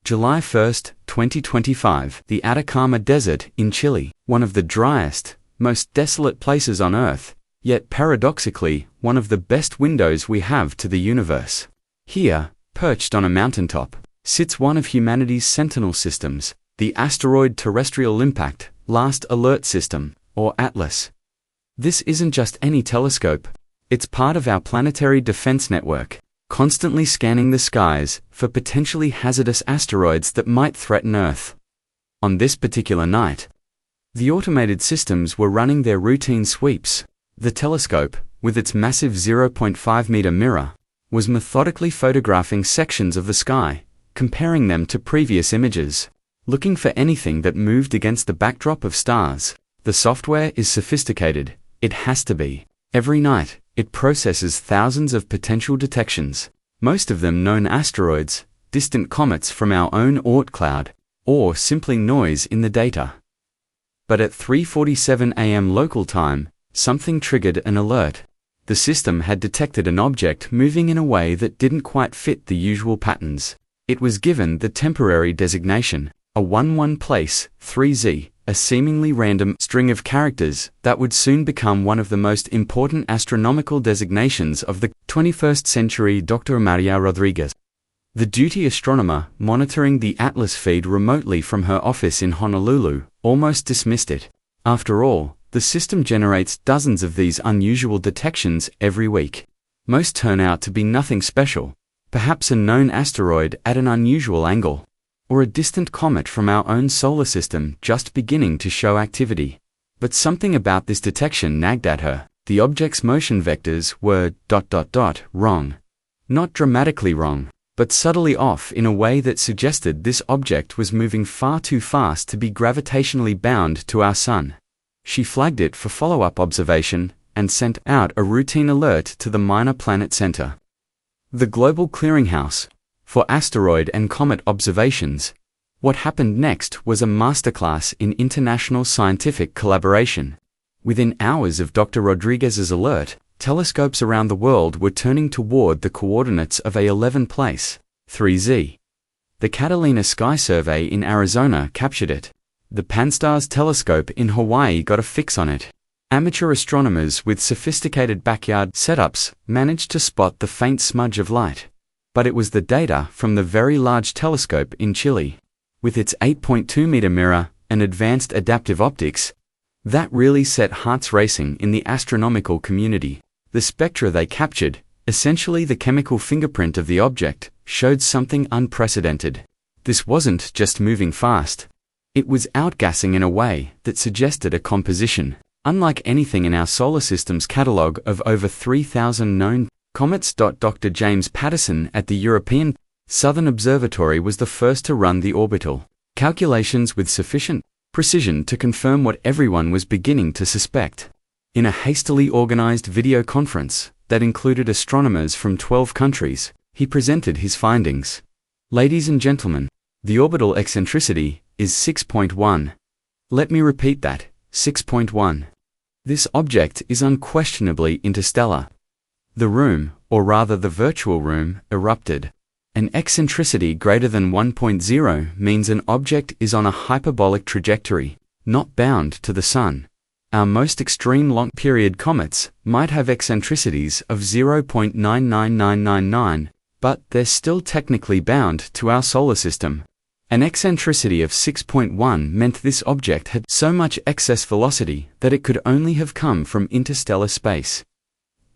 July 1, 2025. The Atacama Desert in Chile, one of the driest, most desolate places on Earth, yet paradoxically, one of the best windows we have to the universe. Here, perched on a mountaintop, sits one of humanity's sentinel systems, the Asteroid Terrestrial Impact Last Alert System, or ATLAS. This isn't just any telescope, it's part of our planetary defense network, constantly scanning the skies for potentially hazardous asteroids that might threaten Earth. On this particular night, the automated systems were running their routine sweeps. The telescope, with its massive 0.5-meter mirror, was methodically photographing sections of the sky, comparing them to previous images, looking for anything that moved against the backdrop of stars. The software is sophisticated, it has to be. Every night, it processes thousands of potential detections, most of them known asteroids, distant comets from our own Oort cloud, or simply noise in the data. But at 3:47 a.m. local time, something triggered an alert. The system had detected an object moving in a way that didn't quite fit the usual patterns. It was given the temporary designation, a 1-1 place, 3Z, a seemingly random string of characters that would soon become one of the most important astronomical designations of the 21st century. Dr. Maria Rodriguez, the duty astronomer monitoring the ATLAS feed remotely from her office in Honolulu, almost dismissed it. After all, the system generates dozens of these unusual detections every week. Most turn out to be nothing special, perhaps a known asteroid at an unusual angle, or a distant comet from our own solar system just beginning to show activity. But something about this detection nagged at her. The object's motion vectors were ... wrong. Not dramatically wrong, but subtly off in a way that suggested this object was moving far too fast to be gravitationally bound to our sun. She flagged it for follow-up observation and sent out a routine alert to the Minor Planet Center, the global clearinghouse for asteroid and comet observations. What happened next was a masterclass in international scientific collaboration. Within hours of Dr. Rodriguez's alert, telescopes around the world were turning toward the coordinates of A11 place, 3Z. The Catalina Sky Survey in Arizona captured it. The Pan-STARRS telescope in Hawaii got a fix on it. Amateur astronomers with sophisticated backyard setups managed to spot the faint smudge of light. But it was the data from the Very Large Telescope in Chile, with its 8.2-meter mirror and advanced adaptive optics, that really set hearts racing in the astronomical community. The spectra they captured, essentially the chemical fingerprint of the object, showed something unprecedented. This wasn't just moving fast. It was outgassing in a way that suggested a composition, unlike anything in our solar system's catalogue of over 3,000 known comets. Dr. James Patterson at the European Southern Observatory was the first to run the orbital calculations with sufficient precision to confirm what everyone was beginning to suspect. In a hastily organized video conference that included astronomers from 12 countries, he presented his findings. Ladies and gentlemen, the orbital eccentricity is 6.1. Let me repeat that, 6.1. This object is unquestionably interstellar. The room, or rather the virtual room, erupted. An eccentricity greater than 1.0 means an object is on a hyperbolic trajectory, not bound to the sun. Our most extreme long-period comets might have eccentricities of 0.99999, but they're still technically bound to our solar system. An eccentricity of 6.1 meant this object had so much excess velocity that it could only have come from interstellar space.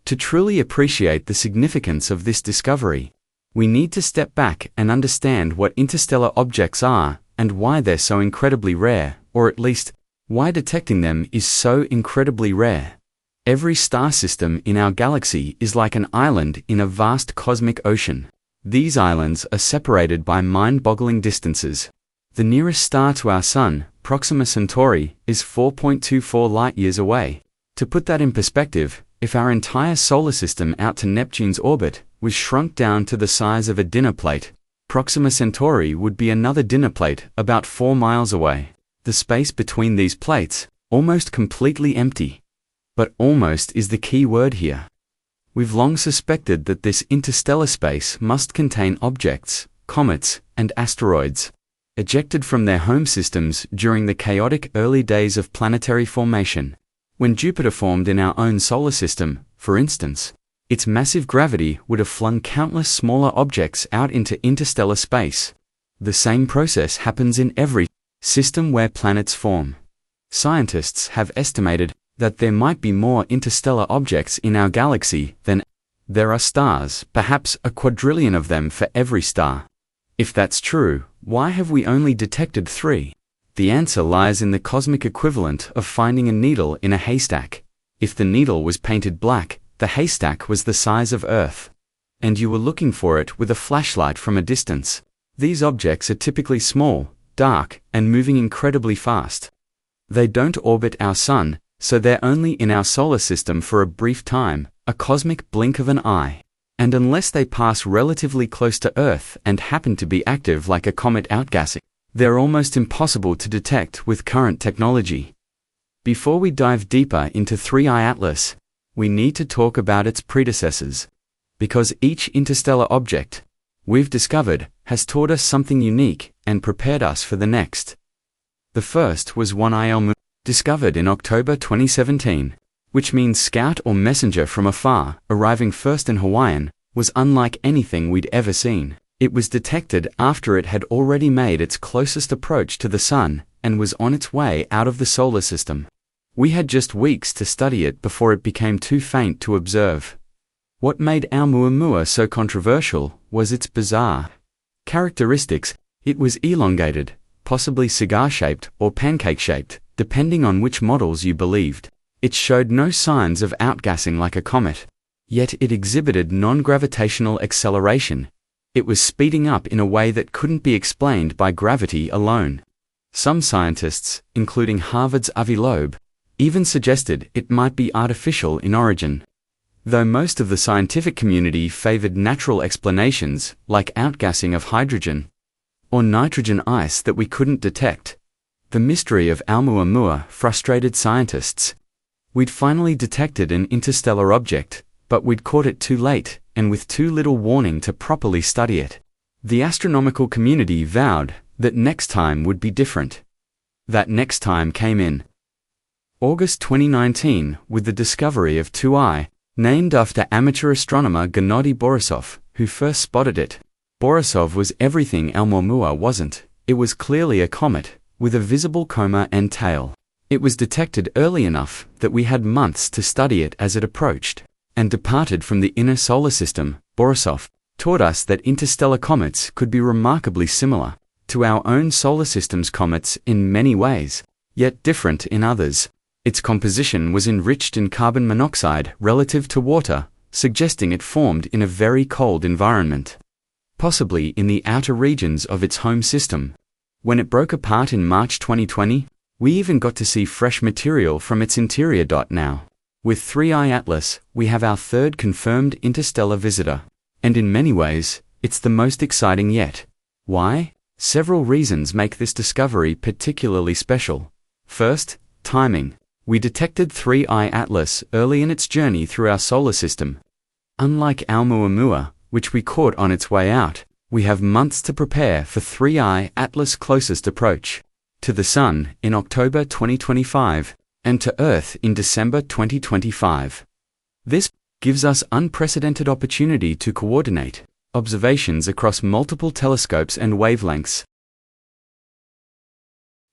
To truly appreciate the significance of this discovery, we need to step back and understand what interstellar objects are and why they're so incredibly rare, or at least, why detecting them is so incredibly rare. Every star system in our galaxy is like an island in a vast cosmic ocean. These islands are separated by mind-boggling distances. The nearest star to our Sun, Proxima Centauri, is 4.24 light-years away. To put that in perspective, if our entire solar system out to Neptune's orbit was shrunk down to the size of a dinner plate, Proxima Centauri would be another dinner plate about 4 miles away. The space between these plates, almost completely empty. But almost is the key word here. We've long suspected that this interstellar space must contain objects, comets, and asteroids, ejected from their home systems during the chaotic early days of planetary formation. When Jupiter formed in our own solar system, for instance, its massive gravity would have flung countless smaller objects out into interstellar space. The same process happens in every system where planets form. Scientists have estimated that there might be more interstellar objects in our galaxy than there are stars, perhaps a quadrillion of them for every star. If that's true, why have we only detected 3? The answer lies in the cosmic equivalent of finding a needle in a haystack. If the needle was painted black, the haystack was the size of Earth, and you were looking for it with a flashlight from a distance. These objects are typically small, dark, and moving incredibly fast. They don't orbit our sun, so they're only in our solar system for a brief time, a cosmic blink of an eye. And unless they pass relatively close to Earth and happen to be active like a comet outgassing, they're almost impossible to detect with current technology. Before we dive deeper into 3I Atlas, we need to talk about its predecessors. Because each interstellar object we've discovered has taught us something unique and prepared us for the next. The first was 1I, discovered in October 2017, which means scout or messenger from afar, arriving first in Hawaiian, was unlike anything we'd ever seen. It was detected after it had already made its closest approach to the Sun and was on its way out of the solar system. We had just weeks to study it before it became too faint to observe. What made Oumuamua so controversial was its bizarre characteristics. It was elongated, possibly cigar-shaped or pancake-shaped, depending on which models you believed. It showed no signs of outgassing like a comet, yet it exhibited non-gravitational acceleration. It was speeding up in a way that couldn't be explained by gravity alone. Some scientists, including Harvard's Avi Loeb, even suggested it might be artificial in origin. Though most of the scientific community favored natural explanations like outgassing of hydrogen or nitrogen ice that we couldn't detect, the mystery of Oumuamua frustrated scientists. We'd finally detected an interstellar object, but we'd caught it too late and with too little warning to properly study it. The astronomical community vowed that next time would be different. That next time came in August 2019 with the discovery of 2I, named after amateur astronomer Gennady Borisov, who first spotted it. Borisov was everything Oumuamua wasn't. It was clearly a comet, with a visible coma and tail. It was detected early enough that we had months to study it as it approached, and departed from the inner solar system. Borisov taught us that interstellar comets could be remarkably similar to our own solar system's comets in many ways, yet different in others. Its composition was enriched in carbon monoxide relative to water, suggesting it formed in a very cold environment, possibly in the outer regions of its home system. When it broke apart in March 2020, we even got to see fresh material from its interior. Now, with 3I Atlas, we have our third confirmed interstellar visitor, and in many ways, it's the most exciting yet. Why? Several reasons make this discovery particularly special. First, timing. We detected 3I Atlas early in its journey through our solar system. Unlike Oumuamua, which we caught on its way out, we have months to prepare for 3I Atlas' closest approach to the Sun in October 2025 and to Earth in December 2025. This gives us unprecedented opportunity to coordinate observations across multiple telescopes and wavelengths.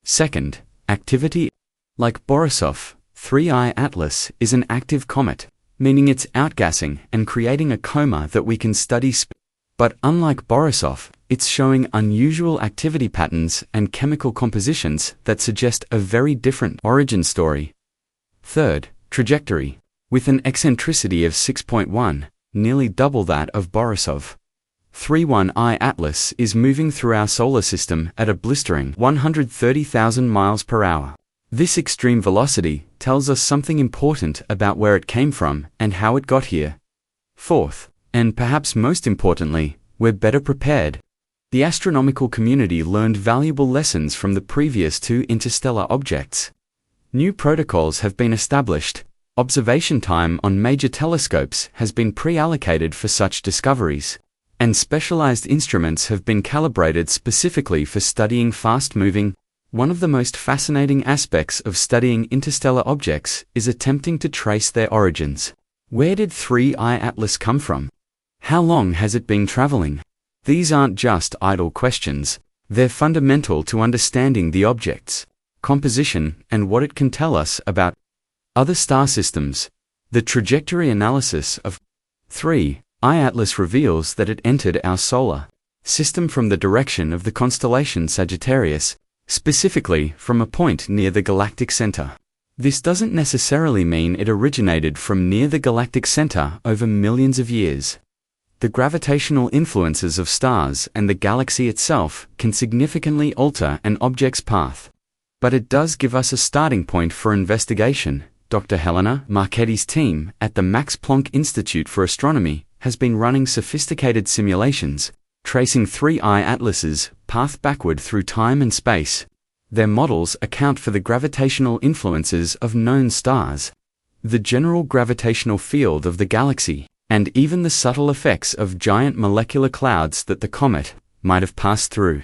Second, activity. Like Borisov, 3I Atlas is an active comet, meaning it's outgassing and creating a coma that we can study. But unlike Borisov, it's showing unusual activity patterns and chemical compositions that suggest a very different origin story. Third, trajectory. With an eccentricity of 6.1, nearly double that of Borisov, 3I Atlas is moving through our solar system at a blistering 130,000 miles per hour. This extreme velocity tells us something important about where it came from and how it got here. Fourth, and perhaps most importantly, we're better prepared. The astronomical community learned valuable lessons from the previous 2 interstellar objects. New protocols have been established. Observation time on major telescopes has been pre-allocated for such discoveries. and specialized instruments have been calibrated specifically for studying fast-moving. One of the most fascinating aspects of studying interstellar objects is attempting to trace their origins. Where did 3I Atlas come from? How long has it been traveling? These aren't just idle questions. They're fundamental to understanding the object's composition and what it can tell us about other star systems. The trajectory analysis of 3I Atlas reveals that it entered our solar system from the direction of the constellation Sagittarius, specifically from a point near the galactic center. This doesn't necessarily mean it originated from near the galactic center over millions of years. The gravitational influences of stars and the galaxy itself can significantly alter an object's path. But it does give us a starting point for investigation. Dr. Helena Marchetti's team at the Max Planck Institute for Astronomy has been running sophisticated simulations, tracing 3I Atlas's path backward through time and space. Their models account for the gravitational influences of known stars, the general gravitational field of the galaxy, and even the subtle effects of giant molecular clouds that the comet might have passed through.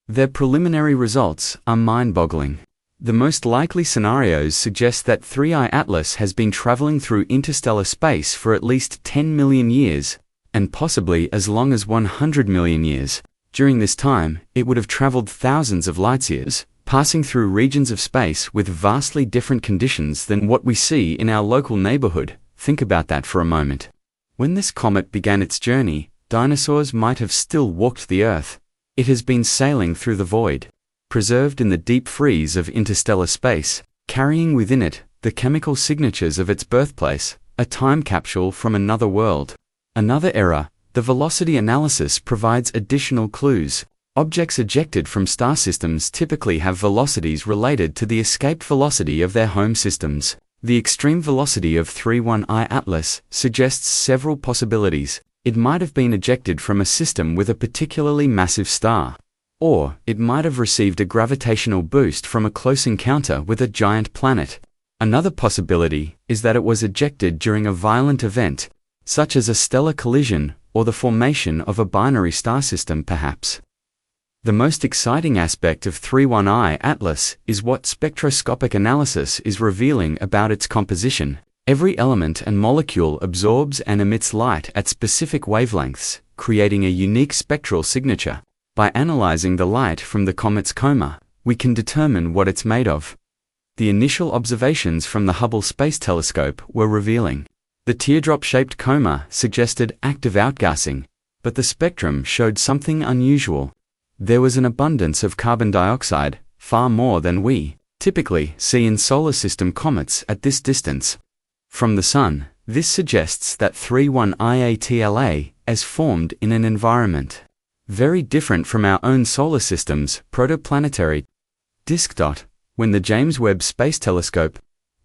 Their preliminary results are mind-boggling. The most likely scenarios suggest that 3I Atlas has been traveling through interstellar space for at least 10 million years, and possibly as long as 100 million years. During this time, it would have traveled thousands of light-years, passing through regions of space with vastly different conditions than what we see in our local neighborhood. Think about that for a moment. When this comet began its journey, dinosaurs might have still walked the Earth. It has been sailing through the void, preserved in the deep freeze of interstellar space, carrying within it the chemical signatures of its birthplace, a time capsule from another world, another era. The velocity analysis provides additional clues. Objects ejected from star systems typically have velocities related to the escaped velocity of their home systems. The extreme velocity of 3I Atlas suggests several possibilities. It might have been ejected from a system with a particularly massive star, or it might have received a gravitational boost from a close encounter with a giant planet. Another possibility is that it was ejected during a violent event, such as a stellar collision or the formation of a binary star system perhaps. The most exciting aspect of 3I Atlas is what spectroscopic analysis is revealing about its composition. Every element and molecule absorbs and emits light at specific wavelengths, creating a unique spectral signature. By analyzing the light from the comet's coma, we can determine what it's made of. The initial observations from the Hubble Space Telescope were revealing. The teardrop-shaped coma suggested active outgassing, but the spectrum showed something unusual. There was an abundance of carbon dioxide, far more than we typically see in solar system comets at this distance from the Sun. This suggests that 3I Atlas is formed in an environment very different from our own solar system's protoplanetary disk. When the James Webb Space Telescope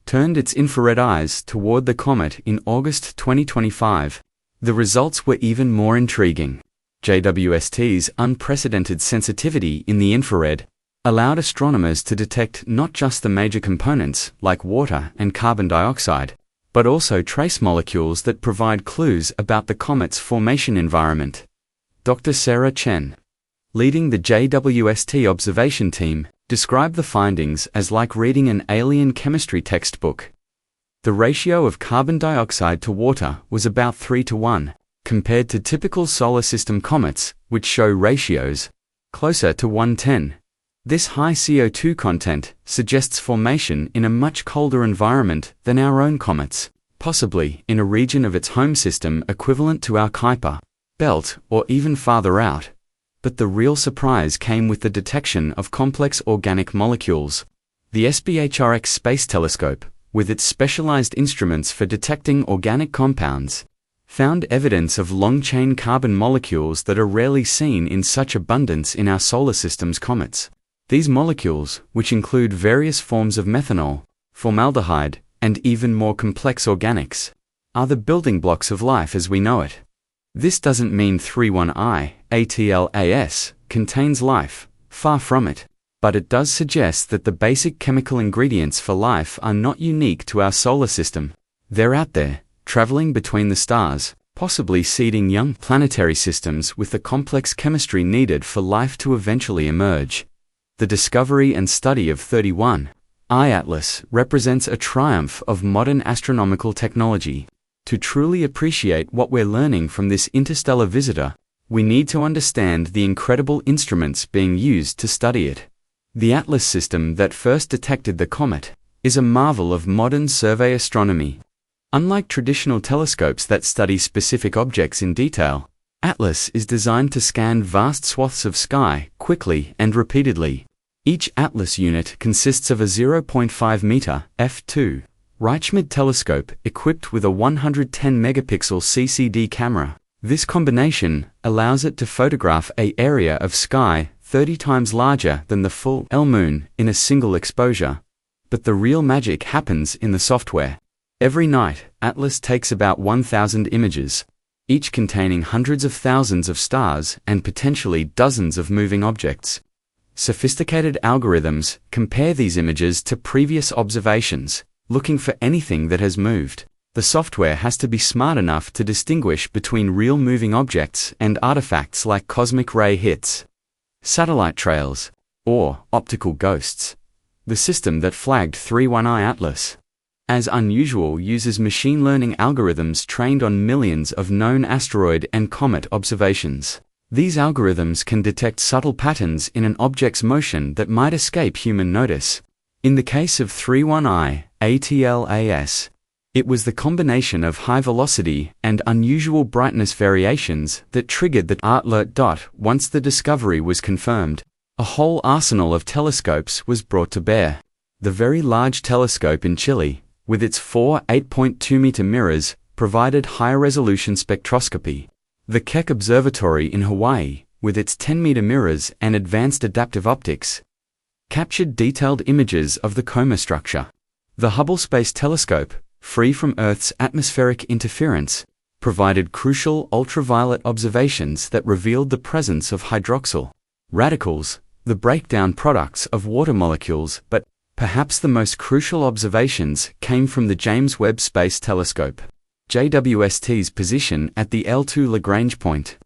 turned its infrared eyes toward the comet in August 2025, the results were even more intriguing. JWST's unprecedented sensitivity in the infrared allowed astronomers to detect not just the major components like water and carbon dioxide, but also trace molecules that provide clues about the comet's formation environment. Dr. Sarah Chen, leading the JWST observation team, described the findings as like reading an alien chemistry textbook. The ratio of carbon dioxide to water was about 3:1, compared to typical solar system comets, which show ratios closer to 1:10. This high CO2 content suggests formation in a much colder environment than our own comets, possibly in a region of its home system equivalent to our Kuiper belt or even farther out. But the real surprise came with the detection of complex organic molecules. The SBHRX Space Telescope, with its specialized instruments for detecting organic compounds, found evidence of long-chain carbon molecules that are rarely seen in such abundance in our solar system's comets. These molecules, which include various forms of methanol, formaldehyde, and even more complex organics, are the building blocks of life as we know it. This doesn't mean 3I Atlas contains life, far from it, but it does suggest that the basic chemical ingredients for life are not unique to our solar system. They're out there, traveling between the stars, possibly seeding young planetary systems with the complex chemistry needed for life to eventually emerge. The discovery and study of 31I Atlas represents a triumph of modern astronomical technology. To truly appreciate what we're learning from this interstellar visitor, we need to understand the incredible instruments being used to study it. The Atlas system that first detected the comet is a marvel of modern survey astronomy. Unlike traditional telescopes that study specific objects in detail, Atlas is designed to scan vast swaths of sky quickly and repeatedly. Each Atlas unit consists of a 0.5-meter f2 Reichsmid telescope equipped with a 110-megapixel CCD camera. This combination allows it to photograph an area of sky 30 times larger than the full L-moon in a single exposure. But the real magic happens in the software. Every night, Atlas takes about 1,000 images, each containing hundreds of thousands of stars and potentially dozens of moving objects. Sophisticated algorithms compare these images to previous observations, looking for anything that has moved. The software has to be smart enough to distinguish between real moving objects and artifacts like cosmic ray hits, satellite trails, or optical ghosts. The system that flagged 31I Atlas as unusual uses machine learning algorithms trained on millions of known asteroid and comet observations. These algorithms can detect subtle patterns in an object's motion that might escape human notice. In the case of 31I ATLAS, it was the combination of high velocity and unusual brightness variations that triggered the alert. Once the discovery was confirmed, a whole arsenal of telescopes was brought to bear. The Very Large Telescope in Chile, with its four 8.2-meter mirrors, provided high-resolution spectroscopy. The Keck Observatory in Hawaii, with its 10-meter mirrors and advanced adaptive optics, captured detailed images of the Comet structure. The Hubble Space Telescope, free from Earth's atmospheric interference, provided crucial ultraviolet observations that revealed the presence of hydroxyl radicals, the breakdown products of water molecules. But perhaps the most crucial observations came from the James Webb Space Telescope. JWST's position at the L2 Lagrange point,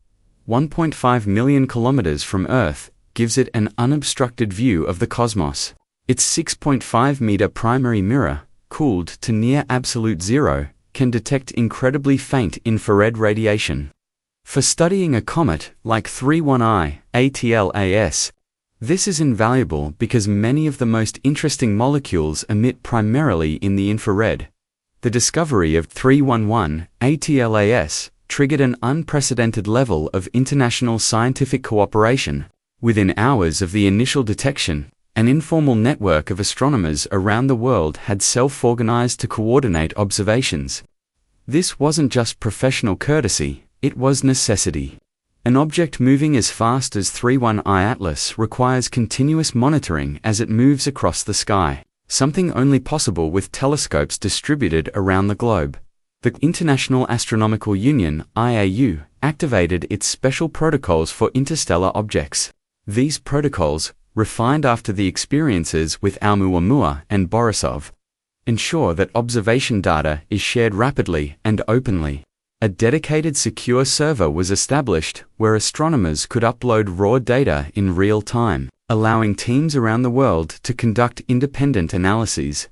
1.5 million kilometers from Earth, gives it an unobstructed view of the cosmos. Its 6.5-meter primary mirror, cooled to near absolute zero, can detect incredibly faint infrared radiation. For studying a comet like 31I ATLAS, this is invaluable because many of the most interesting molecules emit primarily in the infrared. The discovery of 311 ATLAS triggered an unprecedented level of international scientific cooperation. Within hours of the initial detection, an informal network of astronomers around the world had self-organized to coordinate observations. This wasn't just professional courtesy, it was necessity. An object moving as fast as 31I Atlas requires continuous monitoring as it moves across the sky, something only possible with telescopes distributed around the globe. The International Astronomical Union, IAU, activated its special protocols for interstellar objects. These protocols, refined after the experiences with Oumuamua and Borisov, ensure that observation data is shared rapidly and openly. A dedicated secure server was established where astronomers could upload raw data in real time, allowing teams around the world to conduct independent analyses.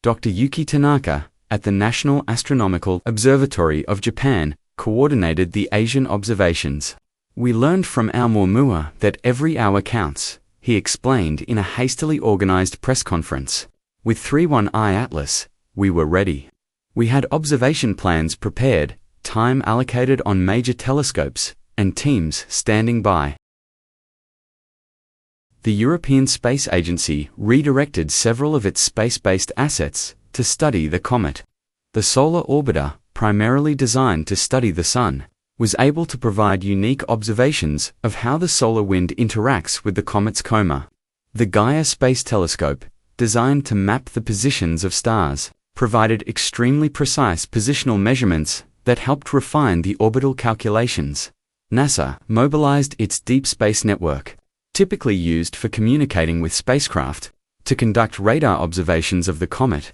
Dr. Yuki Tanaka, at the National Astronomical Observatory of Japan, coordinated the Asian observations. "We learned from Oumuamua that every hour counts," he explained in a hastily organized press conference. With 31I Atlas, we were ready. We had observation plans prepared, time allocated on major telescopes, and teams standing by. The European Space Agency redirected several of its space-based assets to study the comet. The solar orbiter, primarily designed to study the Sun, was able to provide unique observations of how the solar wind interacts with the comet's coma. The Gaia Space Telescope, designed to map the positions of stars, provided extremely precise positional measurements that helped refine the orbital calculations. NASA mobilized its Deep Space Network, typically used for communicating with spacecraft, to conduct radar observations of the comet.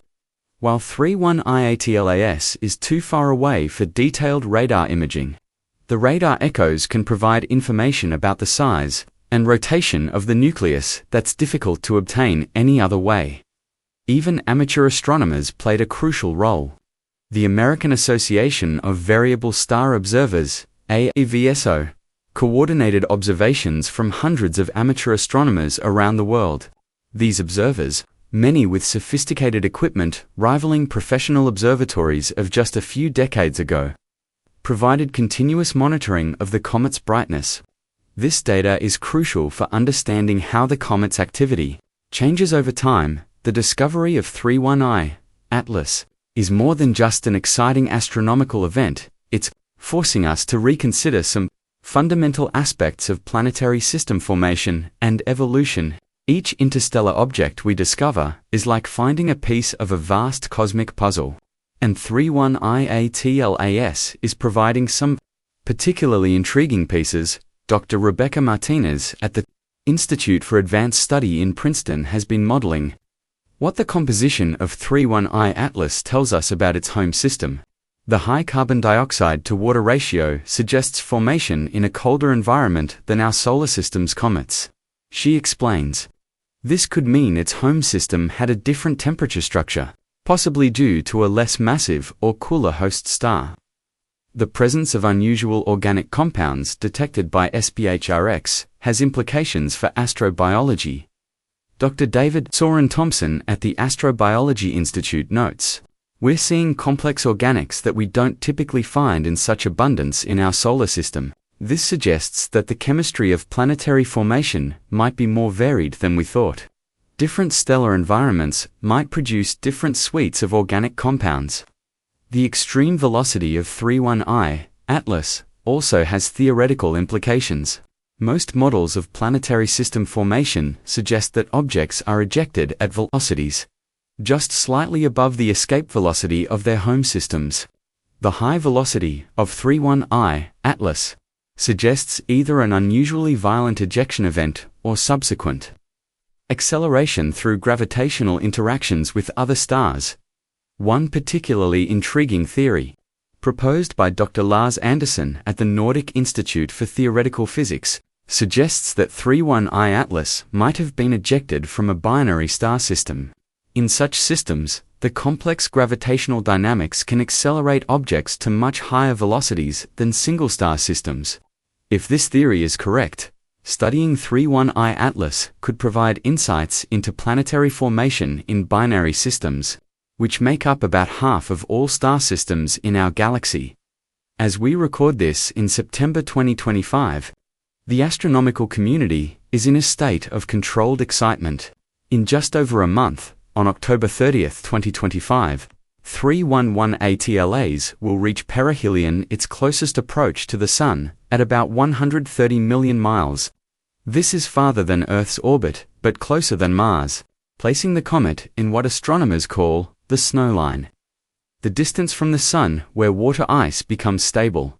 while 31I-ATLAS is too far away for detailed radar imaging. The radar echoes can provide information about the size and rotation of the nucleus that's difficult to obtain any other way. Even amateur astronomers played a crucial role. The American Association of Variable Star Observers, AVSO, coordinated observations from hundreds of amateur astronomers around the world. These observers, many with sophisticated equipment rivaling professional observatories of just a few decades ago, provided continuous monitoring of the comet's brightness. This data is crucial for understanding how the comet's activity changes over time. The discovery of 31I, Atlas, is more than just an exciting astronomical event. It's forcing us to reconsider some fundamental aspects of planetary system formation and evolution. Each interstellar object we discover is like finding a piece of a vast cosmic puzzle, and 31I-ATLAS is providing some particularly intriguing pieces. Dr. Rebecca Martinez at the Institute for Advanced Study in Princeton has been modeling what the composition of 31I Atlas tells us about its home system. The high carbon dioxide to water ratio suggests formation in a colder environment than our solar system's comets. She explains, this could mean its home system had a different temperature structure, possibly due to a less massive or cooler host star. The presence of unusual organic compounds detected by SPHRX has implications for astrobiology. Dr. David Soren Thompson at the Astrobiology Institute notes, we're seeing complex organics that we don't typically find in such abundance in our solar system. This suggests that the chemistry of planetary formation might be more varied than we thought. Different stellar environments might produce different suites of organic compounds. The extreme velocity of 31I, Atlas, also has theoretical implications. Most models of planetary system formation suggest that objects are ejected at velocities just slightly above the escape velocity of their home systems. The high velocity of 31I, Atlas, suggests either an unusually violent ejection event or subsequent acceleration through gravitational interactions with other stars. One particularly intriguing theory, proposed by Dr. Lars Andersen at the Nordic Institute for Theoretical Physics, suggests that 31I Atlas might have been ejected from a binary star system. In such systems, the complex gravitational dynamics can accelerate objects to much higher velocities than single-star systems. If this theory is correct, studying 31I Atlas could provide insights into planetary formation in binary systems, which make up about half of all star systems in our galaxy. As we record this in September 2025, the astronomical community is in a state of controlled excitement. In just over a month, on October 30th, 2025, 311-ATLAS will reach perihelion, its closest approach to the Sun, at about 130 million miles. This is farther than Earth's orbit, but closer than Mars, placing the comet in what astronomers call the snow line, the distance from the Sun where water ice becomes stable.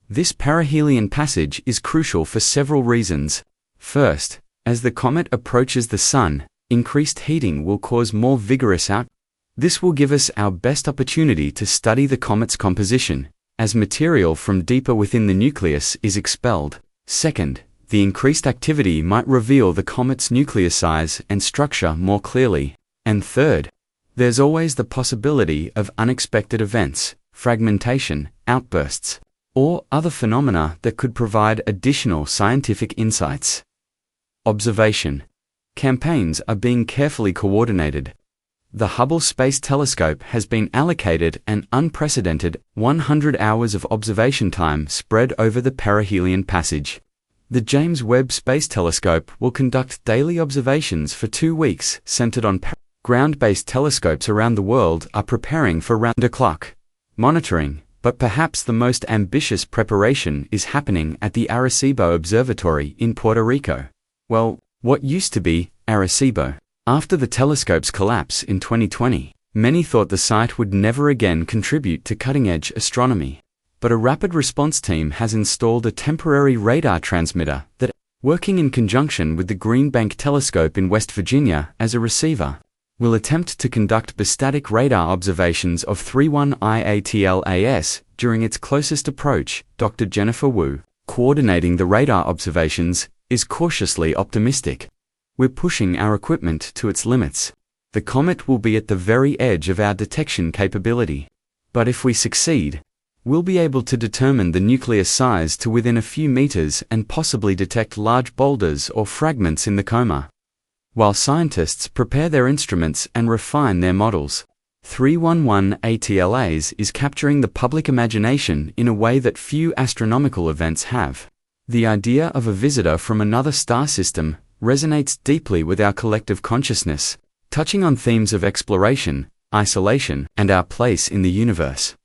This perihelion passage is crucial for several reasons. First, as the comet approaches the Sun, increased heating will cause more vigorous output. This will give us our best opportunity to study the comet's composition, as material from deeper within the nucleus is expelled. Second, the increased activity might reveal the comet's nuclear size and structure more clearly. And third, there's always the possibility of unexpected events, fragmentation, outbursts, or other phenomena that could provide additional scientific insights. Observation campaigns are being carefully coordinated. The Hubble Space Telescope has been allocated an unprecedented 100 hours of observation time spread over the perihelion passage. The James Webb Space Telescope will conduct daily observations for 2 weeks centered on ground-based telescopes around the world are preparing for round-the-clock monitoring, but perhaps the most ambitious preparation is happening at the Arecibo Observatory in Puerto Rico. Well, what used to be Arecibo. After the telescope's collapse in 2020, many thought the site would never again contribute to cutting-edge astronomy. But a rapid response team has installed a temporary radar transmitter that, working in conjunction with the Green Bank Telescope in West Virginia as a receiver, will attempt to conduct bistatic radar observations of 31I ATLAS during its closest approach. Dr. Jennifer Wu, coordinating the radar observations, is cautiously optimistic. We're pushing our equipment to its limits. The comet will be at the very edge of our detection capability. But if we succeed, we'll be able to determine the nucleus size to within a few meters and possibly detect large boulders or fragments in the coma. While scientists prepare their instruments and refine their models, 311 ATLAS is capturing the public imagination in a way that few astronomical events have. The idea of a visitor from another star system resonates deeply with our collective consciousness, touching on themes of exploration, isolation, and our place in the universe.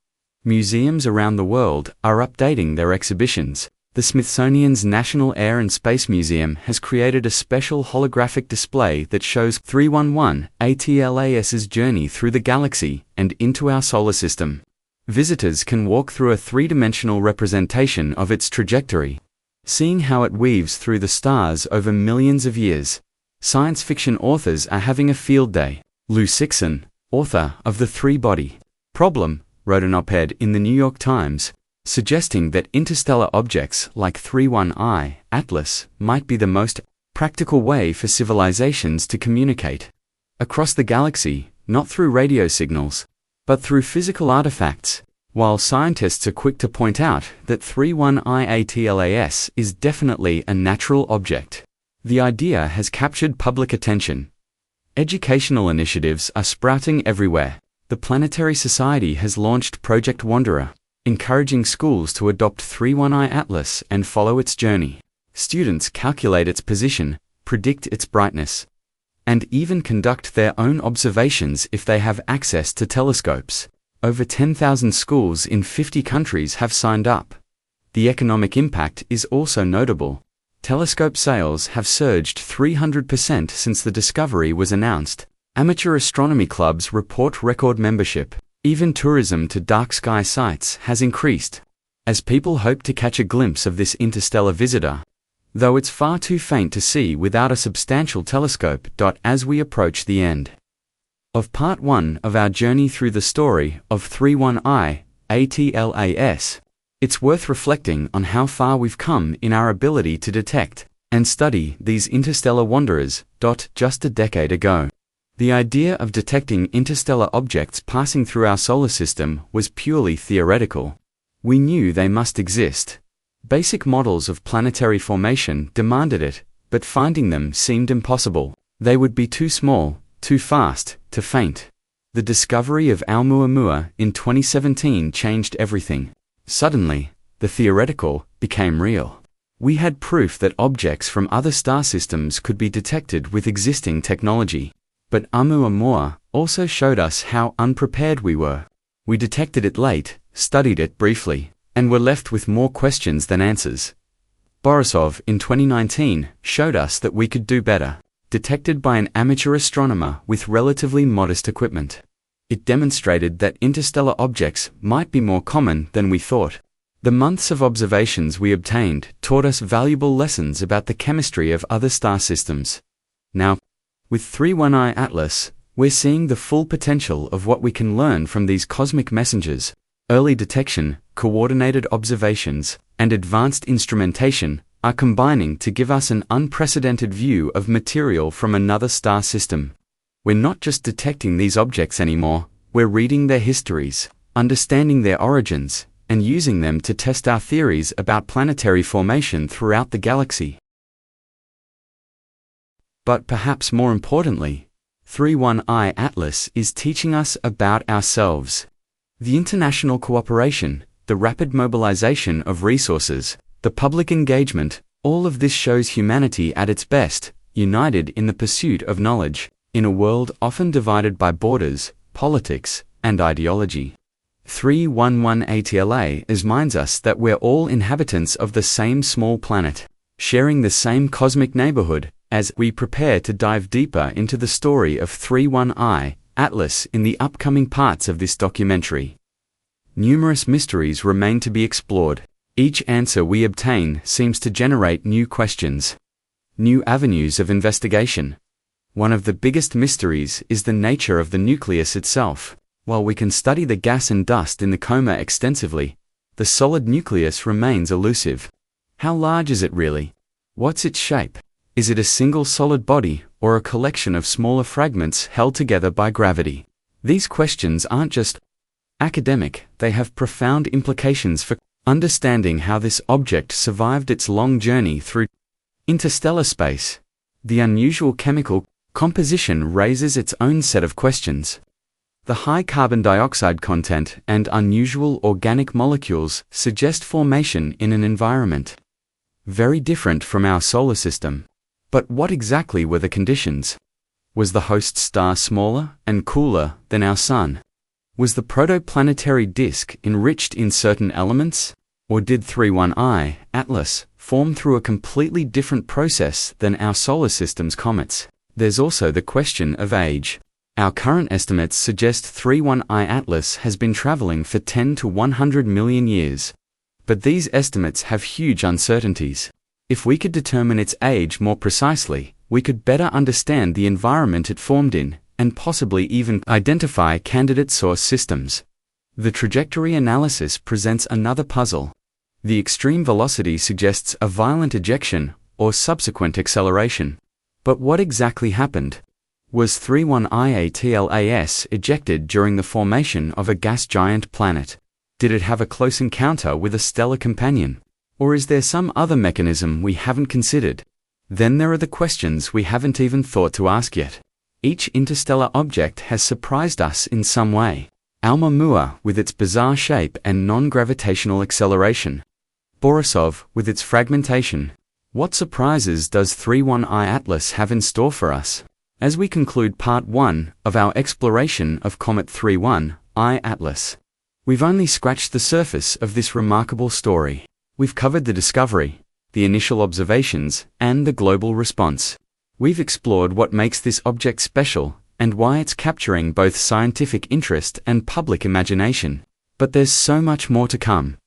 Museums around the world are updating their exhibitions. The Smithsonian's National Air and Space Museum has created a special holographic display that shows 311 ATLAS's journey through the galaxy and into our solar system. Visitors can walk through a three-dimensional representation of its trajectory, seeing how it weaves through the stars over millions of years. Science fiction authors are having a field day. Lou Sixon, author of The Three-Body Problem, wrote an op-ed in the New York Times, suggesting that interstellar objects like 31I Atlas might be the most practical way for civilizations to communicate across the galaxy, not through radio signals, but through physical artifacts. While scientists are quick to point out that 31I ATLAS is definitely a natural object, the idea has captured public attention. Educational initiatives are sprouting everywhere. The Planetary Society has launched Project Wanderer, encouraging schools to adopt 31I Atlas and follow its journey. Students calculate its position, predict its brightness, and even conduct their own observations if they have access to telescopes. Over 10,000 schools in 50 countries have signed up. The economic impact is also notable. Telescope sales have surged 300% since the discovery was announced. Amateur astronomy clubs report record membership. Even tourism to dark sky sites has increased, as people hope to catch a glimpse of this interstellar visitor, though it's far too faint to see without a substantial telescope. As we approach the end of part 1 of our journey through the story of 31I ATLAS, it's worth reflecting on how far we've come in our ability to detect and study these interstellar wanderers. Just a decade ago, the idea of detecting interstellar objects passing through our solar system was purely theoretical. We knew they must exist. Basic models of planetary formation demanded it, but finding them seemed impossible. They would be too small, too fast, too faint. The discovery of Oumuamua in 2017 changed everything. Suddenly, the theoretical became real. We had proof that objects from other star systems could be detected with existing technology. But Oumuamua also showed us how unprepared we were. We detected it late, studied it briefly, and were left with more questions than answers. Borisov in 2019 showed us that we could do better. Detected by an amateur astronomer with relatively modest equipment, it demonstrated that interstellar objects might be more common than we thought. The months of observations we obtained taught us valuable lessons about the chemistry of other star systems. Now, with 31I Atlas, we're seeing the full potential of what we can learn from these cosmic messengers. Early detection, coordinated observations, and advanced instrumentation are combining to give us an unprecedented view of material from another star system. We're not just detecting these objects anymore, we're reading their histories, understanding their origins, and using them to test our theories about planetary formation throughout the galaxy. But perhaps more importantly, 31I Atlas is teaching us about ourselves. The international cooperation, the rapid mobilization of resources, the public engagement, all of this shows humanity at its best, united in the pursuit of knowledge, in a world often divided by borders, politics, and ideology. 311 ATLAS reminds us that we're all inhabitants of the same small planet, sharing the same cosmic neighborhood. As we prepare to dive deeper into the story of 31I Atlas in the upcoming parts of this documentary, numerous mysteries remain to be explored. Each answer we obtain seems to generate new questions, new avenues of investigation. One of the biggest mysteries is the nature of the nucleus itself. While we can study the gas and dust in the Comet extensively, the solid nucleus remains elusive. How large is it really? What's its shape? Is it a single solid body, or a collection of smaller fragments held together by gravity? These questions aren't just academic, they have profound implications for understanding how this object survived its long journey through interstellar space. The unusual chemical composition raises its own set of questions. The high carbon dioxide content and unusual organic molecules suggest formation in an environment very different from our solar system. But what exactly were the conditions? Was the host star smaller and cooler than our Sun? Was the protoplanetary disk enriched in certain elements? Or did 31I, Atlas, form through a completely different process than our solar system's comets? There's also the question of age. Our current estimates suggest 31I Atlas has been traveling for 10 to 100 million years. But these estimates have huge uncertainties. If we could determine its age more precisely, we could better understand the environment it formed in, and possibly even identify candidate source systems. The trajectory analysis presents another puzzle. The extreme velocity suggests a violent ejection, or subsequent acceleration. But what exactly happened? Was 31I-ATLAS ejected during the formation of a gas giant planet? Did it have a close encounter with a stellar companion? Or is there some other mechanism we haven't considered? Then there are the questions we haven't even thought to ask yet. Each interstellar object has surprised us in some way. Oumuamua with its bizarre shape and non-gravitational acceleration. Borisov with its fragmentation. What surprises does 31I Atlas have in store for us? As we conclude part 1 of our exploration of Comet 31I Atlas, we've only scratched the surface of this remarkable story. We've covered the discovery, the initial observations, and the global response. We've explored what makes this object special and why it's capturing both scientific interest and public imagination. But there's so much more to come.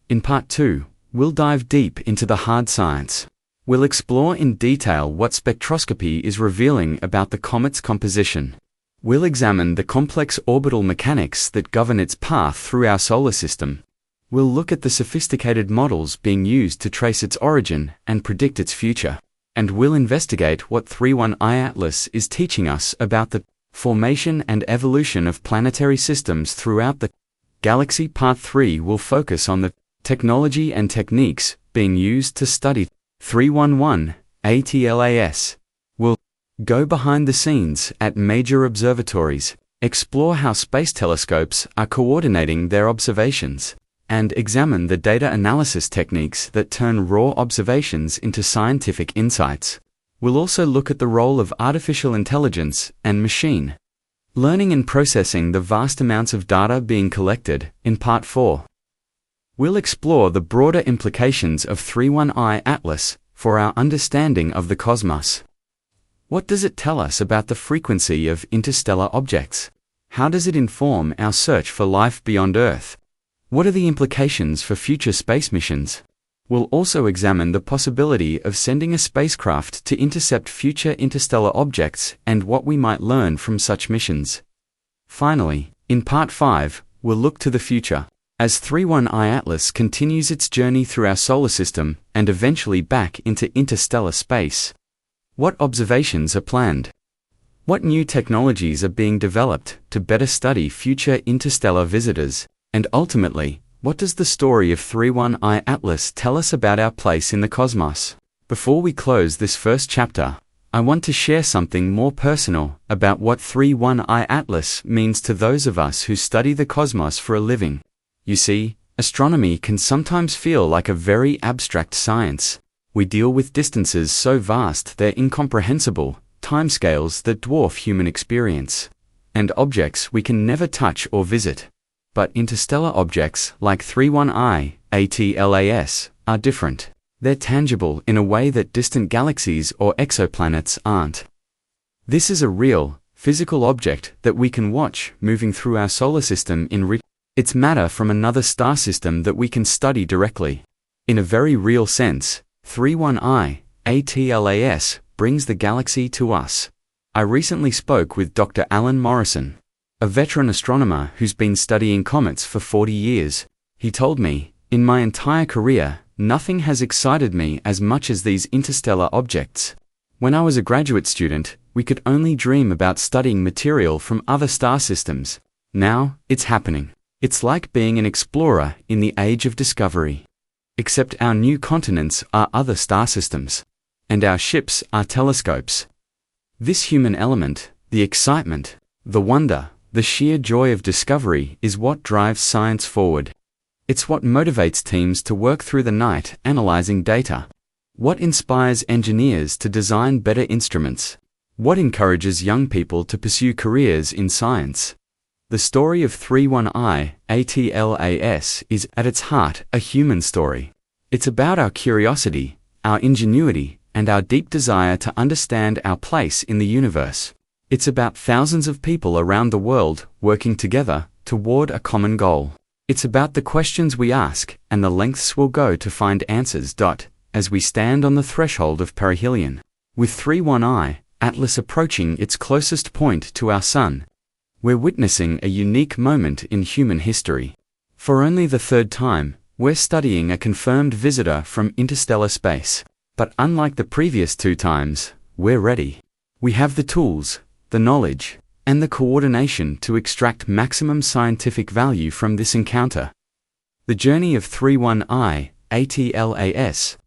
In part 2, we'll dive deep into the hard science. We'll explore in detail what spectroscopy is revealing about the comet's composition. We'll examine the complex orbital mechanics that govern its path through our solar system. We'll look at the sophisticated models being used to trace its origin and predict its future. And we'll investigate what 31I Atlas is teaching us about the formation and evolution of planetary systems throughout the galaxy. Part 3 will focus on the technology and techniques being used to study 311 ATLAS. We'll go behind the scenes at major observatories, explore how space telescopes are coordinating their observations, and examine the data analysis techniques that turn raw observations into scientific insights. We'll also look at the role of artificial intelligence and machine learning in processing the vast amounts of data being collected. In part 4, we'll explore the broader implications of 31I Atlas for our understanding of the cosmos. What does it tell us about the frequency of interstellar objects? How does it inform our search for life beyond Earth? What are the implications for future space missions? We'll also examine the possibility of sending a spacecraft to intercept future interstellar objects and what we might learn from such missions. Finally, in part 5, we'll look to the future. As 31I Atlas continues its journey through our solar system and eventually back into interstellar space, what observations are planned? What new technologies are being developed to better study future interstellar visitors? And ultimately, what does the story of 31I Atlas tell us about our place in the cosmos? Before we close this first chapter, I want to share something more personal about what 31I Atlas means to those of us who study the cosmos for a living. You see, astronomy can sometimes feel like a very abstract science. We deal with distances so vast they're incomprehensible, timescales that dwarf human experience, and objects we can never touch or visit. But interstellar objects like 31I ATLAS are different. They're tangible in a way that distant galaxies or exoplanets aren't. This is a real, physical object that we can watch moving through our solar system it's matter from another star system that we can study directly. In a very real sense, 31I ATLAS brings the galaxy to us. I recently spoke with Dr. Alan Morrison, a veteran astronomer who's been studying comets for 40 years. He told me, "In my entire career, nothing has excited me as much as these interstellar objects. When I was a graduate student, we could only dream about studying material from other star systems. Now, it's happening. It's like being an explorer in the age of discovery. Except our new continents are other star systems, and our ships are telescopes." This human element, the excitement, the wonder, the sheer joy of discovery is what drives science forward. It's what motivates teams to work through the night analyzing data. What inspires engineers to design better instruments? What encourages young people to pursue careers in science? The story of 31I, ATLAS, is at its heart a human story. It's about our curiosity, our ingenuity, and our deep desire to understand our place in the universe. It's about thousands of people around the world working together toward a common goal. It's about the questions we ask and the lengths we'll go to find answers. As we stand on the threshold of perihelion, with 31I, Atlas approaching its closest point to our Sun, we're witnessing a unique moment in human history. For only the third time, we're studying a confirmed visitor from interstellar space. But unlike the previous two times, we're ready. We have the tools, the knowledge, and the coordination to extract maximum scientific value from this encounter. The journey of 31I, ATLAS,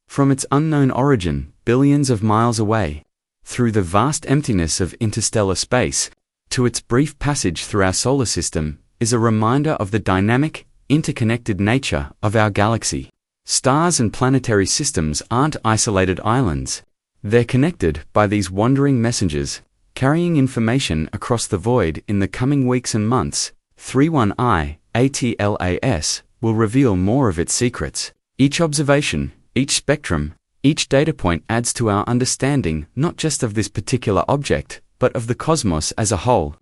from its unknown origin, billions of miles away, through the vast emptiness of interstellar space, to its brief passage through our solar system, is a reminder of the dynamic, interconnected nature of our galaxy. Stars and planetary systems aren't isolated islands. They're connected by these wandering messengers, carrying information across the void. In the coming weeks and months, 31I, ATLAS, will reveal more of its secrets. Each observation, each spectrum, each data point adds to our understanding not just of this particular object, but of the cosmos as a whole.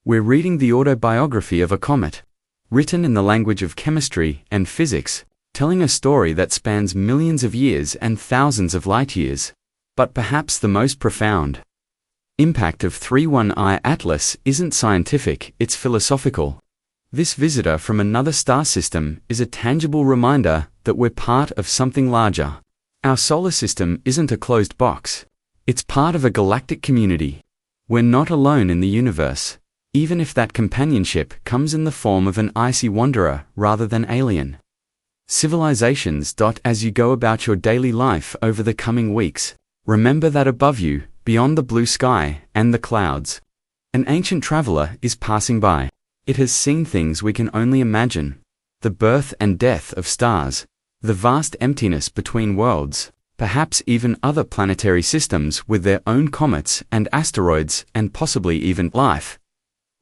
We're reading the autobiography of a comet, written in the language of chemistry and physics, telling a story that spans millions of years and thousands of light years. But perhaps the most profound impact of 31I Atlas isn't scientific, it's philosophical. This visitor from another star system is a tangible reminder that we're part of something larger. Our solar system isn't a closed box. It's part of a galactic community. We're not alone in the universe, even if that companionship comes in the form of an icy wanderer rather than alien. Civilizations. As you go about your daily life over the coming weeks, remember that above you, beyond the blue sky and the clouds, an ancient traveler is passing by. It has seen things we can only imagine: the birth and death of stars, the vast emptiness between worlds, perhaps even other planetary systems with their own comets and asteroids, and possibly even life.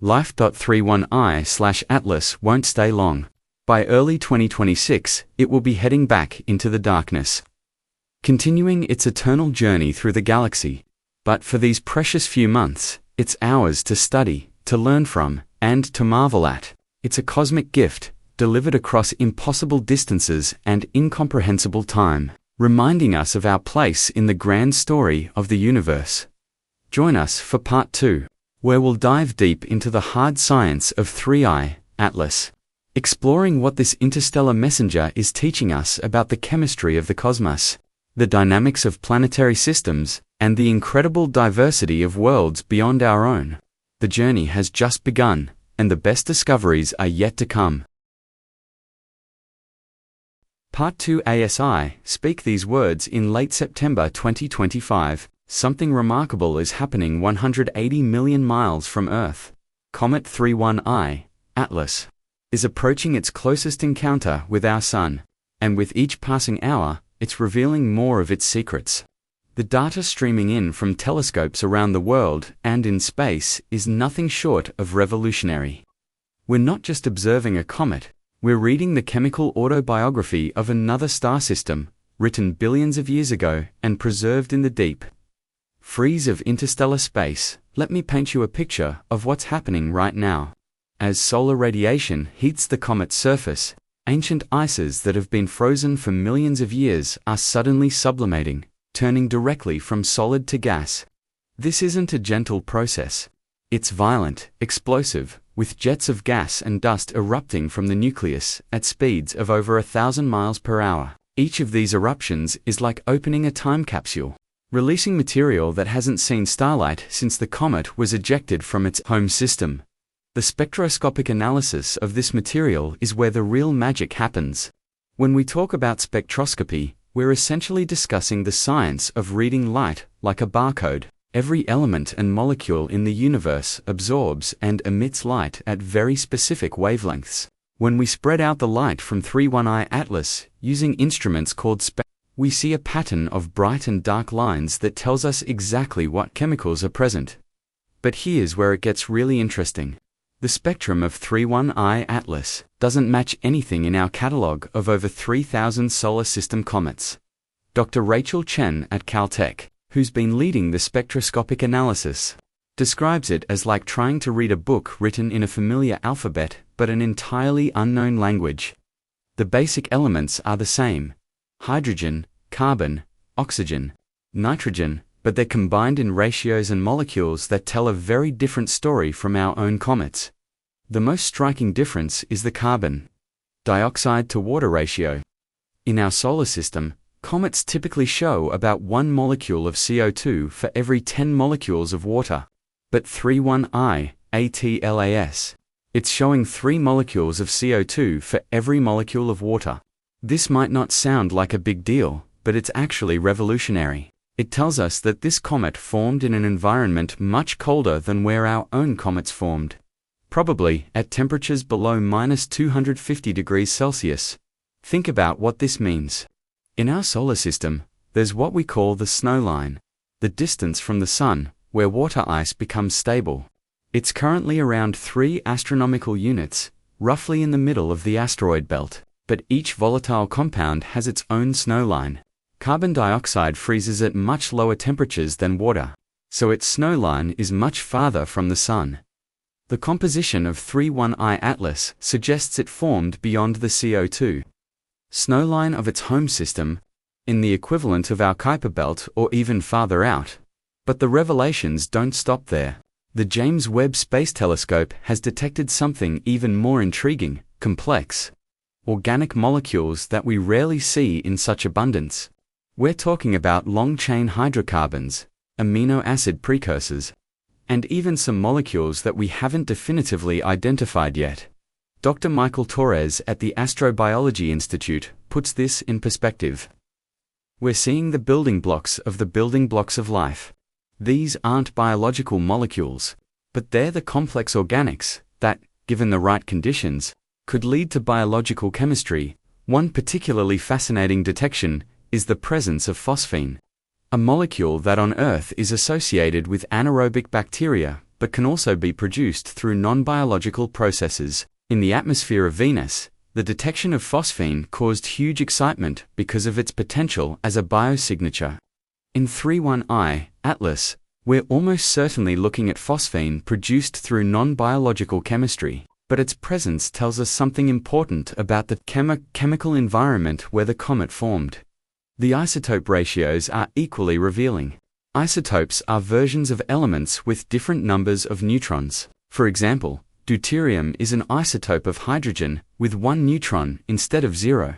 31I/Atlas won't stay long. By early 2026, it will be heading back into the darkness, continuing its eternal journey through the galaxy. But for these precious few months, it's ours to study, to learn from, and to marvel at. It's a cosmic gift, delivered across impossible distances and incomprehensible time, reminding us of our place in the grand story of the universe. Join us for Part 2, where we'll dive deep into the hard science of 3I, Atlas, exploring what this interstellar messenger is teaching us about the chemistry of the cosmos, the dynamics of planetary systems, and the incredible diversity of worlds beyond our own. The journey has just begun, and the best discoveries are yet to come. Part 2 ASI, speak these words in late September 2025. Something remarkable is happening 180 million miles from Earth. Comet 31I, Atlas, is approaching its closest encounter with our Sun, and with each passing hour, it's revealing more of its secrets. The data streaming in from telescopes around the world and in space is nothing short of revolutionary. We're not just observing a comet, we're reading the chemical autobiography of another star system, written billions of years ago and preserved in the deep freeze of interstellar space. Let me paint you a picture of what's happening right now. As solar radiation heats the comet's surface, ancient ices that have been frozen for millions of years are suddenly sublimating, turning directly from solid to gas. This isn't a gentle process. It's violent, explosive, with jets of gas and dust erupting from the nucleus at speeds of over 1,000 miles per hour. Each of these eruptions is like opening a time capsule, releasing material that hasn't seen starlight since the comet was ejected from its home system. The spectroscopic analysis of this material is where the real magic happens. When we talk about spectroscopy, we're essentially discussing the science of reading light like a barcode. Every element and molecule in the universe absorbs and emits light at very specific wavelengths. When we spread out the light from 31I Atlas using instruments called we see a pattern of bright and dark lines that tells us exactly what chemicals are present. But here's where it gets really interesting. The spectrum of 31I Atlas doesn't match anything in our catalog of over 3,000 solar system comets. Dr. Rachel Chen at Caltech, who's been leading the spectroscopic analysis, describes it as like trying to read a book written in a familiar alphabet but an entirely unknown language. The basic elements are the same: hydrogen, carbon, oxygen, nitrogen, but they're combined in ratios and molecules that tell a very different story from our own comets. The most striking difference is the carbon dioxide to water ratio. In our solar system, comets typically show about 1 molecule of CO2 for every 10 molecules of water. But 31I Atlas, it's showing 3 molecules of CO2 for every molecule of water. This might not sound like a big deal, but it's actually revolutionary. It tells us that this comet formed in an environment much colder than where our own comets formed, probably at temperatures below -250 degrees Celsius. Think about what this means. In our solar system, there's what we call the snow line, the distance from the sun, where water ice becomes stable. It's currently around 3 astronomical units, roughly in the middle of the asteroid belt, but each volatile compound has its own snow line. Carbon dioxide freezes at much lower temperatures than water, so its snow line is much farther from the sun. The composition of 31I Atlas suggests it formed beyond the CO2 snowline of its home system, in the equivalent of our Kuiper belt or even farther out. But the revelations don't stop there. The James Webb Space Telescope has detected something even more intriguing: complex, organic molecules that we rarely see in such abundance. We're talking about long-chain hydrocarbons, amino acid precursors, and even some molecules that we haven't definitively identified yet. Dr. Michael Torres at the Astrobiology Institute puts this in perspective. We're seeing the building blocks of the building blocks of life. These aren't biological molecules, but they're the complex organics that, given the right conditions, could lead to biological chemistry. One particularly fascinating detection is the presence of phosphine, a molecule that on Earth is associated with anaerobic bacteria but can also be produced through non-biological processes. In the atmosphere of Venus, the detection of phosphine caused huge excitement because of its potential as a biosignature. In 31I Atlas, we're almost certainly looking at phosphine produced through non-biological chemistry, but its presence tells us something important about the chemical environment where the comet formed. The isotope ratios are equally revealing. Isotopes are versions of elements with different numbers of neutrons. For example, deuterium is an isotope of hydrogen with 1 neutron instead of 0.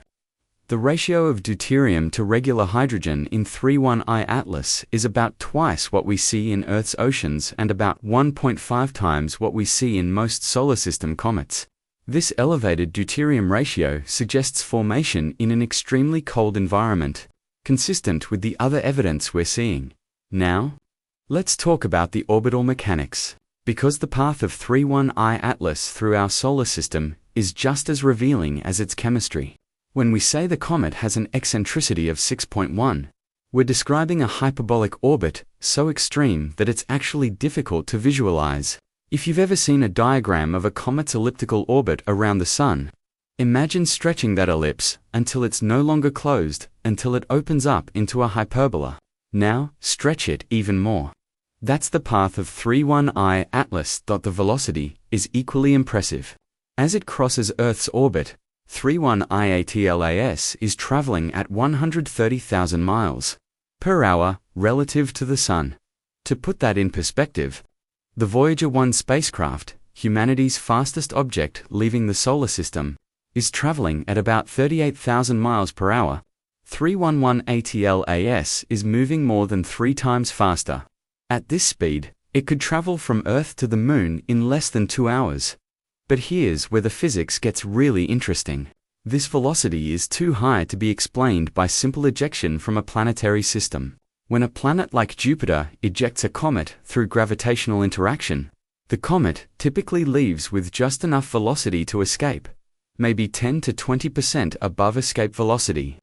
The ratio of deuterium to regular hydrogen in 31I Atlas is about twice what we see in Earth's oceans and about 1.5 times what we see in most solar system comets. This elevated deuterium ratio suggests formation in an extremely cold environment, consistent with the other evidence we're seeing. Now, let's talk about the orbital mechanics. Because the path of 31I Atlas through our solar system is just as revealing as its chemistry. When we say the comet has an eccentricity of 6.1, we're describing a hyperbolic orbit so extreme that it's actually difficult to visualize. If you've ever seen a diagram of a comet's elliptical orbit around the Sun, imagine stretching that ellipse until it's no longer closed, until it opens up into a hyperbola. Now, stretch it even more. That's the path of 31I Atlas. The velocity is equally impressive. As it crosses Earth's orbit, 31I Atlas is traveling at 130,000 miles per hour relative to the Sun. To put that in perspective, the Voyager 1 spacecraft, humanity's fastest object leaving the solar system, is traveling at about 38,000 miles per hour. 311 ATLAS is moving more than 3 times faster. At this speed, it could travel from Earth to the Moon in less than 2 hours. But here's where the physics gets really interesting. This velocity is too high to be explained by simple ejection from a planetary system. When a planet like Jupiter ejects a comet through gravitational interaction, the comet typically leaves with just enough velocity to escape, maybe 10 to 20% above escape velocity.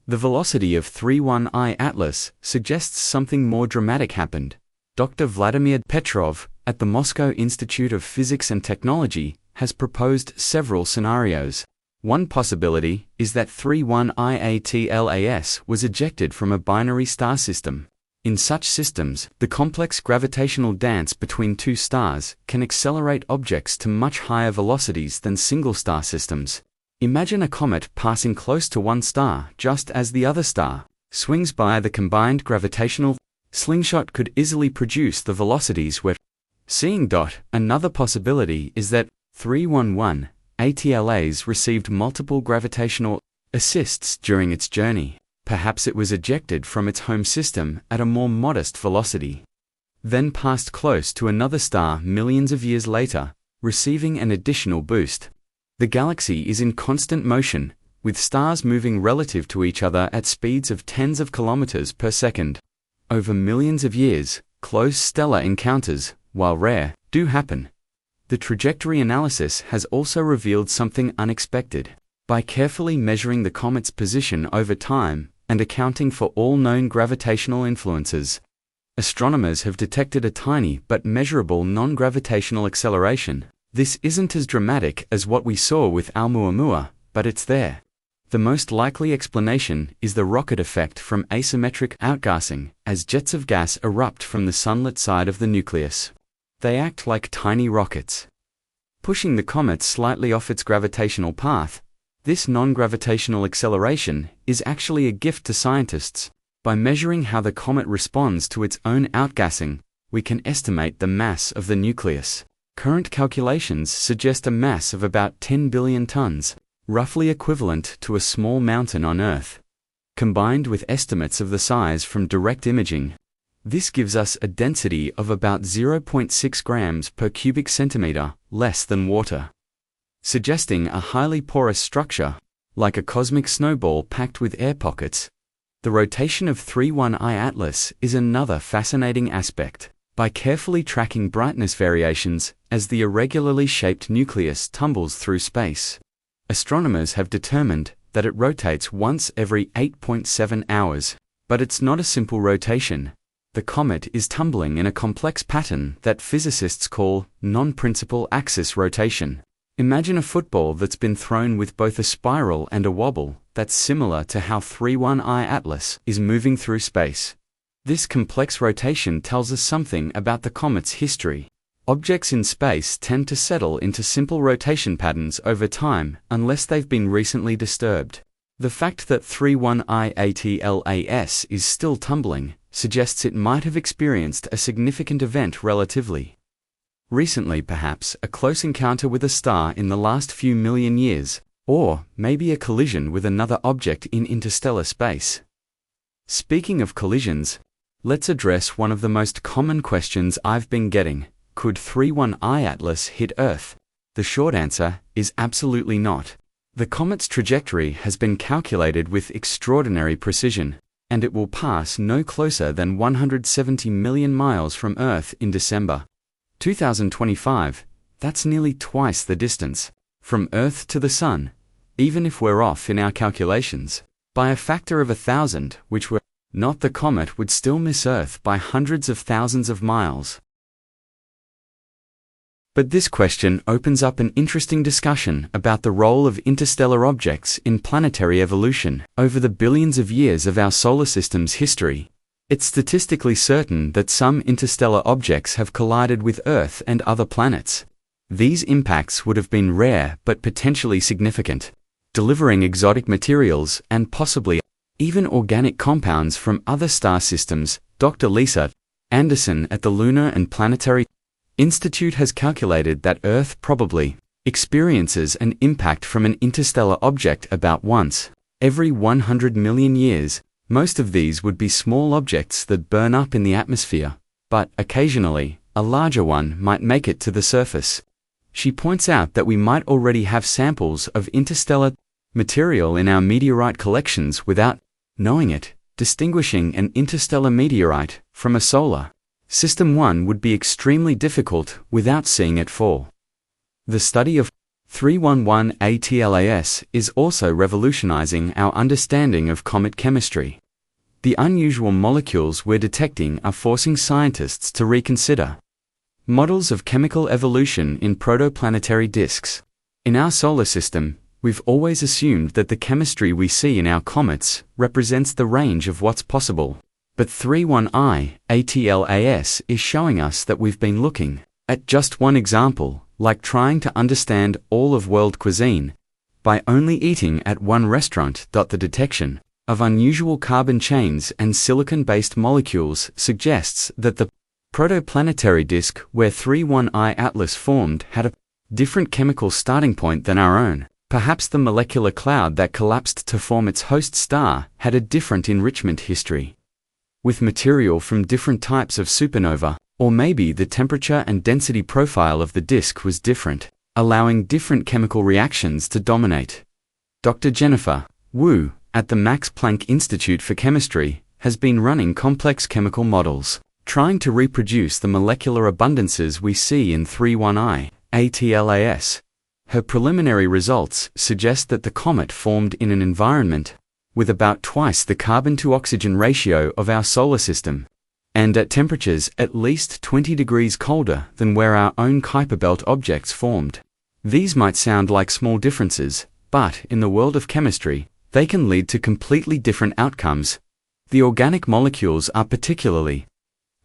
The velocity of 31I Atlas suggests something more dramatic happened. Dr. Vladimir Petrov at the Moscow Institute of Physics and Technology has proposed several scenarios. One possibility is that 31I ATLAS was ejected from a binary star system. In such systems, the complex gravitational dance between two stars can accelerate objects to much higher velocities than single-star systems. Imagine a comet passing close to one star just as the other star swings by. The combined gravitational slingshot could easily produce the velocities we're seeing. Another possibility is that 311 ATLAS received multiple gravitational assists during its journey. Perhaps it was ejected from its home system at a more modest velocity, then passed close to another star millions of years later, receiving an additional boost. The galaxy is in constant motion, with stars moving relative to each other at speeds of tens of kilometers per second. Over millions of years, close stellar encounters, while rare, do happen. The trajectory analysis has also revealed something unexpected. By carefully measuring the comet's position over time and accounting for all known gravitational influences, astronomers have detected a tiny but measurable non-gravitational acceleration. This isn't as dramatic as what we saw with Oumuamua, but it's there. The most likely explanation is the rocket effect from asymmetric outgassing, as jets of gas erupt from the sunlit side of the nucleus. They act like tiny rockets, pushing the comet slightly off its gravitational path. This non-gravitational acceleration is actually a gift to scientists. By measuring how the comet responds to its own outgassing, we can estimate the mass of the nucleus. Current calculations suggest a mass of about 10 billion tons, roughly equivalent to a small mountain on Earth. Combined with estimates of the size from direct imaging, this gives us a density of about 0.6 grams per cubic centimeter, less than water, suggesting a highly porous structure, like a cosmic snowball packed with air pockets. The rotation of 31I Atlas is another fascinating aspect. By carefully tracking brightness variations as the irregularly shaped nucleus tumbles through space, astronomers have determined that it rotates once every 8.7 hours. But it's not a simple rotation. The comet is tumbling in a complex pattern that physicists call non-principal axis rotation. Imagine a football that's been thrown with both a spiral and a wobble. That's similar to how 31I Atlas is moving through space. This complex rotation tells us something about the comet's history. Objects in space tend to settle into simple rotation patterns over time unless they've been recently disturbed. The fact that 31I ATLAS is still tumbling suggests it might have experienced a significant event relatively recently, perhaps a close encounter with a star in the last few million years, or maybe a collision with another object in interstellar space. Speaking of collisions, let's address one of the most common questions I've been getting. Could 31I Atlas hit Earth? The short answer is absolutely not. The comet's trajectory has been calculated with extraordinary precision, and it will pass no closer than 170 million miles from Earth in December 2025. That's nearly twice the distance from Earth to the Sun, even if we're off in our calculations by a factor of 1,000, which we're not. The comet would still miss Earth by hundreds of thousands of miles. But this question opens up an interesting discussion about the role of interstellar objects in planetary evolution. Over the billions of years of our solar system's history, it's statistically certain that some interstellar objects have collided with Earth and other planets. These impacts would have been rare but potentially significant, delivering exotic materials and possibly even organic compounds from other star systems. Dr. Lisa Anderson at the Lunar and Planetary Institute has calculated that Earth probably experiences an impact from an interstellar object about once every 100 million years. Most of these would be small objects that burn up in the atmosphere, but occasionally, a larger one might make it to the surface. She points out that we might already have samples of interstellar material in our meteorite collections without knowing it. Distinguishing an interstellar meteorite from a solar system one would be extremely difficult without seeing it fall. The study of 311 ATLAS is also revolutionizing our understanding of comet chemistry. The unusual molecules we're detecting are forcing scientists to reconsider models of chemical evolution in protoplanetary disks. In our solar system, we've always assumed that the chemistry we see in our comets represents the range of what's possible. But 31I ATLAS is showing us that we've been looking at just one example, like trying to understand all of world cuisine by only eating at one restaurant. The detection of unusual carbon chains and silicon-based molecules suggests that the protoplanetary disk where 31I Atlas formed had a different chemical starting point than our own. Perhaps the molecular cloud that collapsed to form its host star had a different enrichment history, with material from different types of supernova, or maybe the temperature and density profile of the disk was different, allowing different chemical reactions to dominate. Dr. Jennifer Wu at the Max Planck Institute for Chemistry has been running complex chemical models, trying to reproduce the molecular abundances we see in 31I ATLAS. Her preliminary results suggest that the comet formed in an environment with about twice the carbon-to-oxygen ratio of our solar system, and at temperatures at least 20 degrees colder than where our own Kuiper Belt objects formed. These might sound like small differences, but in the world of chemistry, they can lead to completely different outcomes. The organic molecules are particularly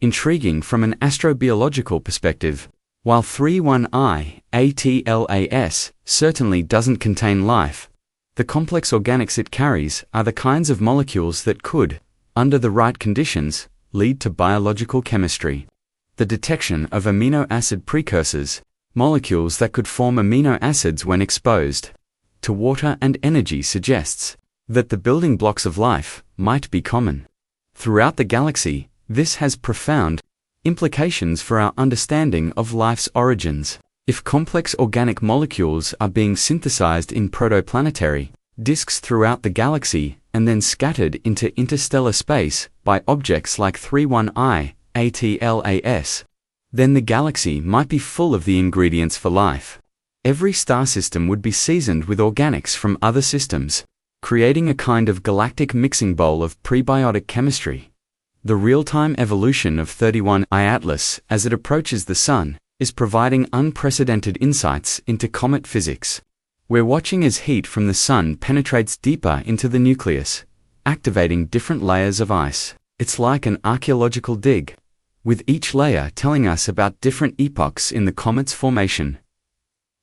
intriguing from an astrobiological perspective. While 31I ATLAS certainly doesn't contain life, the complex organics it carries are the kinds of molecules that could, under the right conditions, lead to biological chemistry. The detection of amino acid precursors, molecules that could form amino acids when exposed to water and energy, suggests that the building blocks of life might be common throughout the galaxy. This has profound implications for our understanding of life's origins. If complex organic molecules are being synthesized in protoplanetary disks throughout the galaxy and then scattered into interstellar space by objects like 31I ATLAS, then the galaxy might be full of the ingredients for life. Every star system would be seasoned with organics from other systems, creating a kind of galactic mixing bowl of prebiotic chemistry. The real-time evolution of 31I Atlas as it approaches the Sun is providing unprecedented insights into comet physics. We're watching as heat from the Sun penetrates deeper into the nucleus, activating different layers of ice. It's like an archaeological dig, with each layer telling us about different epochs in the comet's formation.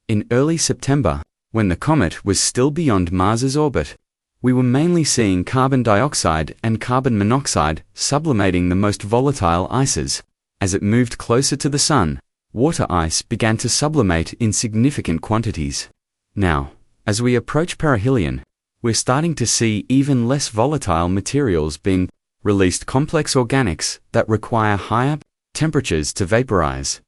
In early September, when the comet was still beyond Mars's orbit, we were mainly seeing carbon dioxide and carbon monoxide sublimating the most volatile ices. As it moved closer to the Sun, water ice began to sublimate in significant quantities. Now, as we approach perihelion, we're starting to see even less volatile materials being released, complex organics that require higher temperatures to vaporize.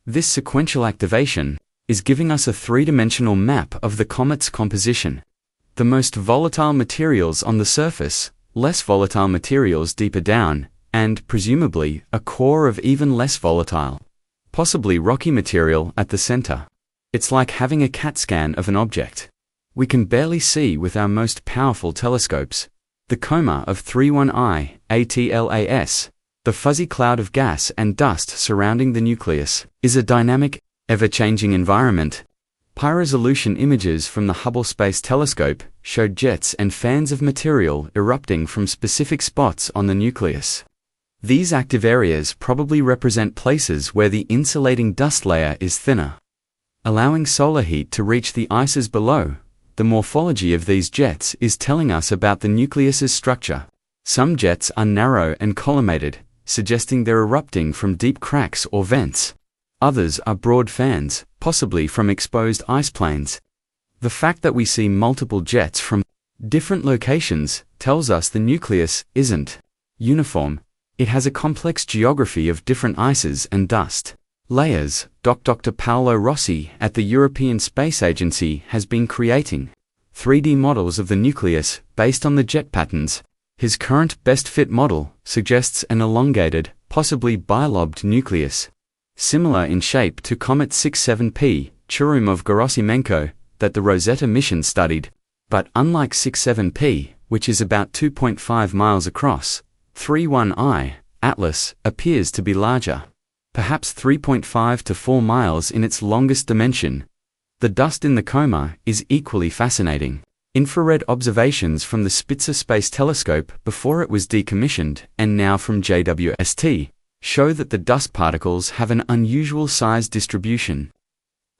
This sequential activation is giving us a three-dimensional map of the comet's composition. The most volatile materials on the surface, less volatile materials deeper down, and, presumably, a core of even less volatile, possibly rocky material at the center. It's like having a CAT scan of an object we can barely see with our most powerful telescopes. The coma of 31I ATLAS, the fuzzy cloud of gas and dust surrounding the nucleus, is a dynamic, ever-changing environment. High-resolution images from the Hubble Space Telescope showed jets and fans of material erupting from specific spots on the nucleus. These active areas probably represent places where the insulating dust layer is thinner, allowing solar heat to reach the ices below. The morphology of these jets is telling us about the nucleus's structure. Some jets are narrow and collimated, suggesting they're erupting from deep cracks or vents. Others are broad fans, possibly from exposed ice planes. The fact that we see multiple jets from different locations tells us the nucleus isn't uniform. It has a complex geography of different ices and dust layers. Dr. Paolo Rossi at the European Space Agency has been creating 3D models of the nucleus based on the jet patterns. His current best fit model suggests an elongated, possibly bilobed nucleus, similar in shape to Comet 67P, Churyumov-Gerasimenko, that the Rosetta mission studied. But unlike 67P, which is about 2.5 miles across, 31I, Atlas, appears to be larger, perhaps 3.5 to 4 miles in its longest dimension. The dust in the coma is equally fascinating. Infrared observations from the Spitzer Space Telescope before it was decommissioned, and now from JWST, show that the dust particles have an unusual size distribution.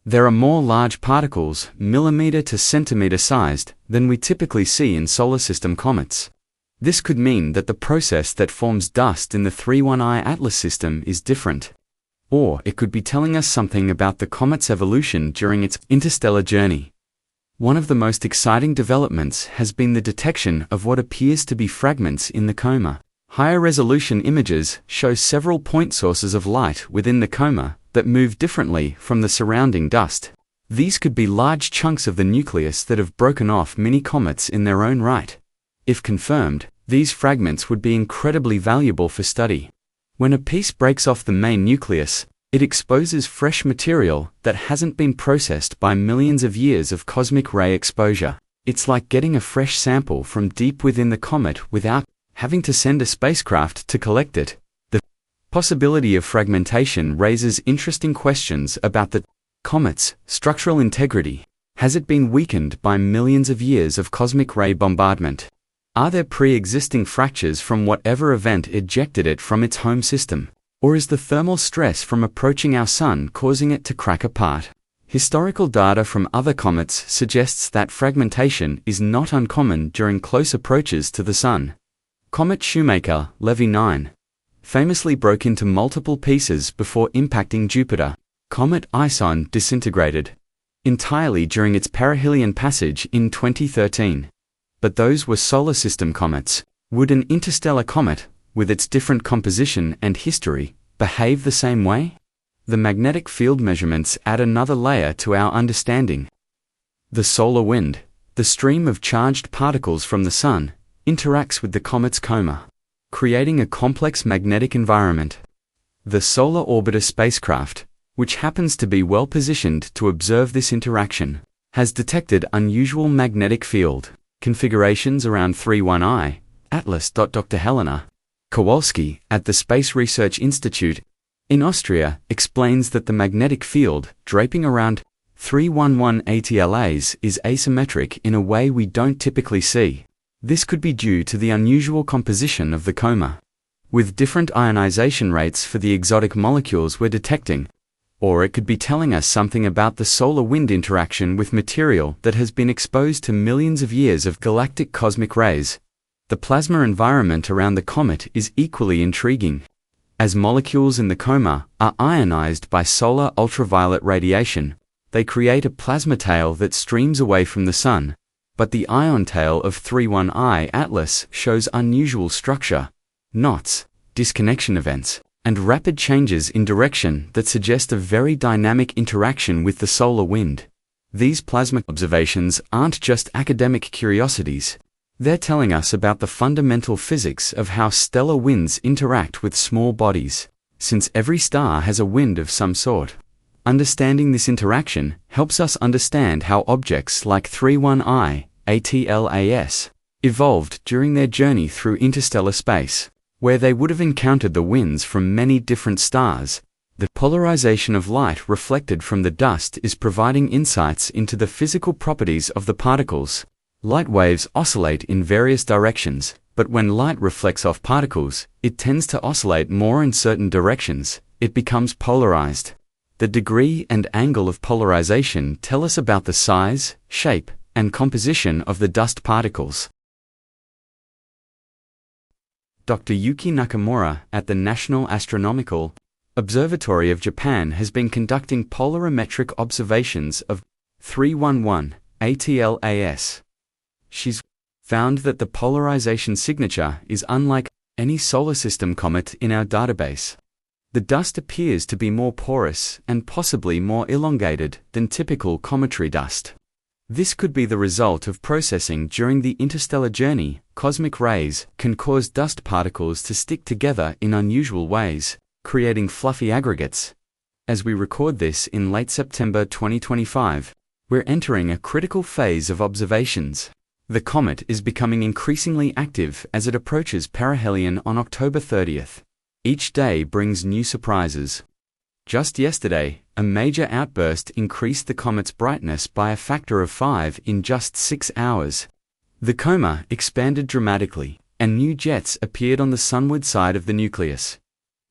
There are more large particles, millimeter to centimeter sized, than we typically see in solar system comets. This could mean that the process that forms dust in the 31I Atlas system is different. Or it could be telling us something about the comet's evolution during its interstellar journey. One of the most exciting developments has been the detection of what appears to be fragments in the coma. Higher resolution images show several point sources of light within the coma that move differently from the surrounding dust. These could be large chunks of the nucleus that have broken off mini-comets in their own right. If confirmed, these fragments would be incredibly valuable for study. When a piece breaks off the main nucleus, it exposes fresh material that hasn't been processed by millions of years of cosmic ray exposure. It's like getting a fresh sample from deep within the comet without having to send a spacecraft to collect it. The possibility of fragmentation raises interesting questions about the comet's structural integrity. Has it been weakened by millions of years of cosmic ray bombardment? Are there pre-existing fractures from whatever event ejected it from its home system? Or is the thermal stress from approaching our Sun causing it to crack apart? Historical data from other comets suggests that fragmentation is not uncommon during close approaches to the Sun. Comet Shoemaker-Levy 9 famously broke into multiple pieces before impacting Jupiter. Comet Ison disintegrated entirely during its perihelion passage in 2013. But those were solar system comets. Would an interstellar comet, with its different composition and history, behave the same way? The magnetic field measurements add another layer to our understanding. The solar wind, the stream of charged particles from the Sun, interacts with the comet's coma, creating a complex magnetic environment. The Solar Orbiter spacecraft, which happens to be well positioned to observe this interaction, has detected unusual magnetic field configurations around 31I, Atlas. Dr. Helena Kowalski at the Space Research Institute in Austria explains that the magnetic field draping around 311 ATLAs is asymmetric in a way we don't typically see. This could be due to the unusual composition of the coma, with different ionization rates for the exotic molecules we're detecting. Or it could be telling us something about the solar wind interaction with material that has been exposed to millions of years of galactic cosmic rays. The plasma environment around the comet is equally intriguing. As molecules in the coma are ionized by solar ultraviolet radiation, they create a plasma tail that streams away from the Sun. But the ion tail of 31I Atlas shows unusual structure, knots, disconnection events, and rapid changes in direction that suggest a very dynamic interaction with the solar wind. These plasma observations aren't just academic curiosities. They're telling us about the fundamental physics of how stellar winds interact with small bodies, since every star has a wind of some sort. Understanding this interaction helps us understand how objects like 31I, ATLAS, evolved during their journey interstellar interstellar space, where they would have encountered the winds from many different stars. The polarization of light reflected from the dust is providing insights into the physical properties of the particles. Light waves oscillate in various directions, but when light reflects off particles, it tends to oscillate more in certain directions. It becomes polarized. The degree and angle of polarization tell us about the size, shape, and composition of the dust particles. Dr. Yuki Nakamura at the National Astronomical Observatory of Japan has been conducting polarimetric observations of 311 ATLAS. She's found that the polarization signature is unlike any solar system comet in our database. The dust appears to be more porous and possibly more elongated than typical cometary dust. This could be the result of processing during the interstellar journey. Cosmic rays can cause dust particles to stick together in unusual ways, creating fluffy aggregates. As we record this in late September 2025, we're entering a critical phase of observations. The comet is becoming increasingly active as it approaches perihelion on October 30th. Each day brings new surprises. Just yesterday, a major outburst increased the comet's brightness by a factor of 5 in just 6 hours. The coma expanded dramatically, and new jets appeared on the sunward side of the nucleus.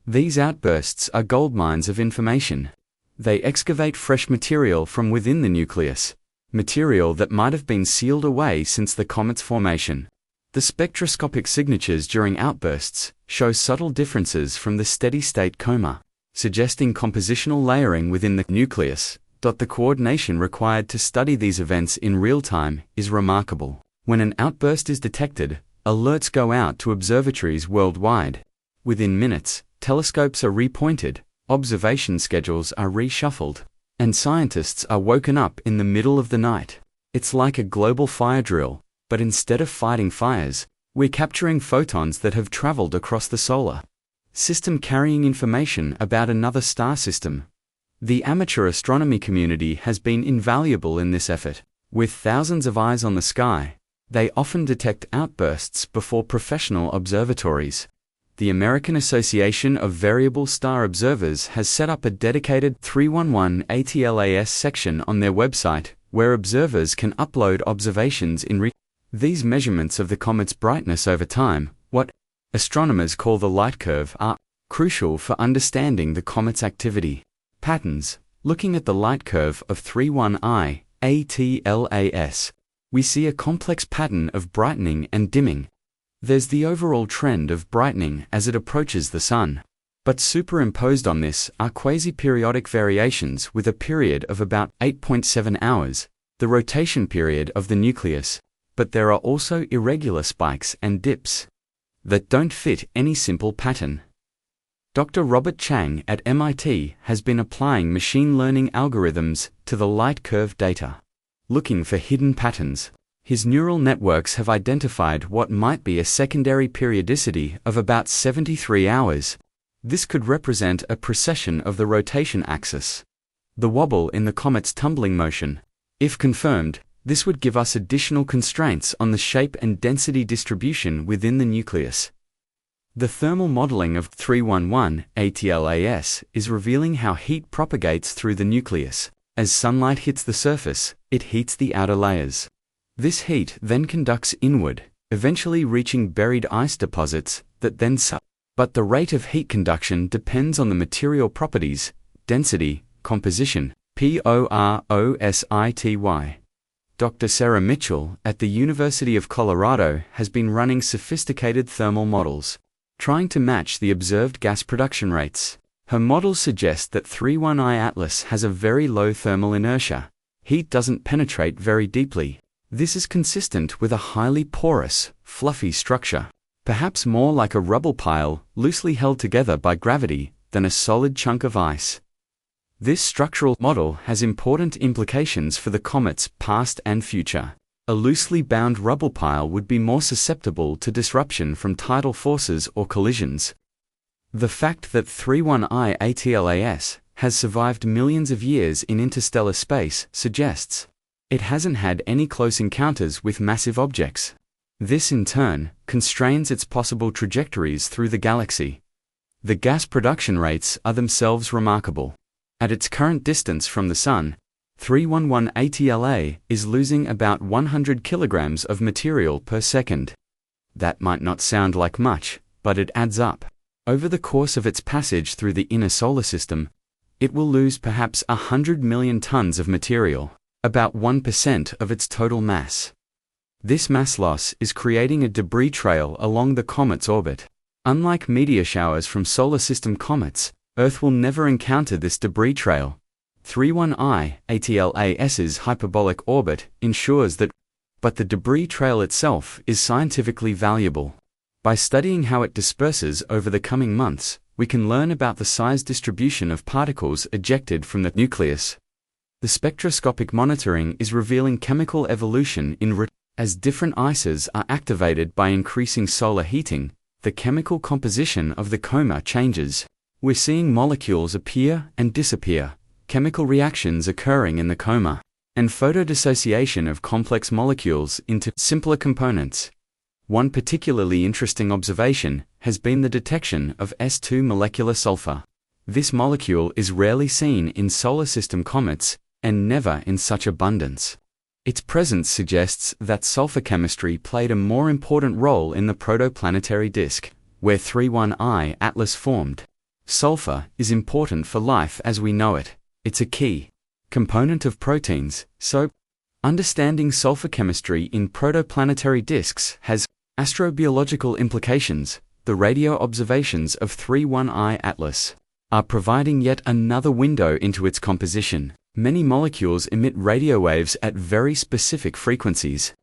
These outbursts are goldmines of information. They excavate fresh material from within the nucleus, material that might have been sealed away since the comet's formation. The spectroscopic signatures during outbursts show subtle differences from the steady-state coma, suggesting compositional layering within the nucleus. The coordination required to study these events in real time is remarkable. When an outburst is detected, alerts go out to observatories worldwide. Within minutes, telescopes are repointed, observation schedules are reshuffled, and scientists are woken up in the middle of the night. It's like a global fire drill, but instead of fighting fires, we're capturing photons that have traveled across the solar system carrying information about another star system. The amateur astronomy community has been invaluable in this effort. With thousands of eyes on the sky, they often detect outbursts before professional observatories. The American Association of Variable Star Observers has set up a dedicated 311 ATLAS section on their website, where observers can upload observations in These measurements of the comet's brightness over time, what astronomers call the light curve, are crucial for understanding the comet's activity patterns. Looking at the light curve of 31I ATLAS, we see a complex pattern of brightening and dimming. There's the overall trend of brightening as it approaches the Sun. But superimposed on this are quasi-periodic variations with a period of about 8.7 hours, the rotation period of the nucleus. But there are also irregular spikes and dips that don't fit any simple pattern. Dr. Robert Chang at MIT has been applying machine learning algorithms to the light curve data, looking for hidden patterns. His neural networks have identified what might be a secondary periodicity of about 73 hours. This could represent a precession of the rotation axis, the wobble in the comet's tumbling motion. If confirmed, this would give us additional constraints on the shape and density distribution within the nucleus. The thermal modeling of 311 ATLAS is revealing how heat propagates through the nucleus. As sunlight hits the surface, it heats the outer layers. This heat then conducts inward, eventually reaching buried ice deposits that then But the rate of heat conduction depends on the material properties, density, composition, porosity. Dr. Sarah Mitchell at the University of Colorado has been running sophisticated thermal models, trying to match the observed gas production rates. Her models suggest that 31I Atlas has a very low thermal inertia. Heat doesn't penetrate very deeply. This is consistent with a highly porous, fluffy structure, perhaps more like a rubble pile loosely held together by gravity than a solid chunk of ice. This structural model has important implications for the comet's past and future. A loosely bound rubble pile would be more susceptible to disruption from tidal forces or collisions. The fact that 31I ATLAS has survived millions of years in interstellar space suggests it hasn't had any close encounters with massive objects. This in turn constrains its possible trajectories through the galaxy. The gas production rates are themselves remarkable. At its current distance from the Sun, 311 ATLA is losing about 100 kilograms of material per second. That might not sound like much, but it adds up. Over the course of its passage through the inner solar system, it will lose perhaps 100 million tons of material, about 1% of its total mass. This mass loss is creating a debris trail along the comet's orbit. Unlike meteor showers from solar system comets, Earth will never encounter this debris trail. 31I ATLAS's hyperbolic orbit ensures that, but the debris trail itself is scientifically valuable. By studying how it disperses over the coming months, we can learn about the size distribution of particles ejected from the nucleus. The spectroscopic monitoring is revealing chemical evolution as different ices are activated by increasing solar heating. The chemical composition of the coma changes. We're seeing molecules appear and disappear, chemical reactions occurring in the coma, and photodissociation of complex molecules into simpler components. One particularly interesting observation has been the detection of S2 molecular sulfur. This molecule is rarely seen in solar system comets and never in such abundance. Its presence suggests that sulfur chemistry played a more important role in the protoplanetary disk, where 31I Atlas formed. Sulfur is important for life as we know it. It's a key component of proteins, so understanding sulfur chemistry in protoplanetary disks has astrobiological implications. The radio observations of 31I Atlas are providing yet another window into its composition. Many molecules emit radio waves at very specific frequencies.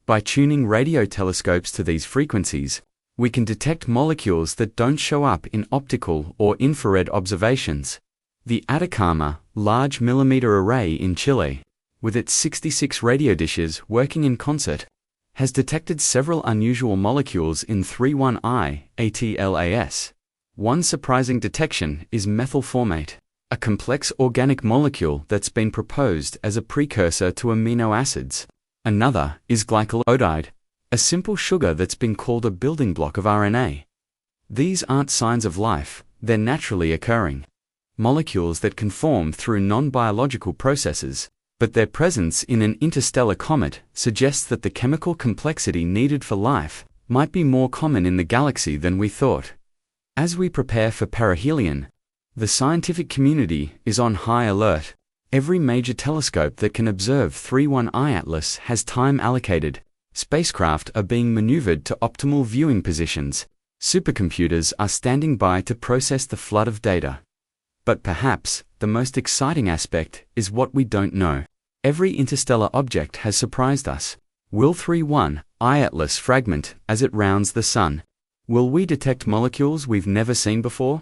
By tuning radio telescopes to these frequencies, we can detect molecules that don't show up in optical or infrared observations. The Atacama Large Millimeter Array in Chile, with its 66 radio dishes working in concert, has detected several unusual molecules in 31I ATLAS. One surprising detection is methylformate, a complex organic molecule that's been proposed as a precursor to amino acids. Another is glycolodide, a simple sugar that's been called a building block of RNA. These aren't signs of life, they're naturally occurring molecules that can form through non-biological processes, but their presence in an interstellar comet suggests that the chemical complexity needed for life might be more common in the galaxy than we thought. As we prepare for perihelion, the scientific community is on high alert. Every major telescope that can observe 31I Atlas has time allocated. Spacecraft are being maneuvered to optimal viewing positions. Supercomputers are standing by to process the flood of data. But perhaps the most exciting aspect is what we don't know. Every interstellar object has surprised us. Will 31I Atlas fragment as it rounds the Sun? Will we detect molecules we've never seen before?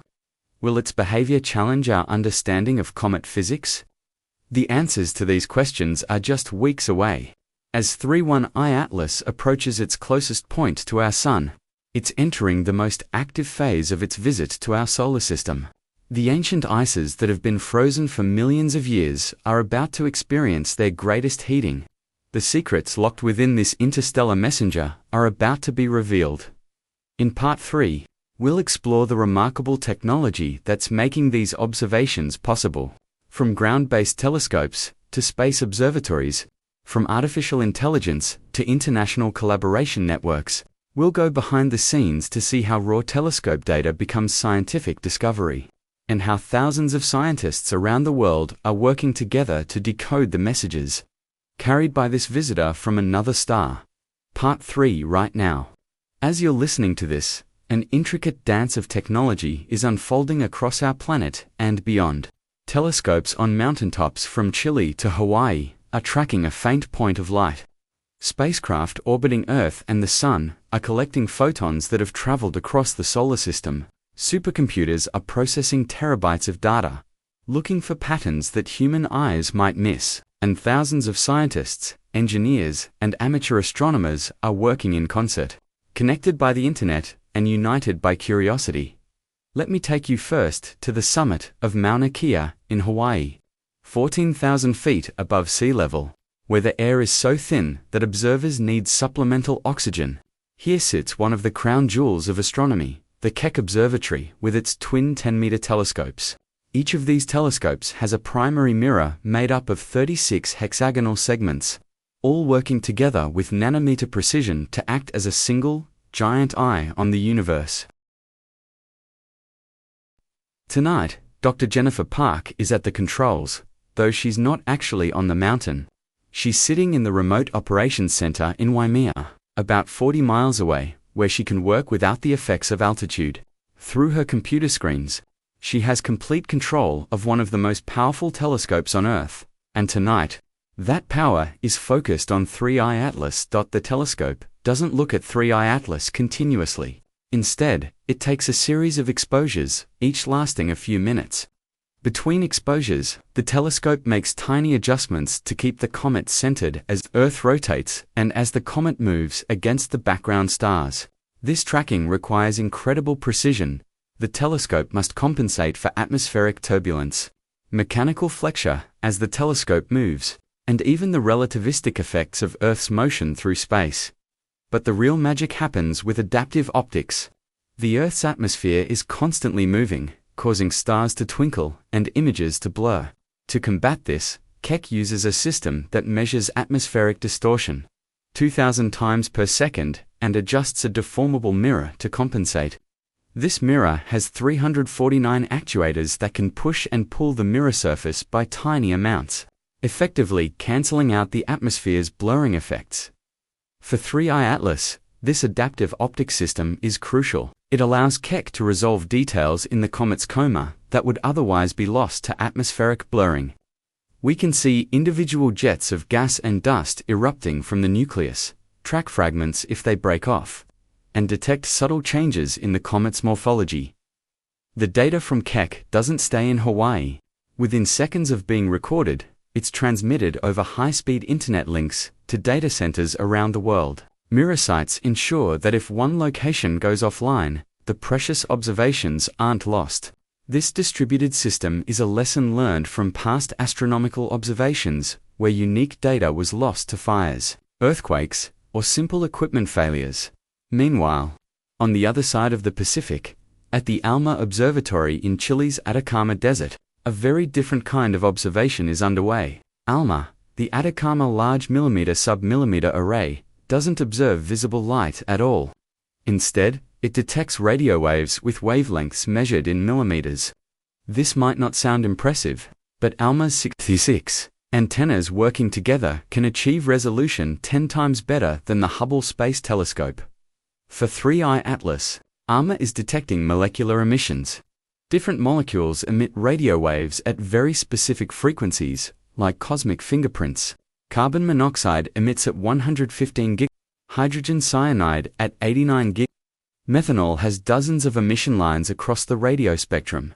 Will its behavior challenge our understanding of comet physics? The answers to these questions are just weeks away. As 31I Atlas approaches its closest point to our Sun, it's entering the most active phase of its visit to our solar system. The ancient ices that have been frozen for millions of years are about to experience their greatest heating. The secrets locked within this interstellar messenger are about to be revealed. In Part 3, we'll explore the remarkable technology that's making these observations possible. From ground-based telescopes to space observatories, from artificial intelligence to international collaboration networks, we'll go behind the scenes to see how raw telescope data becomes scientific discovery, and how thousands of scientists around the world are working together to decode the messages carried by this visitor from another star. Part 3 right now. As you're listening to this, an intricate dance of technology is unfolding across our planet and beyond. Telescopes on mountaintops from Chile to Hawaii are tracking a faint point of light. Spacecraft orbiting Earth and the Sun are collecting photons that have traveled across the solar system. Supercomputers are processing terabytes of data, looking for patterns that human eyes might miss, and thousands of scientists, engineers, and amateur astronomers are working in concert, connected by the internet and united by curiosity. Let me take you first to the summit of Mauna Kea in Hawaii, 14,000 feet above sea level, where the air is so thin that observers need supplemental oxygen. Here sits one of the crown jewels of astronomy, the Keck Observatory, with its twin 10-meter telescopes. Each of these telescopes has a primary mirror made up of 36 hexagonal segments, all working together with nanometer precision to act as a single, giant eye on the universe. Tonight, Dr. Jennifer Park is at the controls, though she's not actually on the mountain. She's sitting in the Remote Operations Center in Waimea, about 40 miles away, where she can work without the effects of altitude. Through her computer screens, she has complete control of one of the most powerful telescopes on Earth, and tonight, that power is focused on 3I Atlas. The telescope doesn't look at 3I Atlas continuously. Instead, it takes a series of exposures, each lasting a few minutes. Between exposures, the telescope makes tiny adjustments to keep the comet centered as Earth rotates and as the comet moves against the background stars. This tracking requires incredible precision. The telescope must compensate for atmospheric turbulence, mechanical flexure as the telescope moves, and even the relativistic effects of Earth's motion through space. But the real magic happens with adaptive optics. The Earth's atmosphere is constantly moving, causing stars to twinkle and images to blur. To combat this, Keck uses a system that measures atmospheric distortion 2,000 times per second and adjusts a deformable mirror to compensate. This mirror has 349 actuators that can push and pull the mirror surface by tiny amounts, effectively cancelling out the atmosphere's blurring effects. For 3I Atlas, this adaptive optics system is crucial. It allows Keck to resolve details in the comet's coma that would otherwise be lost to atmospheric blurring. We can see individual jets of gas and dust erupting from the nucleus, track fragments if they break off, and detect subtle changes in the comet's morphology. The data from Keck doesn't stay in Hawaii. Within seconds of being recorded, it's transmitted over high-speed internet links to data centers around the world. Mirror sites ensure that if one location goes offline, the precious observations aren't lost. This distributed system is a lesson learned from past astronomical observations where unique data was lost to fires, earthquakes, or simple equipment failures. Meanwhile, on the other side of the Pacific, at the ALMA Observatory in Chile's Atacama Desert, a very different kind of observation is underway. ALMA, the Atacama Large Millimeter Sub-Millimeter Array, doesn't observe visible light at all. Instead, it detects radio waves with wavelengths measured in millimeters. This might not sound impressive, but ALMA's 66 antennas working together can achieve resolution 10 times better than the Hubble Space Telescope. For 3I Atlas, ALMA is detecting molecular emissions. Different molecules emit radio waves at very specific frequencies, like cosmic fingerprints. Carbon monoxide emits at 115 GHz, hydrogen cyanide at 89 GHz. Methanol has dozens of emission lines across the radio spectrum.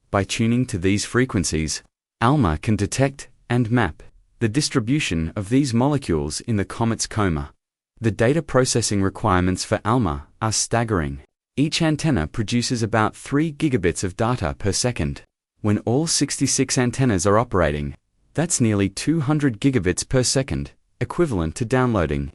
By tuning to these frequencies, ALMA can detect and map the distribution of these molecules in the comet's coma. The data processing requirements for ALMA are staggering. Each antenna produces about 3 gigabits of data per second. When all 66 antennas are operating, that's nearly 200 gigabits per second, equivalent to downloading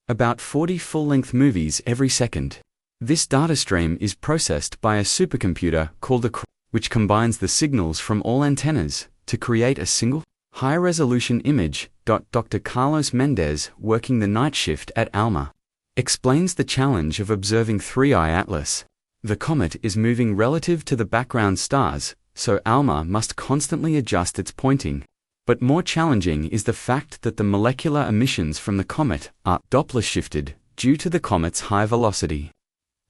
about 40 full-length movies every second. This data stream is processed by a supercomputer called a which combines the signals from all antennas to create a single, high-resolution image. Dr. Carlos Mendez, working the night shift at ALMA, explains the challenge of observing 3I Atlas. The comet is moving relative to the background stars, so ALMA must constantly adjust its pointing. But more challenging is the fact that the molecular emissions from the comet are Doppler shifted due to the comet's high velocity.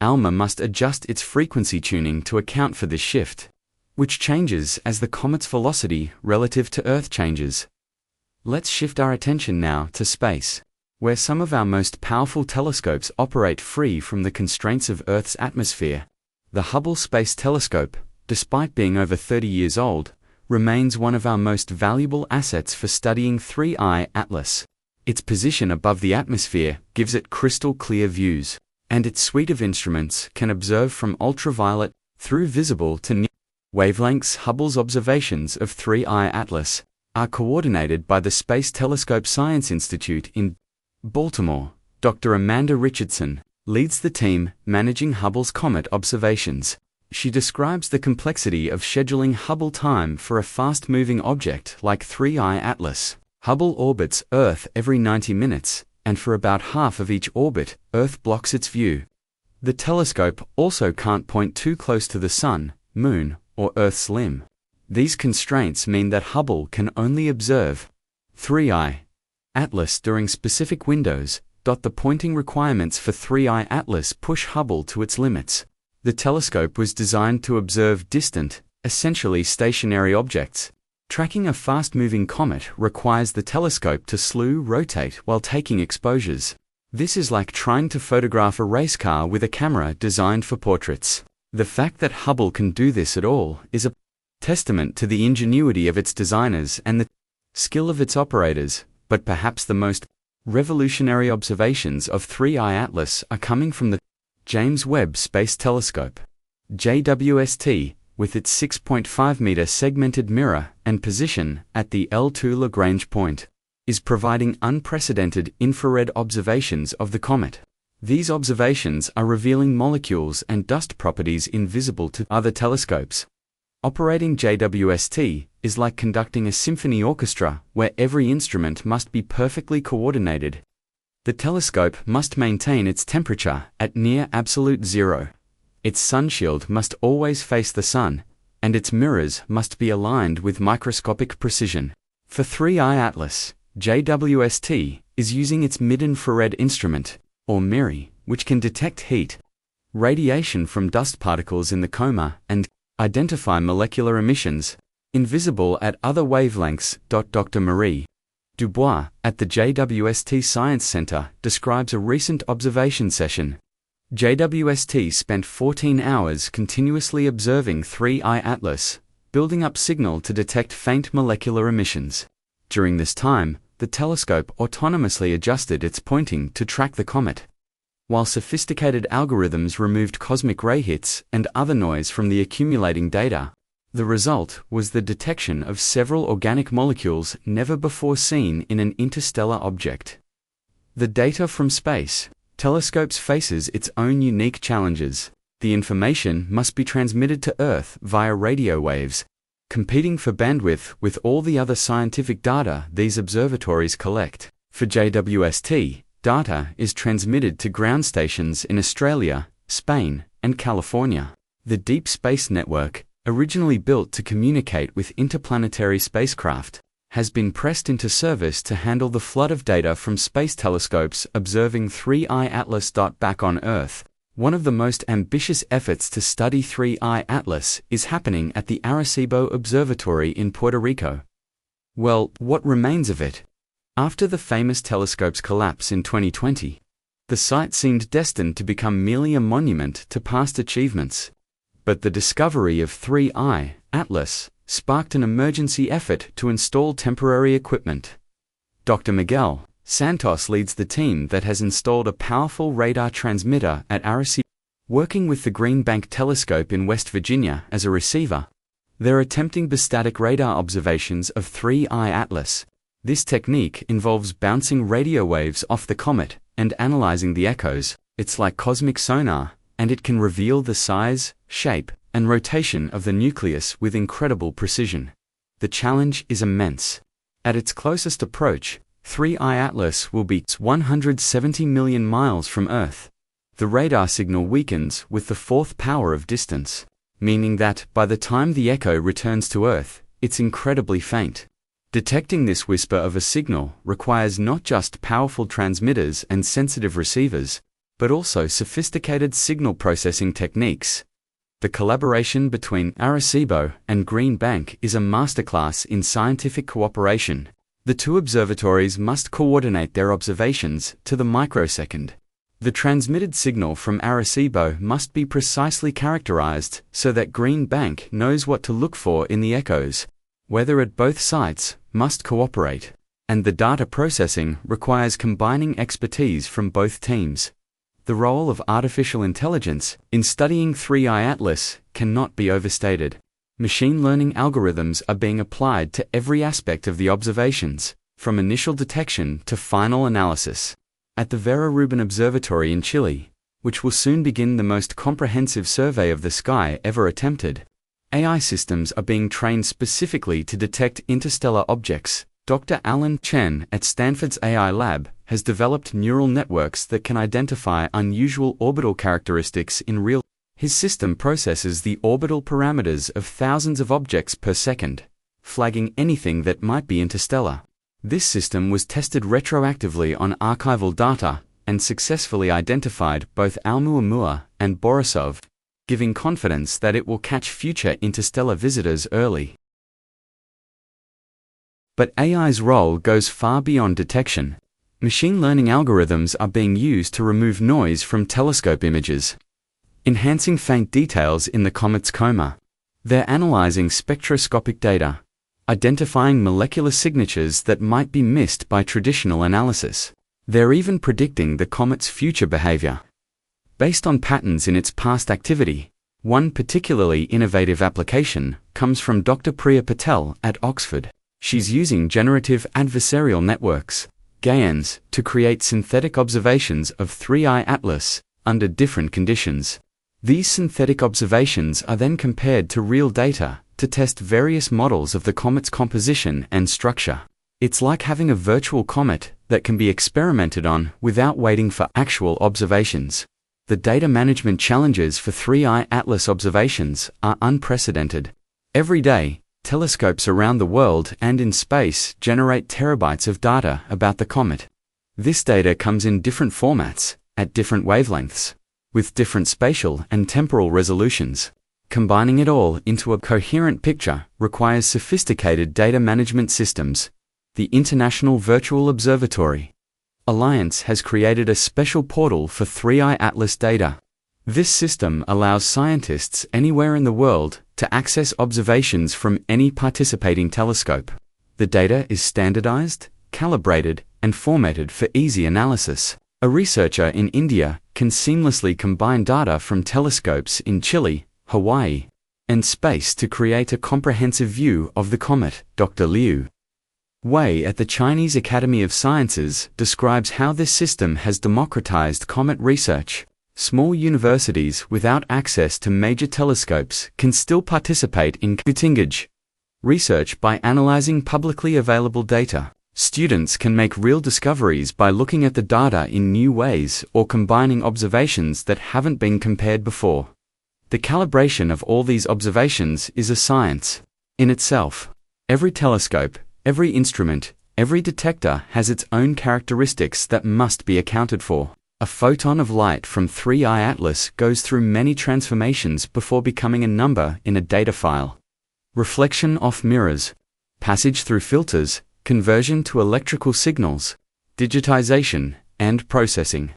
ALMA must adjust its frequency tuning to account for this shift, which changes as the comet's velocity relative to Earth changes. Let's shift our attention now to space, where some of our most powerful telescopes operate free from the constraints of Earth's atmosphere. The Hubble Space Telescope, despite being over 30 years old, remains one of our most valuable assets for studying 3I Atlas. Its position above the atmosphere gives it crystal clear views, and its suite of instruments can observe from ultraviolet through visible to near wavelengths. Hubble's observations of 3I Atlas are coordinated by the Space Telescope Science Institute in Baltimore. Dr. Amanda Richardson leads the team managing Hubble's comet observations. She describes the complexity of scheduling Hubble time for a fast-moving object like 3I Atlas. Hubble orbits Earth every 90 minutes, and for about half of each orbit, Earth blocks its view. The telescope also can't point too close to the Sun, Moon, or Earth's limb. These constraints mean that Hubble can only observe 3I Atlas during specific windows, The pointing requirements for 3I Atlas push Hubble to its limits. The telescope was designed to observe distant, essentially stationary objects. Tracking a fast-moving comet requires the telescope to slew rotate while taking exposures. This is like trying to photograph a race car with a camera designed for portraits. The fact that Hubble can do this at all is a testament to the ingenuity of its designers and the skill of its operators, but perhaps the most revolutionary observations of 3I Atlas are coming from the James Webb Space Telescope. JWST, with its 6.5-meter segmented mirror and position at the L2 Lagrange point, is providing unprecedented infrared observations of the comet. These observations are revealing molecules and dust properties invisible to other telescopes. Operating JWST is like conducting a symphony orchestra where every instrument must be perfectly coordinated. The telescope must maintain its temperature at near absolute zero. Its sunshield must always face the sun, and its mirrors must be aligned with microscopic precision. For 3I Atlas, JWST is using its mid-infrared instrument, or MIRI, which can detect heat, radiation from dust particles in the coma, and identify molecular emissions invisible at other wavelengths. Dr. Marie Dubois at the JWST Science Center describes a recent observation session. JWST spent 14 hours continuously observing 3I Atlas, building up signal to detect faint molecular emissions. During this time, the telescope autonomously adjusted its pointing to track the comet. While sophisticated algorithms removed cosmic ray hits and other noise from the accumulating data, the result was the detection of several organic molecules never before seen in an interstellar object. The data from space telescopes faces its own unique challenges. The information must be transmitted to Earth via radio waves, competing for bandwidth with all the other scientific data these observatories collect. For JWST, data is transmitted to ground stations in Australia, Spain, and California. The Deep Space Network, originally built to communicate with interplanetary spacecraft, has been pressed into service to handle the flood of data from space telescopes observing 3I Atlas. Back on Earth, one of the most ambitious efforts to study 3I Atlas is happening at the Arecibo Observatory in Puerto Rico. Well, what remains of it? After the famous telescope's collapse in 2020, the site seemed destined to become merely a monument to past achievements. But the discovery of 3I Atlas sparked an emergency effort to install temporary equipment. Dr. Miguel Santos leads the team that has installed a powerful radar transmitter at Arecibo. Working with the Green Bank Telescope in West Virginia as a receiver, they're attempting bastatic radar observations of 3I Atlas. This technique involves bouncing radio waves off the comet and analyzing the echoes. It's like cosmic sonar, and it can reveal the size, shape, and rotation of the nucleus with incredible precision. The challenge is immense. At its closest approach, 3I Atlas will be 170 million miles from Earth. The radar signal weakens with the fourth power of distance, meaning that by the time the echo returns to Earth, it's incredibly faint. Detecting this whisper of a signal requires not just powerful transmitters and sensitive receivers, but also sophisticated signal processing techniques. The collaboration between Arecibo and Green Bank is a masterclass in scientific cooperation. The two observatories must coordinate their observations to the microsecond. The transmitted signal from Arecibo must be precisely characterized so that Green Bank knows what to look for in the echoes. Weather at both sites must cooperate, and the data processing requires combining expertise from both teams. The role of artificial intelligence in studying 3I Atlas cannot be overstated. Machine learning algorithms are being applied to every aspect of the observations, from initial detection to final analysis. At the Vera Rubin Observatory in Chile, which will soon begin the most comprehensive survey of the sky ever attempted, AI systems are being trained specifically to detect interstellar objects. Dr. Alan Chen at Stanford's AI lab has developed neural networks that can identify unusual orbital characteristics in real time. His system processes the orbital parameters of thousands of objects per second, flagging anything that might be interstellar. This system was tested retroactively on archival data, and successfully identified both Oumuamua and Borisov, giving confidence that it will catch future interstellar visitors early. But AI's role goes far beyond detection. Machine learning algorithms are being used to remove noise from telescope images, enhancing faint details in the comet's coma. They're analyzing spectroscopic data, identifying molecular signatures that might be missed by traditional analysis. They're even predicting the comet's future behavior, based on patterns in its past activity. One particularly innovative application comes from Dr. Priya Patel at Oxford. She's using generative adversarial networks, GANs, to create synthetic observations of 3I Atlas under different conditions. These synthetic observations are then compared to real data to test various models of the comet's composition and structure. It's like having a virtual comet that can be experimented on without waiting for actual observations. The data management challenges for 3I Atlas observations are unprecedented. Every day, telescopes around the world and in space generate terabytes of data about the comet. This data comes in different formats, at different wavelengths, with different spatial and temporal resolutions. Combining it all into a coherent picture requires sophisticated data management systems. The International Virtual Observatory Alliance has created a special portal for 3I Atlas data. This system allows scientists anywhere in the world to access observations from any participating telescope. The data is standardized, calibrated, and formatted for easy analysis. A researcher in India can seamlessly combine data from telescopes in Chile, Hawaii, and space to create a comprehensive view of the comet. Dr. Liu Wei at the Chinese Academy of Sciences describes how this system has democratized comet research. Small universities without access to major telescopes can still participate in cutting-edge research by analyzing publicly available data. Students can make real discoveries by looking at the data in new ways or combining observations that haven't been compared before. The calibration of all these observations is a science in itself. Every telescope, every instrument, every detector has its own characteristics that must be accounted for. A photon of light from 3I Atlas goes through many transformations before becoming a number in a data file. Reflection off mirrors, passage through filters, conversion to electrical signals, digitization, and processing.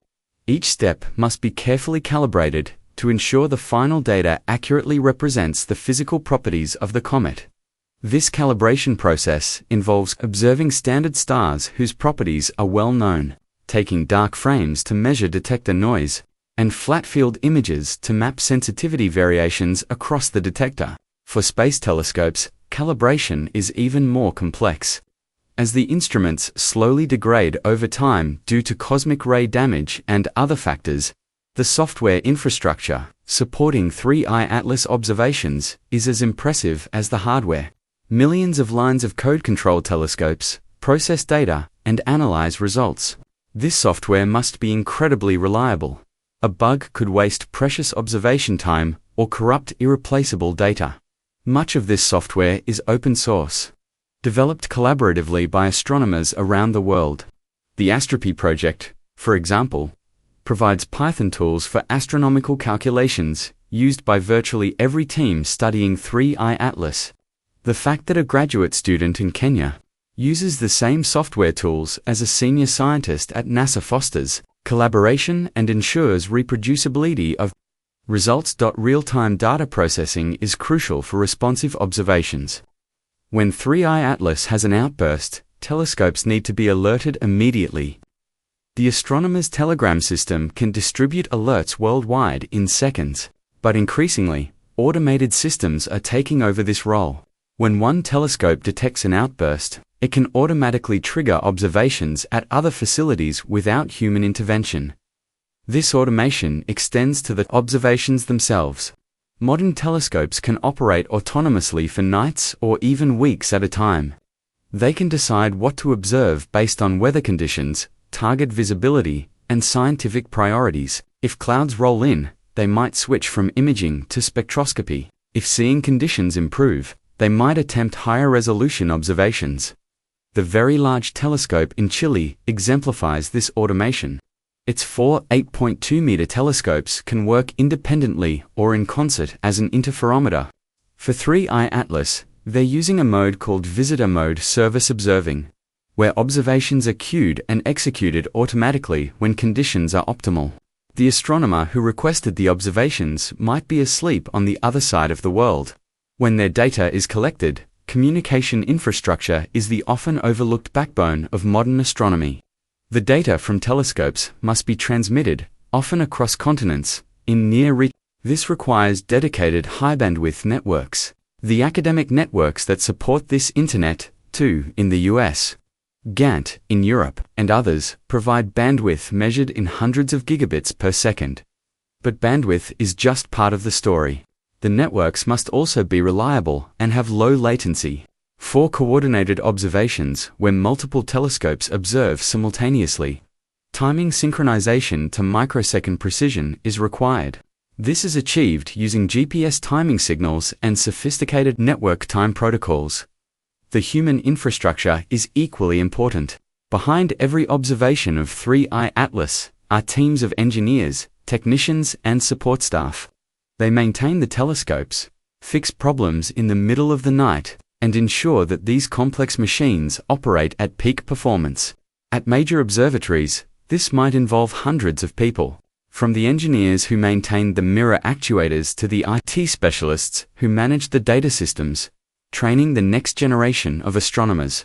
Each step must be carefully calibrated to ensure the final data accurately represents the physical properties of the comet. This calibration process involves observing standard stars whose properties are well known, taking dark frames to measure detector noise, and flat field images to map sensitivity variations across the detector. For space telescopes, calibration is even more complex. As the instruments slowly degrade over time due to cosmic ray damage and other factors, the software infrastructure supporting 3I Atlas observations is as impressive as the hardware. Millions of lines of code control telescopes process data and analyze results. This software must be incredibly reliable. A bug could waste precious observation time or corrupt irreplaceable data. Much of this software is open source, developed collaboratively by astronomers around the world. The Astronomy project, for example, provides Python tools for astronomical calculations used by virtually every team studying 3I Atlas. The fact that a graduate student in Kenya uses the same software tools as a senior scientist at NASA fosters collaboration and ensures reproducibility of results. Real-time data processing is crucial for responsive observations. When 3I Atlas has an outburst, telescopes need to be alerted immediately. The astronomer's telegram system can distribute alerts worldwide in seconds, but increasingly, automated systems are taking over this role. When one telescope detects an outburst, it can automatically trigger observations at other facilities without human intervention. This automation extends to the observations themselves. Modern telescopes can operate autonomously for nights or even weeks at a time. They can decide what to observe based on weather conditions, target visibility, and scientific priorities. If clouds roll in, they might switch from imaging to spectroscopy. If seeing conditions improve, they might attempt higher resolution observations. The Very Large Telescope in Chile exemplifies this automation. Its four 8.2-meter telescopes can work independently or in concert as an interferometer. For 3i Atlas, they're using a mode called visitor mode service observing, where observations are queued and executed automatically when conditions are optimal. The astronomer who requested the observations might be asleep on the other side of the world. When their data is collected, communication infrastructure is the often overlooked backbone of modern astronomy. The data from telescopes must be transmitted, often across continents, in near reach. This requires dedicated high-bandwidth networks. The academic networks that support this internet, too, in the US, GANT in Europe, and others, provide bandwidth measured in hundreds of gigabits per second. But bandwidth is just part of the story. The networks must also be reliable and have low latency. For coordinated observations where multiple telescopes observe simultaneously, timing synchronization to microsecond precision is required. This is achieved using GPS timing signals and sophisticated network time protocols. The human infrastructure is equally important. Behind every observation of 3i Atlas are teams of engineers, technicians, and support staff. They maintain the telescopes, fix problems in the middle of the night, and ensure that these complex machines operate at peak performance. At major observatories, this might involve hundreds of people, from the engineers who maintain the mirror actuators to the IT specialists who manage the data systems, training the next generation of astronomers.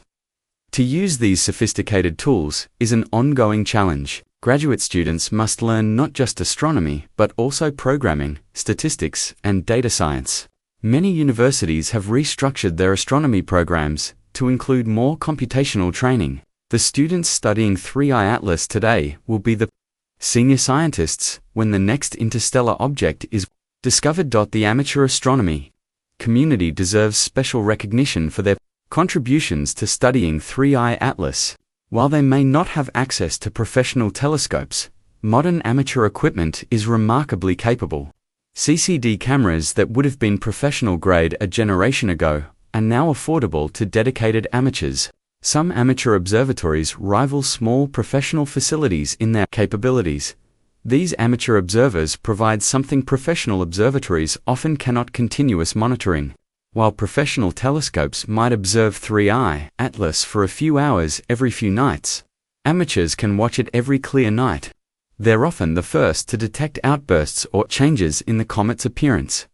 To use these sophisticated tools is an ongoing challenge. Graduate students must learn not just astronomy, but also programming, statistics, and data science. Many universities have restructured their astronomy programs to include more computational training. The students studying 3i Atlas today will be the senior scientists when the next interstellar object is discovered. The amateur astronomy community deserves special recognition for their contributions to studying 3i Atlas. While they may not have access to professional telescopes, modern amateur equipment is remarkably capable. CCD cameras that would have been professional grade a generation ago are now affordable to dedicated amateurs. Some amateur observatories rival small professional facilities in their capabilities. These amateur observers provide something professional observatories often cannot: continuous monitoring. While professional telescopes might observe 3i Atlas for a few hours every few nights, amateurs can watch it every clear night. They're often the first to detect outbursts or changes in the comet's appearance.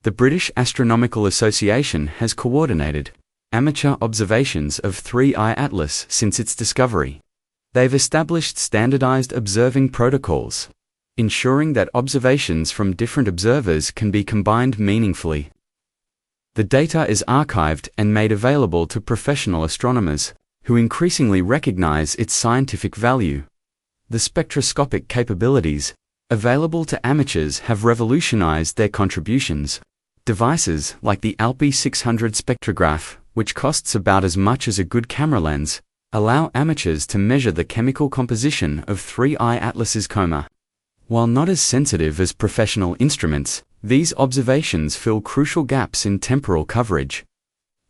The British Astronomical Association has coordinated amateur observations of 3i Atlas since its discovery. They've established standardized observing protocols, ensuring that observations from different observers can be combined meaningfully. The data is archived and made available to professional astronomers, who increasingly recognize its scientific value. The spectroscopic capabilities available to amateurs have revolutionized their contributions. Devices like the ALPI 600 spectrograph, which costs about as much as a good camera lens, allow amateurs to measure the chemical composition of 3i Atlas's coma. While not as sensitive as professional instruments, these observations fill crucial gaps in temporal coverage.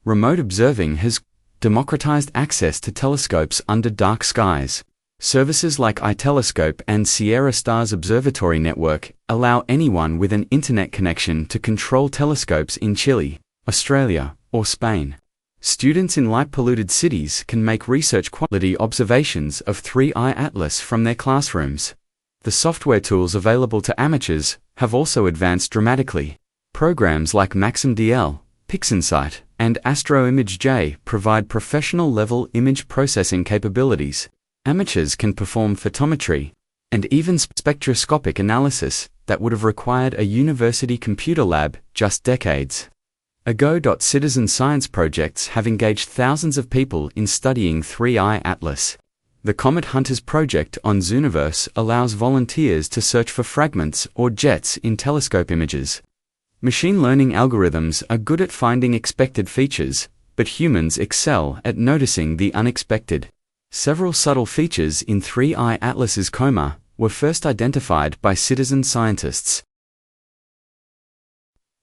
Remote observing has democratized access to telescopes under dark skies. Services like iTelescope and Sierra Stars Observatory Network allow anyone with an internet connection to control telescopes in Chile, Australia, or Spain. Students in light-polluted cities can make research-quality observations of 3i Atlas from their classrooms. The software tools available to amateurs have also advanced dramatically. Programs like MaximDL, PixInsight, and AstroImage-J provide professional-level image processing capabilities. Amateurs can perform photometry and even spectroscopic analysis that would have required a university computer lab just decades ago. Citizen science projects have engaged thousands of people in studying 3i Atlas. The Comet Hunters project on Zooniverse allows volunteers to search for fragments or jets in telescope images. Machine learning algorithms are good at finding expected features, but humans excel at noticing the unexpected. Several subtle features in 3i Atlas's coma were first identified by citizen scientists.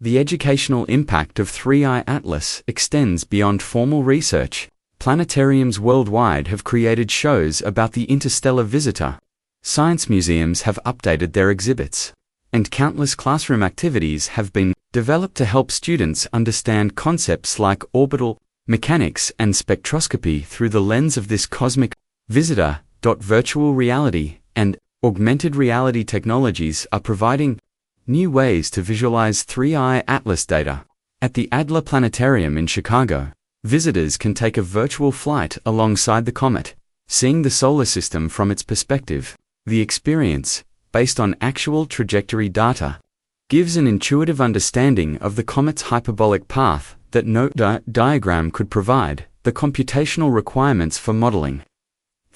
The educational impact of 3i Atlas extends beyond formal research. Planetariums worldwide have created shows about the interstellar visitor. Science museums have updated their exhibits, and countless classroom activities have been developed to help students understand concepts like orbital mechanics and spectroscopy through the lens of this cosmic visitor. Virtual reality and augmented reality technologies are providing new ways to visualize 3I Atlas data. At the Adler Planetarium in Chicago, visitors can take a virtual flight alongside the comet, seeing the solar system from its perspective. The experience, based on actual trajectory data, gives an intuitive understanding of the comet's hyperbolic path that no diagram could provide. The computational requirements for modeling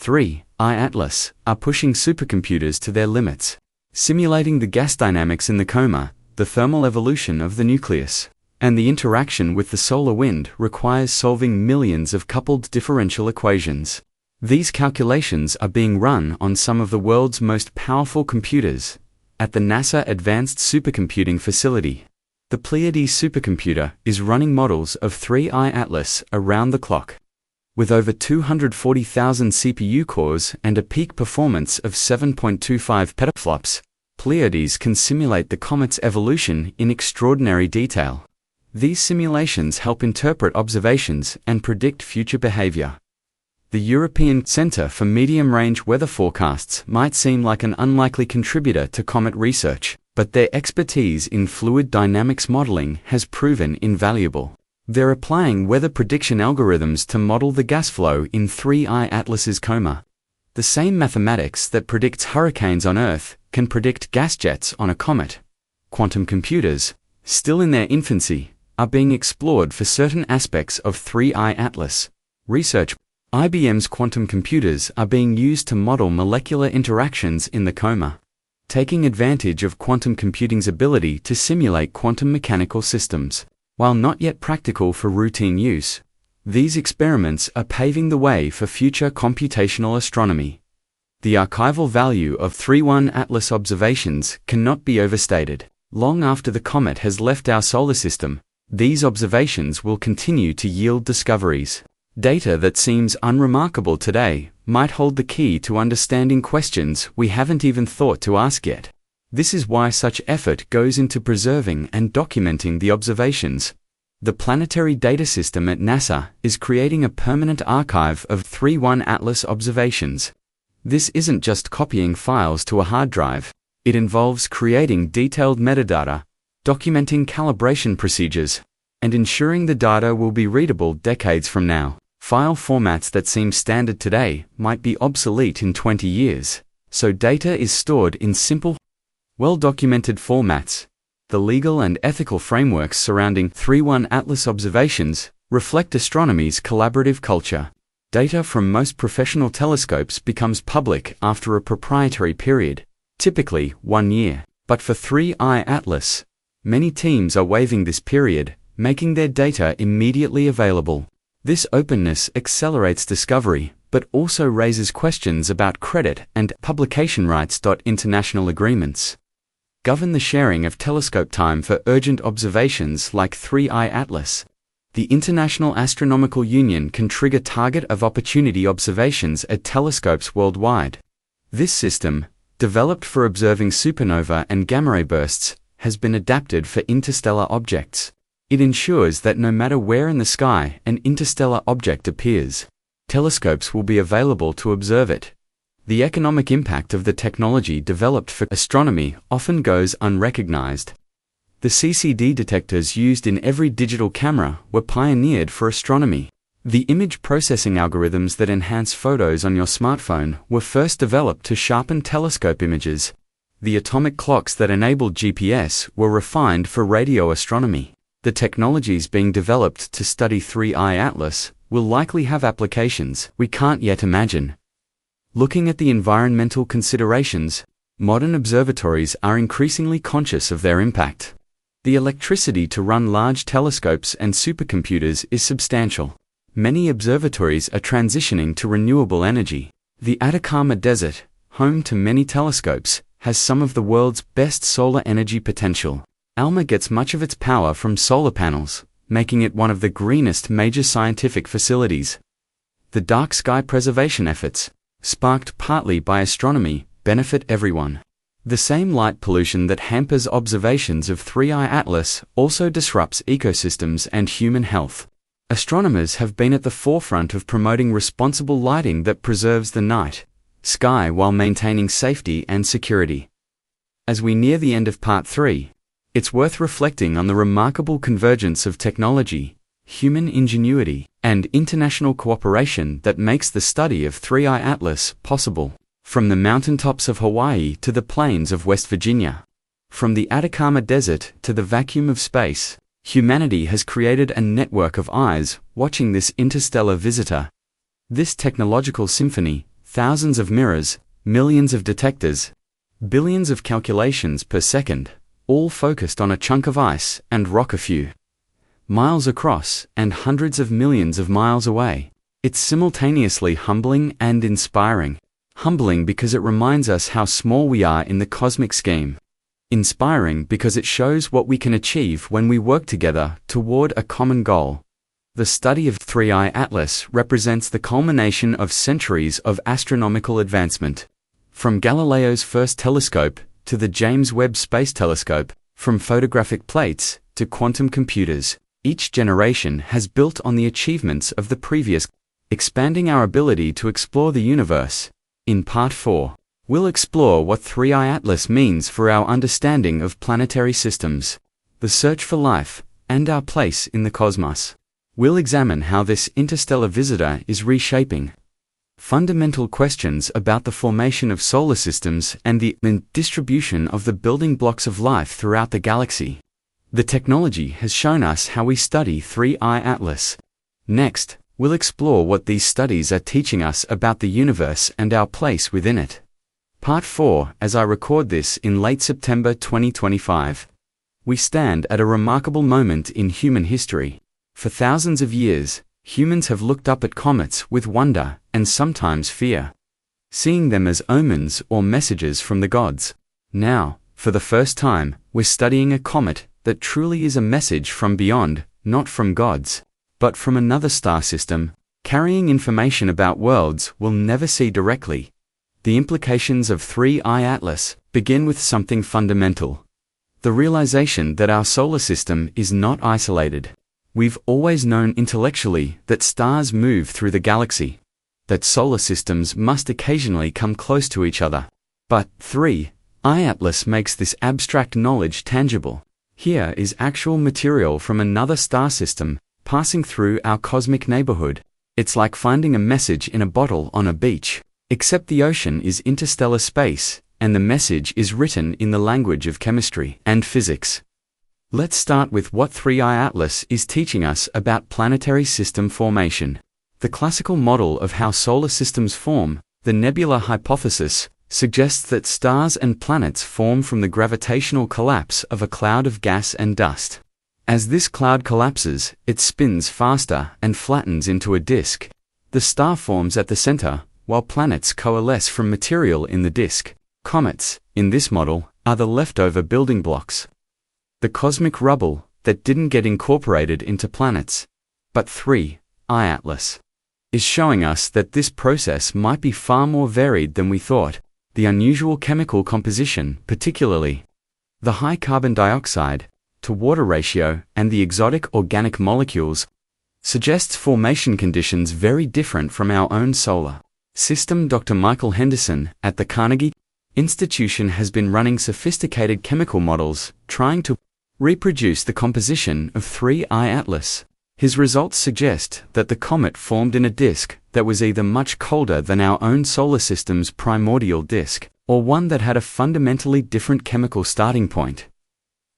3I Atlas are pushing supercomputers to their limits, simulating the gas dynamics in the coma. The thermal evolution of the nucleus and the interaction with the solar wind requires solving millions of coupled differential equations. These calculations are being run on some of the world's most powerful computers at the NASA Advanced Supercomputing Facility. The Pleiades supercomputer is running models of 3I Atlas around the clock. With over 240,000 CPU cores and a peak performance of 7.25 petaflops, Pleiades can simulate the comet's evolution in extraordinary detail. These simulations help interpret observations and predict future behavior. The European Centre for Medium-Range Weather Forecasts might seem like an unlikely contributor to comet research, but their expertise in fluid dynamics modeling has proven invaluable. They're applying weather prediction algorithms to model the gas flow in 3I Atlas's coma. The same mathematics that predicts hurricanes on Earth can predict gas jets on a comet. Quantum computers, still in their infancy, are being explored for certain aspects of 3I Atlas. Research. IBM's quantum computers are being used to model molecular interactions in the coma, taking advantage of quantum computing's ability to simulate quantum mechanical systems. While not yet practical for routine use, these experiments are paving the way for future computational astronomy. The archival value of 3I Atlas observations cannot be overstated. Long after the comet has left our solar system, these observations will continue to yield discoveries. Data that seems unremarkable today might hold the key to understanding questions we haven't even thought to ask yet. This is why such effort goes into preserving and documenting the observations. The Planetary Data System at NASA is creating a permanent archive of 3I Atlas observations. This isn't just copying files to a hard drive. It involves creating detailed metadata, documenting calibration procedures, and ensuring the data will be readable decades from now. File formats that seem standard today might be obsolete in 20 years, so data is stored in simple, well-documented formats. The legal and ethical frameworks surrounding 3I Atlas observations reflect astronomy's collaborative culture. Data from most professional telescopes becomes public after a proprietary period, typically 1 year. But for 3I Atlas, many teams are waiving this period, making their data immediately available. This openness accelerates discovery, but also raises questions about credit and publication rights. International agreements govern the sharing of telescope time for urgent observations like 3I Atlas. The International Astronomical Union can trigger target of opportunity observations at telescopes worldwide. This system, developed for observing supernova and gamma-ray bursts, has been adapted for interstellar objects. It ensures that no matter where in the sky an interstellar object appears, telescopes will be available to observe it. The economic impact of the technology developed for astronomy often goes unrecognized. The CCD detectors used in every digital camera were pioneered for astronomy. The image processing algorithms that enhance photos on your smartphone were first developed to sharpen telescope images. The atomic clocks that enabled GPS were refined for radio astronomy. The technologies being developed to study 3I Atlas will likely have applications we can't yet imagine. Looking at the environmental considerations, modern observatories are increasingly conscious of their impact. The electricity to run large telescopes and supercomputers is substantial. Many observatories are transitioning to renewable energy. The Atacama Desert, home to many telescopes, has some of the world's best solar energy potential. ALMA gets much of its power from solar panels, making it one of the greenest major scientific facilities. The dark sky preservation efforts, sparked partly by astronomy, benefit everyone. The same light pollution that hampers observations of 3I Atlas also disrupts ecosystems and human health. Astronomers have been at the forefront of promoting responsible lighting that preserves the night sky while maintaining safety and security. As we near the end of Part 3, it's worth reflecting on the remarkable convergence of technology, human ingenuity, and international cooperation that makes the study of 3I Atlas possible. From the mountaintops of Hawaii to the plains of West Virginia, from the Atacama Desert to the vacuum of space, humanity has created a network of eyes watching this interstellar visitor. This technological symphony, thousands of mirrors, millions of detectors, billions of calculations per second, all focused on a chunk of ice and rock a few miles across and hundreds of millions of miles away. It's simultaneously humbling and inspiring. Humbling because it reminds us how small we are in the cosmic scheme. Inspiring because it shows what we can achieve when we work together toward a common goal. The study of 3I Atlas represents the culmination of centuries of astronomical advancement. From Galileo's first telescope to the James Webb Space Telescope, from photographic plates to quantum computers, each generation has built on the achievements of the previous, expanding our ability to explore the universe. In Part 4, we'll explore what 3I Atlas means for our understanding of planetary systems, the search for life, and our place in the cosmos. We'll examine how this interstellar visitor is reshaping fundamental questions about the formation of solar systems and the distribution of the building blocks of life throughout the galaxy. The technology has shown us how we study 3I Atlas. Next, we'll explore what these studies are teaching us about the universe and our place within it. Part 4, as I record this in late September 2025. We stand at a remarkable moment in human history. For thousands of years, humans have looked up at comets with wonder and sometimes fear, seeing them as omens or messages from the gods. Now, for the first time, we're studying a comet that truly is a message from beyond, not from gods, but from another star system, carrying information about worlds we'll never see directly. The implications of 3I Atlas begin with something fundamental: the realization that our solar system is not isolated. We've always known intellectually that stars move through the galaxy, that solar systems must occasionally come close to each other. But 3I Atlas makes this abstract knowledge tangible. Here is actual material from another star system passing through our cosmic neighborhood. It's like finding a message in a bottle on a beach, except the ocean is interstellar space, and the message is written in the language of chemistry and physics. Let's start with what 3I Atlas is teaching us about planetary system formation. The classical model of how solar systems form, the nebula hypothesis, suggests that stars and planets form from the gravitational collapse of a cloud of gas and dust. As this cloud collapses, it spins faster and flattens into a disk. The star forms at the center, while planets coalesce from material in the disk. Comets, in this model, are the leftover building blocks, the cosmic rubble that didn't get incorporated into planets. But 3I Atlas is showing us that this process might be far more varied than we thought. The unusual chemical composition, particularly the high carbon dioxide to water ratio and the exotic organic molecules, suggests formation conditions very different from our own solar system. Dr. Michael Henderson at the Carnegie Institution has been running sophisticated chemical models trying to reproduce the composition of 3I Atlas. His results suggest that the comet formed in a disk that was either much colder than our own solar system's primordial disk, or one that had a fundamentally different chemical starting point.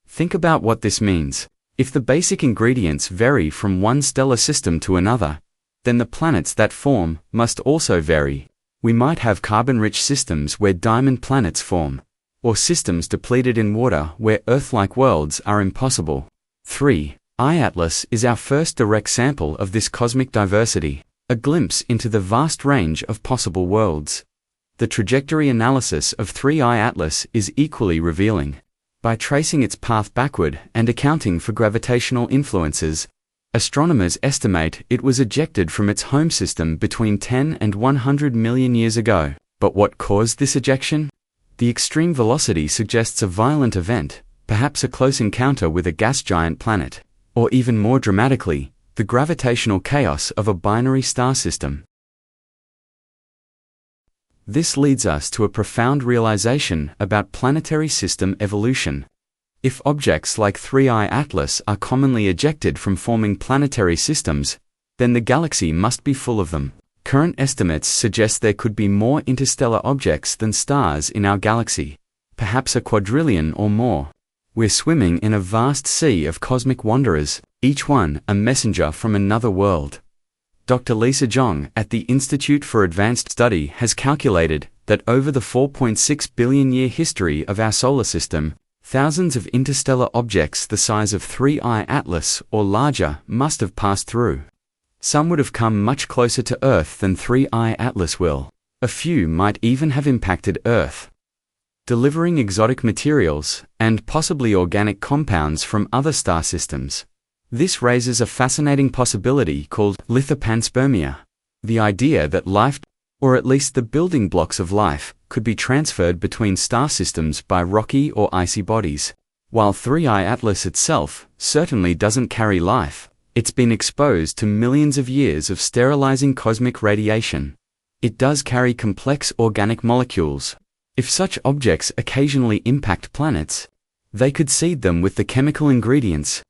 Think about what this means. If the basic ingredients vary from one stellar system to another, then the planets that form must also vary. We might have carbon-rich systems where diamond planets form, or systems depleted in water where Earth-like worlds are impossible. 3I Atlas is our first direct sample of this cosmic diversity, a glimpse into the vast range of possible worlds. The trajectory analysis of 3I Atlas is equally revealing. By tracing its path backward and accounting for gravitational influences, astronomers estimate it was ejected from its home system between 10 and 100 million years ago. But what caused this ejection? The extreme velocity suggests a violent event, perhaps a close encounter with a gas giant planet, or even more dramatically, the gravitational chaos of a binary star system. This leads us to a profound realization about planetary system evolution. If objects like 3I Atlas are commonly ejected from forming planetary systems, then the galaxy must be full of them. Current estimates suggest there could be more interstellar objects than stars in our galaxy, perhaps a quadrillion or more. We're swimming in a vast sea of cosmic wanderers, each one a messenger from another world. Dr. Lisa Zhang at the Institute for Advanced Study has calculated that over the 4.6 billion-year history of our solar system, thousands of interstellar objects the size of 3I Atlas or larger must have passed through. Some would have come much closer to Earth than 3I Atlas will. A few might even have impacted Earth, delivering exotic materials and possibly organic compounds from other star systems. This raises a fascinating possibility called lithopanspermia, the idea that life, or at least the building blocks of life, could be transferred between star systems by rocky or icy bodies. While 3I Atlas itself certainly doesn't carry life, it's been exposed to millions of years of sterilizing cosmic radiation. It does carry complex organic molecules. If such objects occasionally impact planets, they could seed them with the chemical ingredients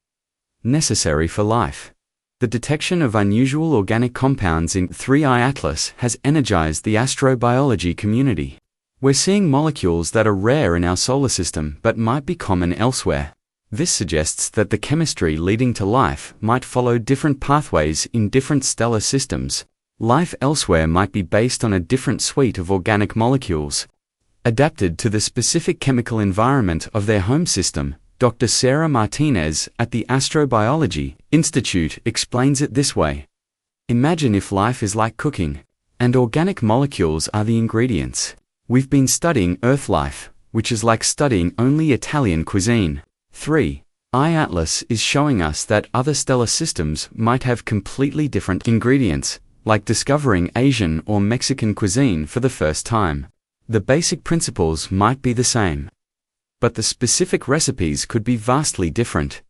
necessary for life. The detection of unusual organic compounds in 3I Atlas has energized the astrobiology community. We're seeing molecules that are rare in our solar system but might be common elsewhere. This suggests that the chemistry leading to life might follow different pathways in different stellar systems. Life elsewhere might be based on a different suite of organic molecules, adapted to the specific chemical environment of their home system. Dr. Sarah Martinez at the Astrobiology Institute explains it this way. Imagine if life is like cooking, and organic molecules are the ingredients. We've been studying Earth life, which is like studying only Italian cuisine. 3I Atlas is showing us that other stellar systems might have completely different ingredients, like discovering Asian or Mexican cuisine for the first time. The basic principles might be the same, but the specific recipes could be vastly different.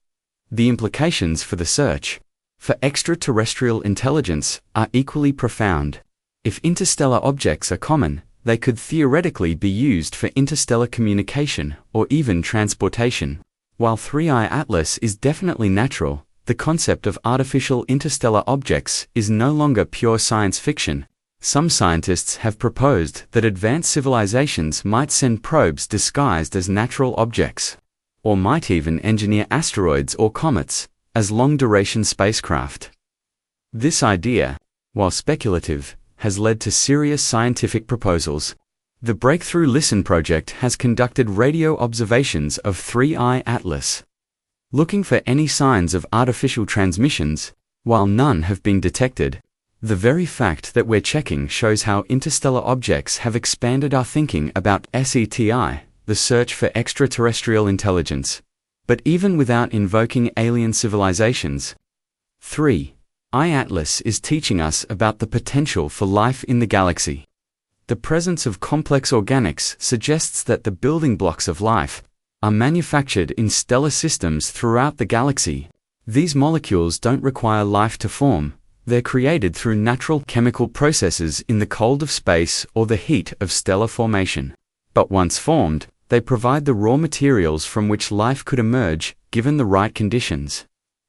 The implications for the search for extraterrestrial intelligence are equally profound. If interstellar objects are common, they could theoretically be used for interstellar communication or even transportation. While 3I Atlas is definitely natural, the concept of artificial interstellar objects is no longer pure science fiction. Some scientists have proposed that advanced civilizations might send probes disguised as natural objects, or might even engineer asteroids or comets as long-duration spacecraft. This idea, while speculative, has led to serious scientific proposals. The Breakthrough Listen project has conducted radio observations of 3I Atlas, looking for any signs of artificial transmissions. While none have been detected, the very fact that we're checking shows how interstellar objects have expanded our thinking about SETI, the search for extraterrestrial intelligence. But even without invoking alien civilizations, 3I Atlas is teaching us about the potential for life in the galaxy. The presence of complex organics suggests that the building blocks of life are manufactured in stellar systems throughout the galaxy. These molecules don't require life to form. They're created through natural chemical processes in the cold of space or the heat of stellar formation. But once formed, they provide the raw materials from which life could emerge, given the right conditions.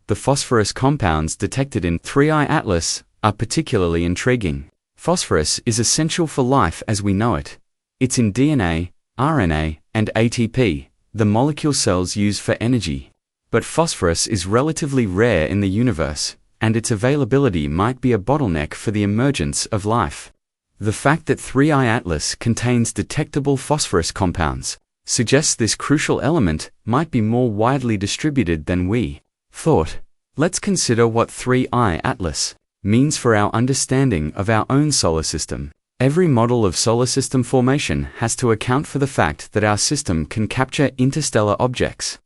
The phosphorus compounds detected in 3I Atlas are particularly intriguing. Phosphorus is essential for life as we know it. It's in DNA, RNA, and ATP, the molecule cells use for energy. But phosphorus is relatively rare in the universe, and its availability might be a bottleneck for the emergence of life. The fact that 3I Atlas contains detectable phosphorus compounds suggests this crucial element might be more widely distributed than we thought. Let's consider what 3I Atlas means for our understanding of our own solar system. Every model of solar system formation has to account for the fact that our system can capture interstellar objects,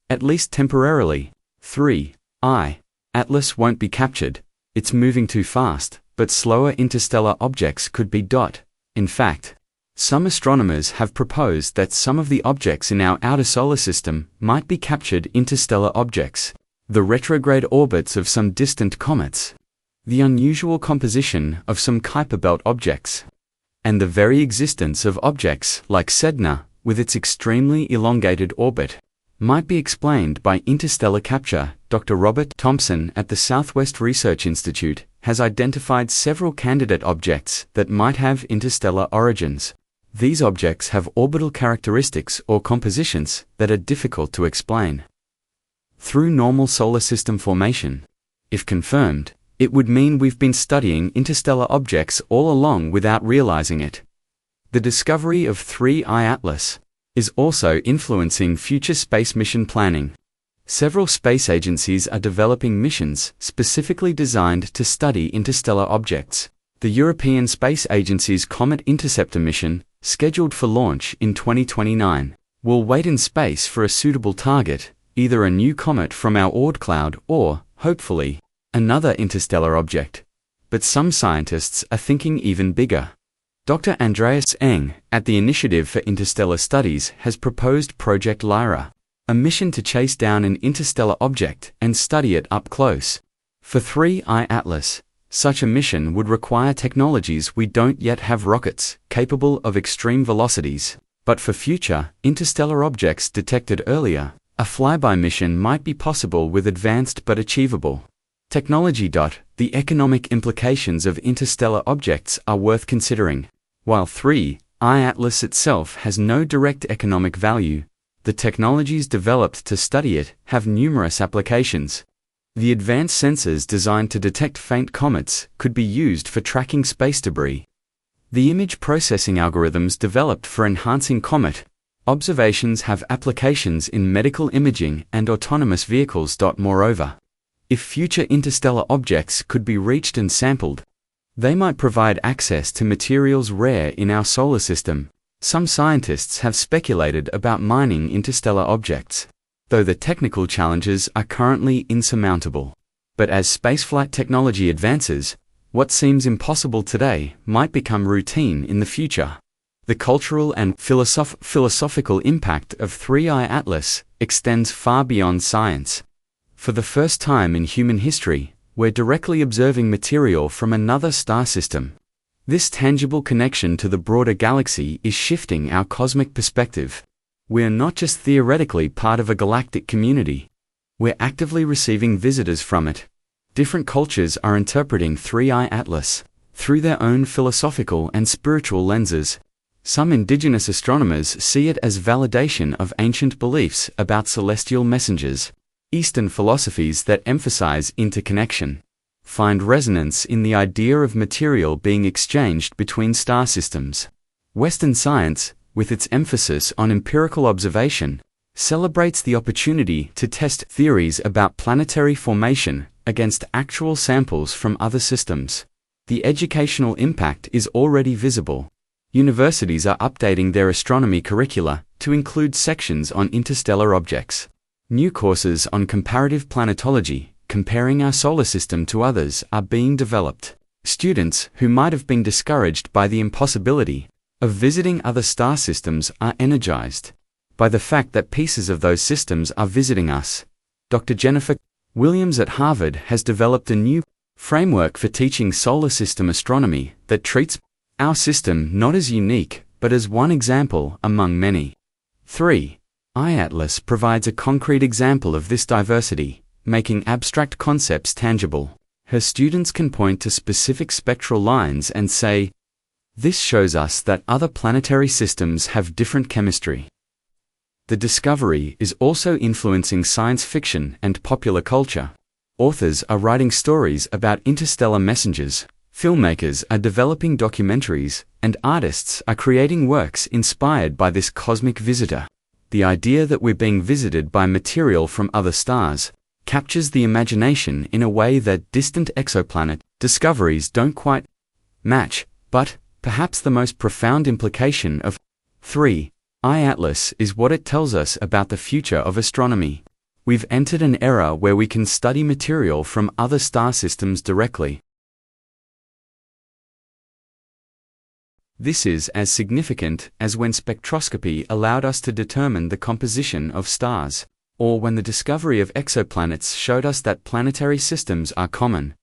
at least temporarily. 3I Atlas won't be captured. It's moving too fast, but slower interstellar objects could be. In fact, Some astronomers have proposed that some of the objects in our outer solar system might be captured interstellar objects, the retrograde orbits of some distant comets, the unusual composition of some Kuiper belt objects, and the very existence of objects like Sedna, with its extremely elongated orbit, might be explained by interstellar capture. Dr. Robert Thompson at the Southwest Research Institute has identified several candidate objects that might have interstellar origins. These objects have orbital characteristics or compositions that are difficult to explain. Through normal solar system formation, if confirmed, it would mean we've been studying interstellar objects all along without realizing it. The discovery of 3I Atlas is also influencing future space mission planning. Several space agencies are developing missions specifically designed to study interstellar objects. The European Space Agency's Comet Interceptor mission, scheduled for launch in 2029, will wait in space for a suitable target, either a new comet from our Oort cloud or, hopefully, another interstellar object. But some scientists are thinking even bigger. Dr. Andreas Eng, at the Initiative for Interstellar Studies, has proposed Project Lyra, a mission to chase down an interstellar object and study it up close. For 3I Atlas, such a mission would require technologies we don't yet have: rockets capable of extreme velocities. But for future interstellar objects detected earlier, a flyby mission might be possible with advanced but achievable technology. The economic implications of interstellar objects are worth considering. While 3I Atlas itself has no direct economic value, the technologies developed to study it have numerous applications. The advanced sensors designed to detect faint comets could be used for tracking space debris. The image processing algorithms developed for enhancing comet observations have applications in medical imaging and autonomous vehicles. Moreover, if future interstellar objects could be reached and sampled, they might provide access to materials rare in our solar system. Some scientists have speculated about mining interstellar objects, though the technical challenges are currently insurmountable. But as spaceflight technology advances, what seems impossible today might become routine in the future. The cultural and philosophical impact of 3I Atlas extends far beyond science. For the first time in human history, we're directly observing material from another star system. This tangible connection to the broader galaxy is shifting our cosmic perspective. We're not just theoretically part of a galactic community. We're actively receiving visitors from it. Different cultures are interpreting 3I Atlas through their own philosophical and spiritual lenses. Some indigenous astronomers see it as validation of ancient beliefs about celestial messengers. Eastern philosophies that emphasize interconnection find resonance in the idea of material being exchanged between star systems. Western science, with its emphasis on empirical observation, celebrates the opportunity to test theories about planetary formation against actual samples from other systems. The educational impact is already visible. Universities are updating their astronomy curricula to include sections on interstellar objects. New courses on comparative planetology, comparing our solar system to others, are being developed. Students who might have been discouraged by the impossibility of visiting other star systems are energized by the fact that pieces of those systems are visiting us. Dr. Jennifer Williams at Harvard has developed a new framework for teaching solar system astronomy that treats our system not as unique, but as one example among many. 3I Atlas provides a concrete example of this diversity, making abstract concepts tangible. Her students can point to specific spectral lines and say, "This shows us that other planetary systems have different chemistry." The discovery is also influencing science fiction and popular culture. Authors are writing stories about interstellar messengers, filmmakers are developing documentaries, and artists are creating works inspired by this cosmic visitor. The idea that we're being visited by material from other stars captures the imagination in a way that distant exoplanet discoveries don't quite match. But perhaps the most profound implication of 3I Atlas is what it tells us about the future of astronomy. We've entered an era where we can study material from other star systems directly. This is as significant as when spectroscopy allowed us to determine the composition of stars, or when the discovery of exoplanets showed us that planetary systems are common.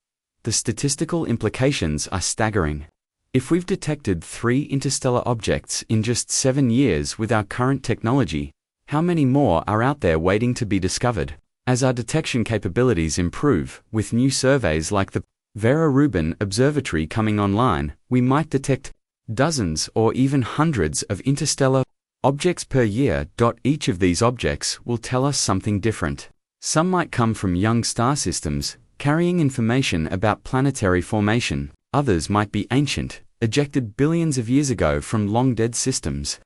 The statistical implications are staggering. If we've detected 3 interstellar objects in just 7 years with our current technology, how many more are out there waiting to be discovered? As our detection capabilities improve, with new surveys like the Vera Rubin Observatory coming online, we might detect dozens or even hundreds of interstellar objects per year. Each of these objects will tell us something different. Some might come from young star systems, carrying information about planetary formation. Others might be ancient, ejected billions of years ago from long-dead systems.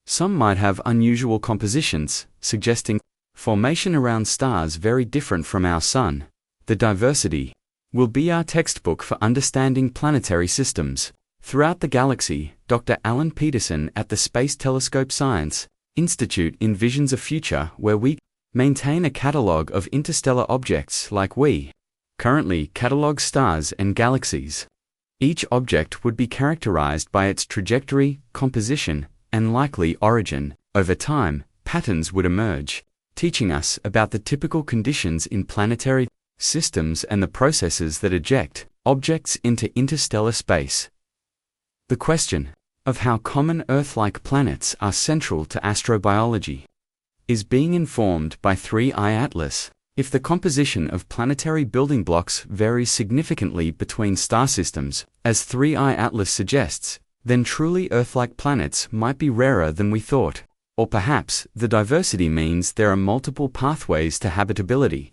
Some might have unusual compositions, suggesting formation around stars very different from our Sun. The diversity will be our textbook for understanding planetary systems. Throughout the galaxy, Dr. Alan Peterson at the Space Telescope Science Institute envisions a future where we maintain a catalogue of interstellar objects like we currently catalogue stars and galaxies. Each object would be characterized by its trajectory, composition, and likely origin. Over time, patterns would emerge, teaching us about the typical conditions in planetary systems and the processes that eject objects into interstellar space. The question of how common Earth-like planets are central to astrobiology is being informed by 3I Atlas. If the composition of planetary building blocks varies significantly between star systems, as 3I Atlas suggests, then truly Earth-like planets might be rarer than we thought. Or perhaps the diversity means there are multiple pathways to habitability,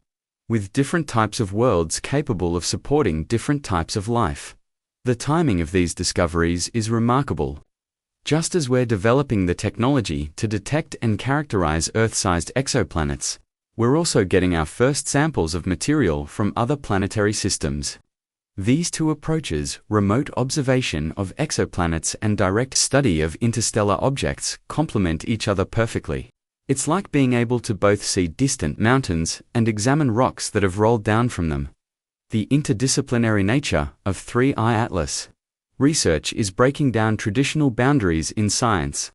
with different types of worlds capable of supporting different types of life. The timing of these discoveries is remarkable. Just as we're developing the technology to detect and characterize Earth-sized exoplanets, we're also getting our first samples of material from other planetary systems. These two approaches, remote observation of exoplanets and direct study of interstellar objects, complement each other perfectly. It's like being able to both see distant mountains and examine rocks that have rolled down from them. The interdisciplinary nature of 3I Atlas research is breaking down traditional boundaries in science.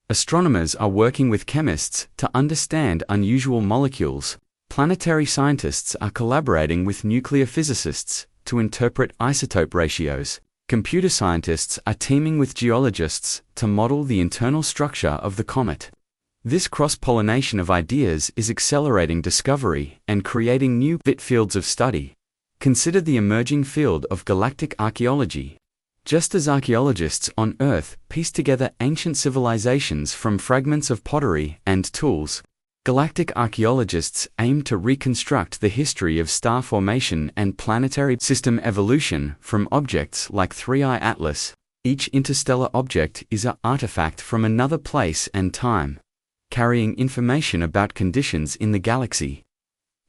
Astronomers are working with chemists to understand unusual molecules. Planetary scientists are collaborating with nuclear physicists to interpret isotope ratios. Computer scientists are teaming with geologists to model the internal structure of the comet. This cross-pollination of ideas is accelerating discovery and creating new fields of study. Consider the emerging field of galactic archaeology. Just as archaeologists on Earth piece together ancient civilizations from fragments of pottery and tools, galactic archaeologists aim to reconstruct the history of star formation and planetary system evolution from objects like 3I Atlas. Each interstellar object is an artifact from another place and time, carrying information about conditions in the galaxy.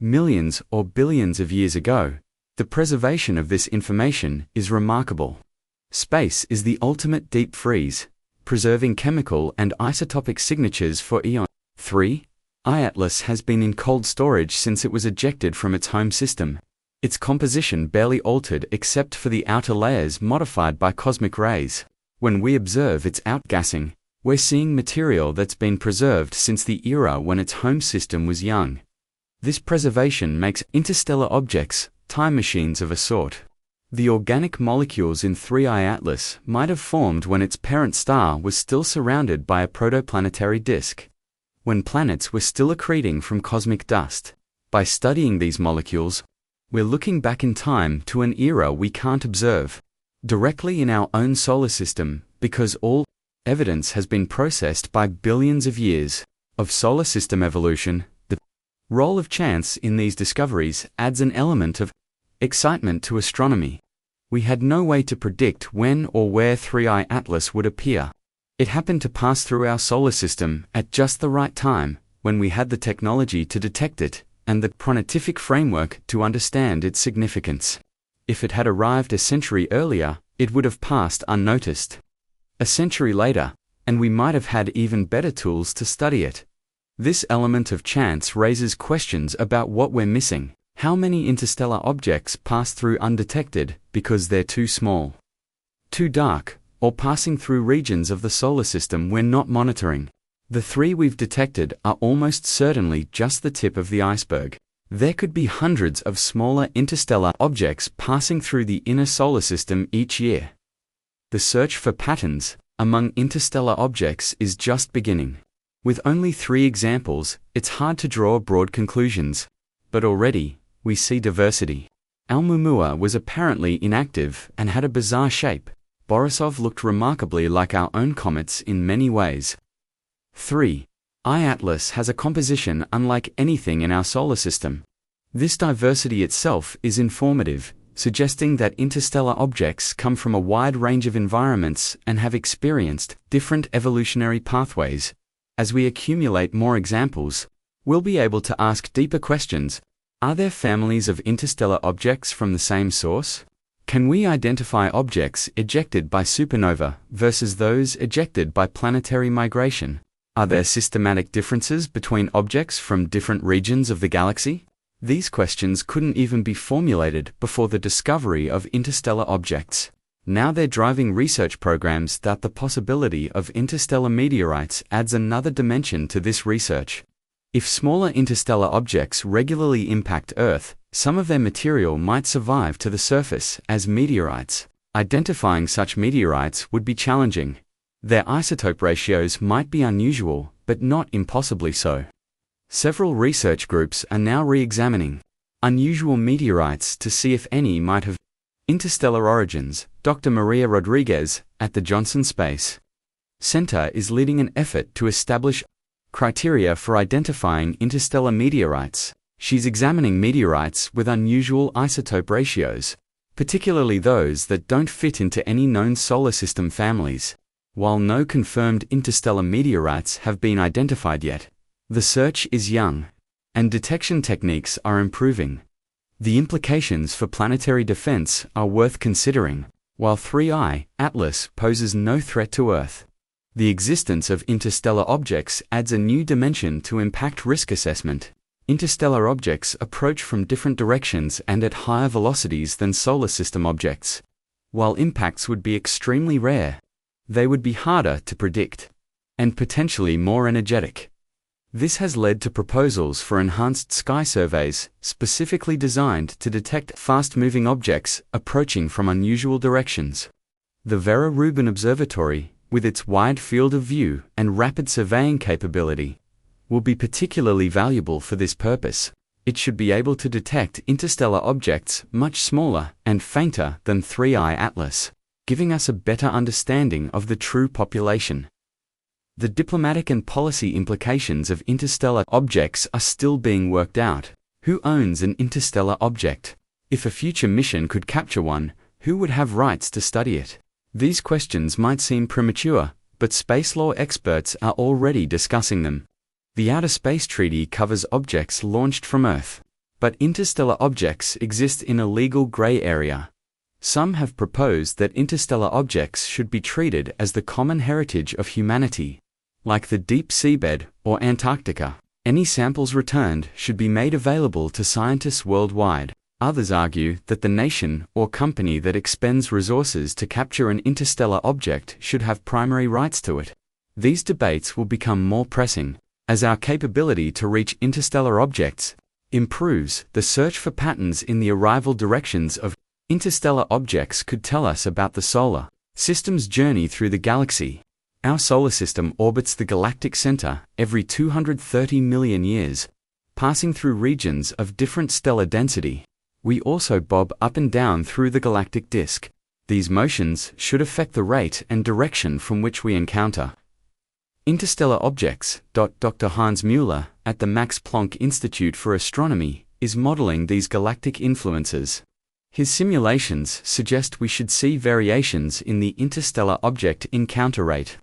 Millions or billions of years ago, the preservation of this information is remarkable. Space is the ultimate deep freeze, preserving chemical and isotopic signatures for eons. 3I Atlas has been in cold storage since it was ejected from its home system. Its composition barely altered except for the outer layers modified by cosmic rays. When we observe its outgassing, we're seeing material that's been preserved since the era when its home system was young. This preservation makes interstellar objects time machines of a sort. The organic molecules in 3I Atlas might have formed when its parent star was still surrounded by a protoplanetary disk, when planets were still accreting from cosmic dust. By studying these molecules, we're looking back in time to an era we can't observe directly in our own solar system, because all evidence has been processed by billions of years of solar system evolution. The role of chance in these discoveries adds an element of excitement to astronomy. We had no way to predict when or where 3I Atlas would appear. It happened to pass through our solar system at just the right time, when we had the technology to detect it, and the pronotific framework to understand its significance. If it had arrived a century earlier, it would have passed unnoticed. A century later, and we might have had even better tools to study it. This element of chance raises questions about what we're missing. How many interstellar objects pass through undetected because they're too small, too dark, or passing through regions of the solar system we're not monitoring. The three we've detected are almost certainly just the tip of the iceberg. There could be hundreds of smaller interstellar objects passing through the inner solar system each year. The search for patterns among interstellar objects is just beginning. With only 3 examples, it's hard to draw broad conclusions. But already, we see diversity. Oumuamua was apparently inactive and had a bizarre shape. Borisov looked remarkably like our own comets in many ways. 3. I-Atlas has a composition unlike anything in our solar system. This diversity itself is informative, suggesting that interstellar objects come from a wide range of environments and have experienced different evolutionary pathways. As we accumulate more examples, we'll be able to ask deeper questions. Are there families of interstellar objects from the same source? Can we identify objects ejected by supernova versus those ejected by planetary migration? Are there systematic differences between objects from different regions of the galaxy? These questions couldn't even be formulated before the discovery of interstellar objects. Now they're driving research programs that the possibility of interstellar meteorites adds another dimension to this research. If smaller interstellar objects regularly impact Earth, some of their material might survive to the surface as meteorites. Identifying such meteorites would be challenging. Their isotope ratios might be unusual, but not impossibly so. Several research groups are now re-examining unusual meteorites to see if any might have interstellar origins. Dr. Maria Rodriguez at the Johnson Space Center is leading an effort to establish criteria for identifying interstellar meteorites. She's examining meteorites with unusual isotope ratios, particularly those that don't fit into any known solar system families. While no confirmed interstellar meteorites have been identified yet, the search is young, and detection techniques are improving. The implications for planetary defense are worth considering. While 3I Atlas poses no threat to Earth, the existence of interstellar objects adds a new dimension to impact risk assessment. Interstellar objects approach from different directions and at higher velocities than solar system objects. While impacts would be extremely rare, they would be harder to predict, and potentially more energetic. This has led to proposals for enhanced sky surveys, specifically designed to detect fast-moving objects approaching from unusual directions. The Vera Rubin Observatory, with its wide field of view and rapid surveying capability, will be particularly valuable for this purpose. It should be able to detect interstellar objects much smaller and fainter than 3I Atlas, giving us a better understanding of the true population. The diplomatic and policy implications of interstellar objects are still being worked out. Who owns an interstellar object? If a future mission could capture one, who would have rights to study it? These questions might seem premature, but space law experts are already discussing them. The Outer Space Treaty covers objects launched from Earth, but interstellar objects exist in a legal gray area. Some have proposed that interstellar objects should be treated as the common heritage of humanity, like the deep seabed or Antarctica. Any samples returned should be made available to scientists worldwide. Others argue that the nation or company that expends resources to capture an interstellar object should have primary rights to it. These debates will become more pressing as our capability to reach interstellar objects improves. The search for patterns in the arrival directions of interstellar objects could tell us about the solar system's journey through the galaxy. Our solar system orbits the galactic center every 230 million years, passing through regions of different stellar density. We also bob up and down through the galactic disk. These motions should affect the rate and direction from which we encounter interstellar objects. Dr. Hans Müller at the Max Planck Institute for Astronomy is modeling these galactic influences. His simulations suggest we should see variations in the interstellar object encounter rate.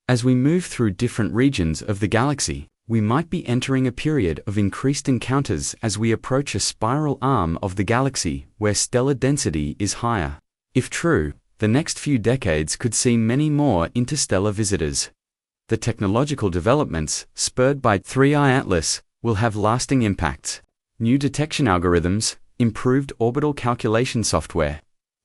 As we move through different regions of the galaxy, we might be entering a period of increased encounters as we approach a spiral arm of the galaxy where stellar density is higher. If true, the next few decades could see many more interstellar visitors. The technological developments, spurred by 3I Atlas, will have lasting impacts. New detection algorithms, improved orbital calculation software,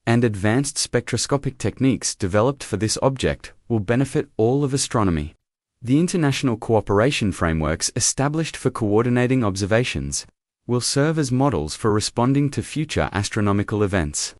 and advanced spectroscopic techniques developed for this object will benefit all of astronomy. The international cooperation frameworks established for coordinating observations will serve as models for responding to future astronomical events.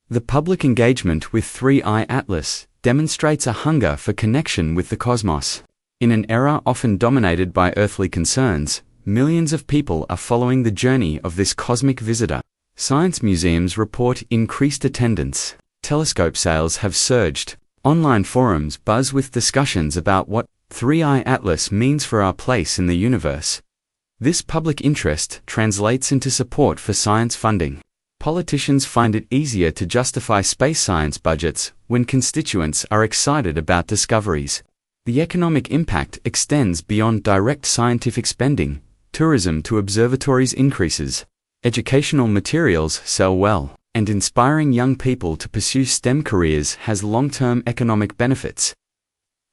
The public engagement with 3I Atlas demonstrates a hunger for connection with the cosmos. In an era often dominated by earthly concerns, millions of people are following the journey of this cosmic visitor. Science museums report increased attendance. Telescope sales have surged. Online forums buzz with discussions about what 3I Atlas means for our place in the universe. This public interest translates into support for science funding. Politicians find it easier to justify space science budgets when constituents are excited about discoveries. The economic impact extends beyond direct scientific spending. Tourism to observatories increases. Educational materials sell well, and inspiring young people to pursue STEM careers has long-term economic benefits.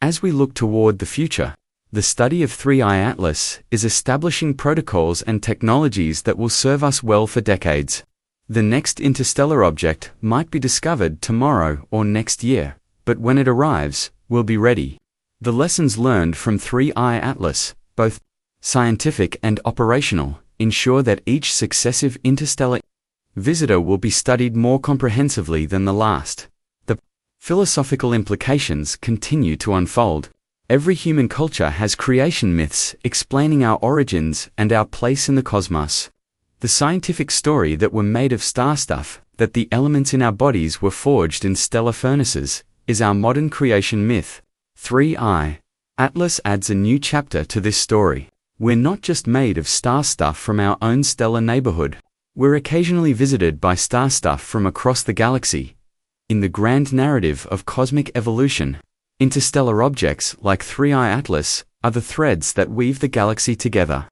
As we look toward the future, the study of 3I Atlas is establishing protocols and technologies that will serve us well for decades. The next interstellar object might be discovered tomorrow or next year, but when it arrives, we'll be ready. The lessons learned from 3I Atlas, both scientific and operational, ensure that each successive interstellar visitor will be studied more comprehensively than the last. The philosophical implications continue to unfold. Every human culture has creation myths explaining our origins and our place in the cosmos. The scientific story that we're made of star stuff, that the elements in our bodies were forged in stellar furnaces, is our modern creation myth. 3I Atlas adds a new chapter to this story. We're not just made of star stuff from our own stellar neighborhood. We're occasionally visited by star stuff from across the galaxy. In the grand narrative of cosmic evolution, interstellar objects like 3I Atlas are the threads that weave the galaxy together.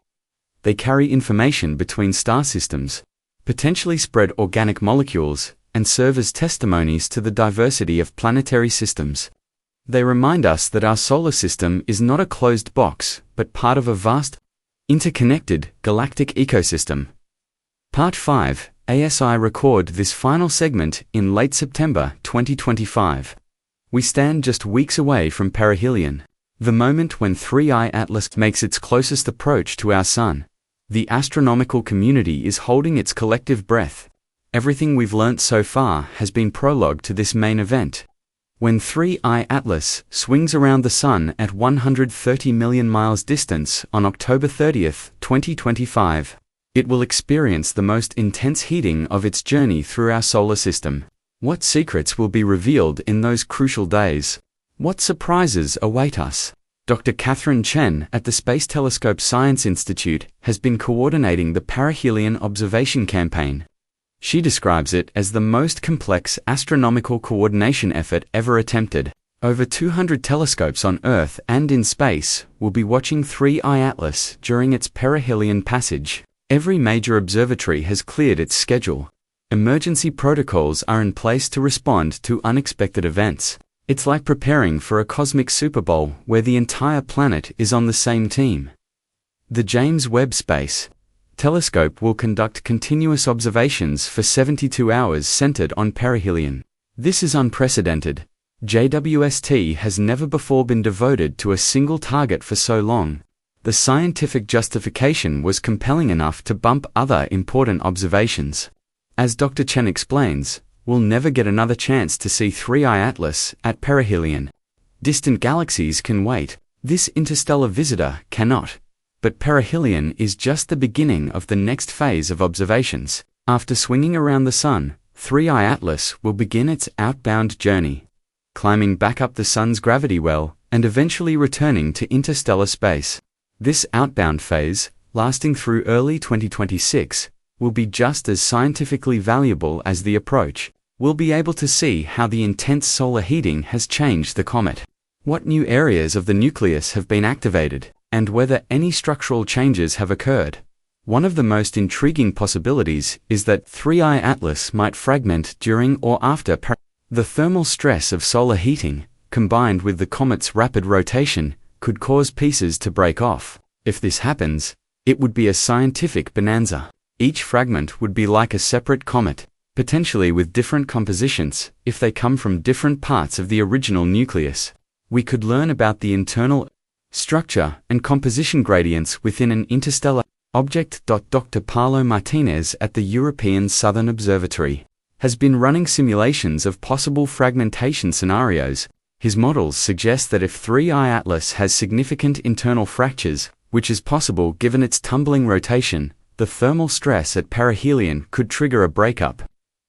They carry information between star systems, potentially spread organic molecules, and serve as testimonies to the diversity of planetary systems. They remind us that our solar system is not a closed box, but part of a vast, interconnected galactic ecosystem. Part 5, ASI record this final segment in late September 2025. We stand just weeks away from perihelion, the moment when 3I Atlas makes its closest approach to our Sun. The astronomical community is holding its collective breath. Everything we've learnt so far has been prologue to this main event. When 3I Atlas swings around the Sun at 130 million miles distance on October 30th, 2025, it will experience the most intense heating of its journey through our solar system. What secrets will be revealed in those crucial days? What surprises await us? Dr. Catherine Chen at the Space Telescope Science Institute has been coordinating the perihelion observation campaign. She describes it as the most complex astronomical coordination effort ever attempted. Over 200 telescopes on Earth and in space will be watching 3I Atlas during its perihelion passage. Every major observatory has cleared its schedule. Emergency protocols are in place to respond to unexpected events. It's like preparing for a cosmic Super Bowl where the entire planet is on the same team. The James Webb Space Telescope will conduct continuous observations for 72 hours centered on perihelion. This is unprecedented. JWST has never before been devoted to a single target for so long. The scientific justification was compelling enough to bump other important observations. As Dr. Chen explains, we'll never get another chance to see 3I Atlas at perihelion. Distant galaxies can wait. This interstellar visitor cannot. But perihelion is just the beginning of the next phase of observations. After swinging around the Sun, 3I Atlas will begin its outbound journey, climbing back up the Sun's gravity well, and eventually returning to interstellar space. This outbound phase, lasting through early 2026, will be just as scientifically valuable as the approach. We'll be able to see how the intense solar heating has changed the comet, what new areas of the nucleus have been activated, and whether any structural changes have occurred. One of the most intriguing possibilities is that 3I Atlas might fragment during or after the thermal stress of solar heating, combined with the comet's rapid rotation, could cause pieces to break off. If this happens, it would be a scientific bonanza. Each fragment would be like a separate comet, potentially with different compositions, if they come from different parts of the original nucleus. We could learn about the internal structure and composition gradients within an interstellar object. Dr. Paulo Martinez at the European Southern Observatory has been running simulations of possible fragmentation scenarios. His models suggest that if 3I Atlas has significant internal fractures, which is possible given its tumbling rotation, the thermal stress at perihelion could trigger a breakup.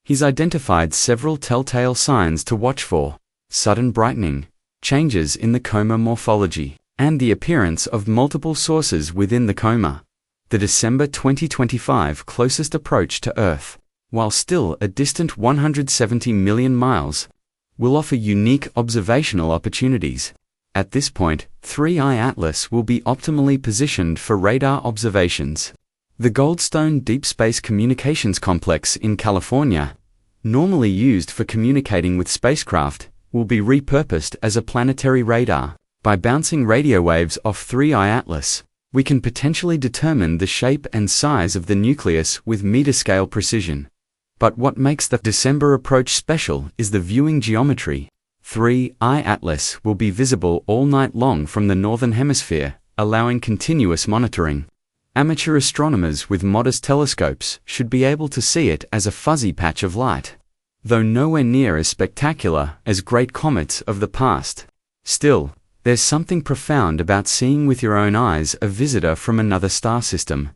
He's identified several telltale signs to watch for: sudden brightening, changes in the coma morphology, and the appearance of multiple sources within the coma. The December 2025 closest approach to Earth, while still a distant 170 million miles, will offer unique observational opportunities. At this point, 3I Atlas will be optimally positioned for radar observations. The Goldstone Deep Space Communications Complex in California, normally used for communicating with spacecraft, will be repurposed as a planetary radar. By bouncing radio waves off 3I Atlas, we can potentially determine the shape and size of the nucleus with meter-scale precision. But what makes the December approach special is the viewing geometry. 3I Atlas will be visible all night long from the northern hemisphere, allowing continuous monitoring. Amateur astronomers with modest telescopes should be able to see it as a fuzzy patch of light, though nowhere near as spectacular as great comets of the past. Still, there's something profound about seeing with your own eyes a visitor from another star system.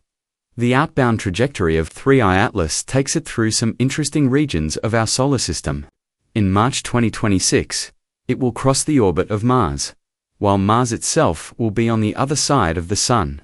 The outbound trajectory of 3I Atlas takes it through some interesting regions of our solar system. In March 2026, it will cross the orbit of Mars, while Mars itself will be on the other side of the Sun.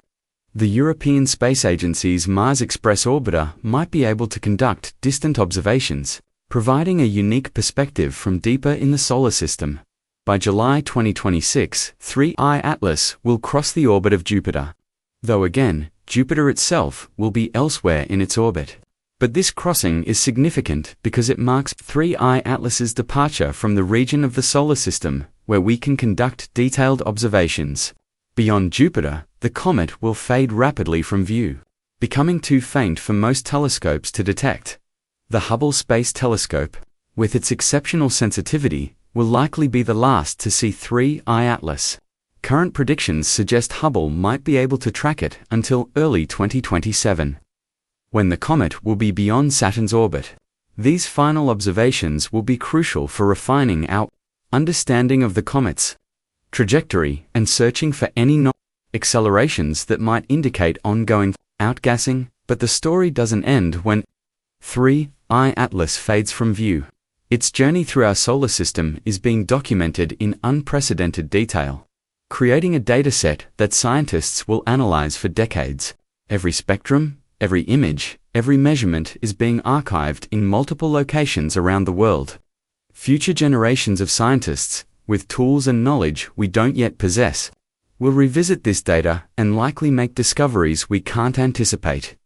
The European Space Agency's Mars Express orbiter might be able to conduct distant observations, providing a unique perspective from deeper in the solar system. By July 2026, 3I Atlas will cross the orbit of Jupiter, though again, Jupiter itself will be elsewhere in its orbit. But this crossing is significant because it marks 3I Atlas's departure from the region of the solar system where we can conduct detailed observations. Beyond Jupiter, the comet will fade rapidly from view, becoming too faint for most telescopes to detect. The Hubble Space Telescope, with its exceptional sensitivity, will likely be the last to see 3I Atlas. Current predictions suggest Hubble might be able to track it until early 2027, when the comet will be beyond Saturn's orbit. These final observations will be crucial for refining our understanding of the comet's trajectory and searching for any accelerations that might indicate ongoing outgassing. But the story doesn't end when 3I Atlas fades from view. Its journey through our solar system is being documented in unprecedented detail, creating a dataset that scientists will analyze for decades. Every spectrum, every image, every measurement is being archived in multiple locations around the world. Future generations of scientists, with tools and knowledge we don't yet possess, will revisit this data and likely make discoveries we can't anticipate.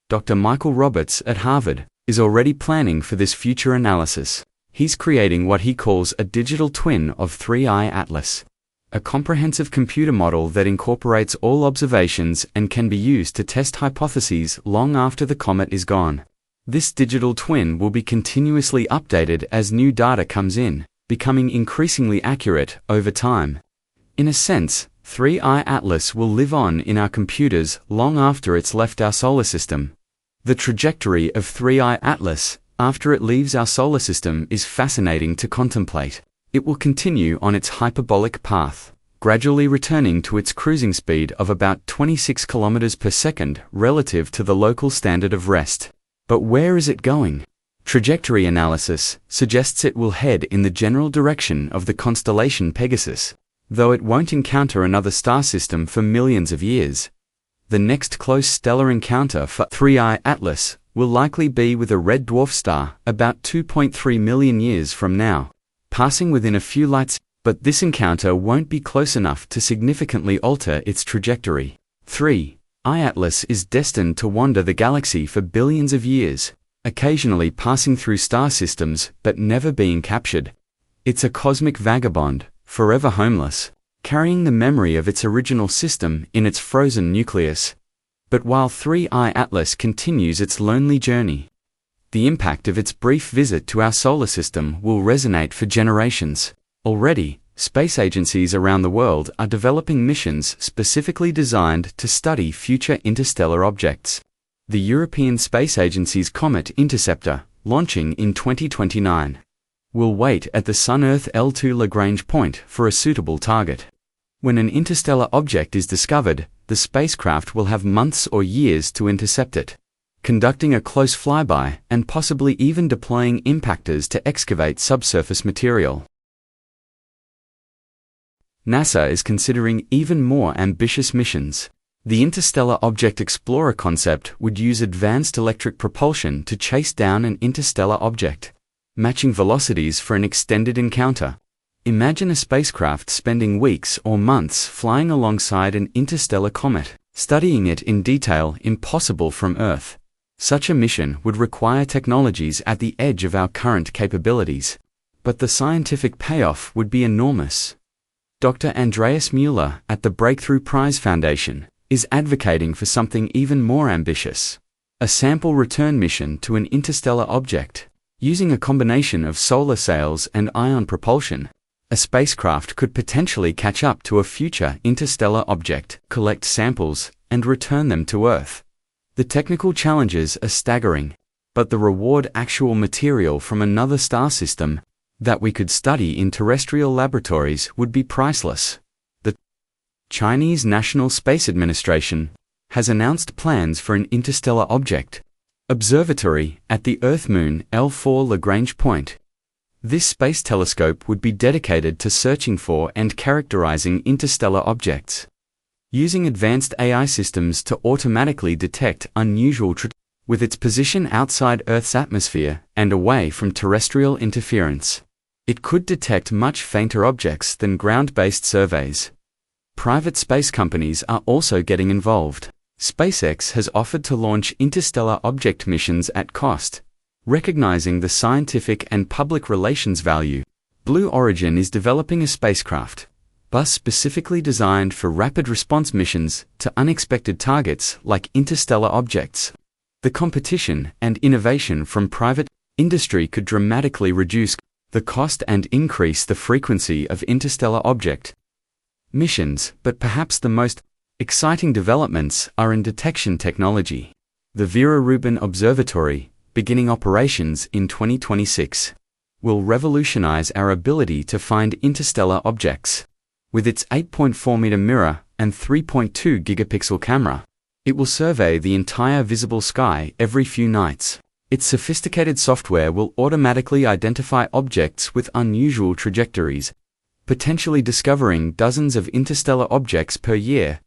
Dr. Michael Roberts at Harvard is already planning for this future analysis. He's creating what he calls a digital twin of 3I Atlas, a comprehensive computer model that incorporates all observations and can be used to test hypotheses long after the comet is gone. This digital twin will be continuously updated as new data comes in, becoming increasingly accurate over time. In a sense, 3I Atlas will live on in our computers long after it's left our solar system. The trajectory of 3I Atlas after it leaves our solar system is fascinating to contemplate. It will continue on its hyperbolic path, gradually returning to its cruising speed of about 26 kilometers per second relative to the local standard of rest. But where is it going? Trajectory analysis suggests it will head in the general direction of the constellation Pegasus, though it won't encounter another star system for millions of years. The next close stellar encounter for 3I Atlas will likely be with a red dwarf star about 2.3 million years from now, passing within a few lights, but this encounter won't be close enough to significantly alter its trajectory. 3I Atlas is destined to wander the galaxy for billions of years, occasionally passing through star systems but never being captured. It's a cosmic vagabond, forever homeless, carrying the memory of its original system in its frozen nucleus. But while 3I Atlas continues its lonely journey, the impact of its brief visit to our solar system will resonate for generations. Already, space agencies around the world are developing missions specifically designed to study future interstellar objects. The European Space Agency's Comet interceptor, launching in 2029, will wait at the Sun-Earth L2 Lagrange point for a suitable target. When an interstellar object is discovered, the spacecraft will have months or years to intercept it, conducting a close flyby and possibly even deploying impactors to excavate subsurface material. NASA is considering even more ambitious missions. The Interstellar Object Explorer concept would use advanced electric propulsion to chase down an interstellar object, matching velocities for an extended encounter. Imagine a spacecraft spending weeks or months flying alongside an interstellar comet, studying it in detail impossible from Earth. Such a mission would require technologies at the edge of our current capabilities, but the scientific payoff would be enormous. Dr. Andreas Mueller at the Breakthrough Prize Foundation is advocating for something even more ambitious: a sample return mission to an interstellar object. Using a combination of solar sails and ion propulsion, a spacecraft could potentially catch up to a future interstellar object, collect samples, and return them to Earth. The technical challenges are staggering, but the reward: actual material from another star system that we could study in terrestrial laboratories would be priceless. The Chinese National Space Administration has announced plans for an interstellar object observatory at the Earth-Moon L4 Lagrange point. This space telescope would be dedicated to searching for and characterizing interstellar objects, using advanced AI systems to automatically detect unusual with its position outside Earth's atmosphere and away from terrestrial interference. It could detect much fainter objects than ground-based surveys. Private space companies are also getting involved. SpaceX has offered to launch interstellar object missions at cost, recognizing the scientific and public relations value. Blue Origin is developing a spacecraft bus specifically designed for rapid response missions to unexpected targets like interstellar objects. The competition and innovation from private industry could dramatically reduce the cost and increase the frequency of interstellar object missions, but perhaps the most exciting developments are in detection technology. The Vera Rubin Observatory, beginning operations in 2026, will revolutionize our ability to find interstellar objects. With its 8.4-meter mirror and 3.2 gigapixel camera, it will survey the entire visible sky every few nights. Its sophisticated software will automatically identify objects with unusual trajectories, potentially discovering dozens of interstellar objects per year.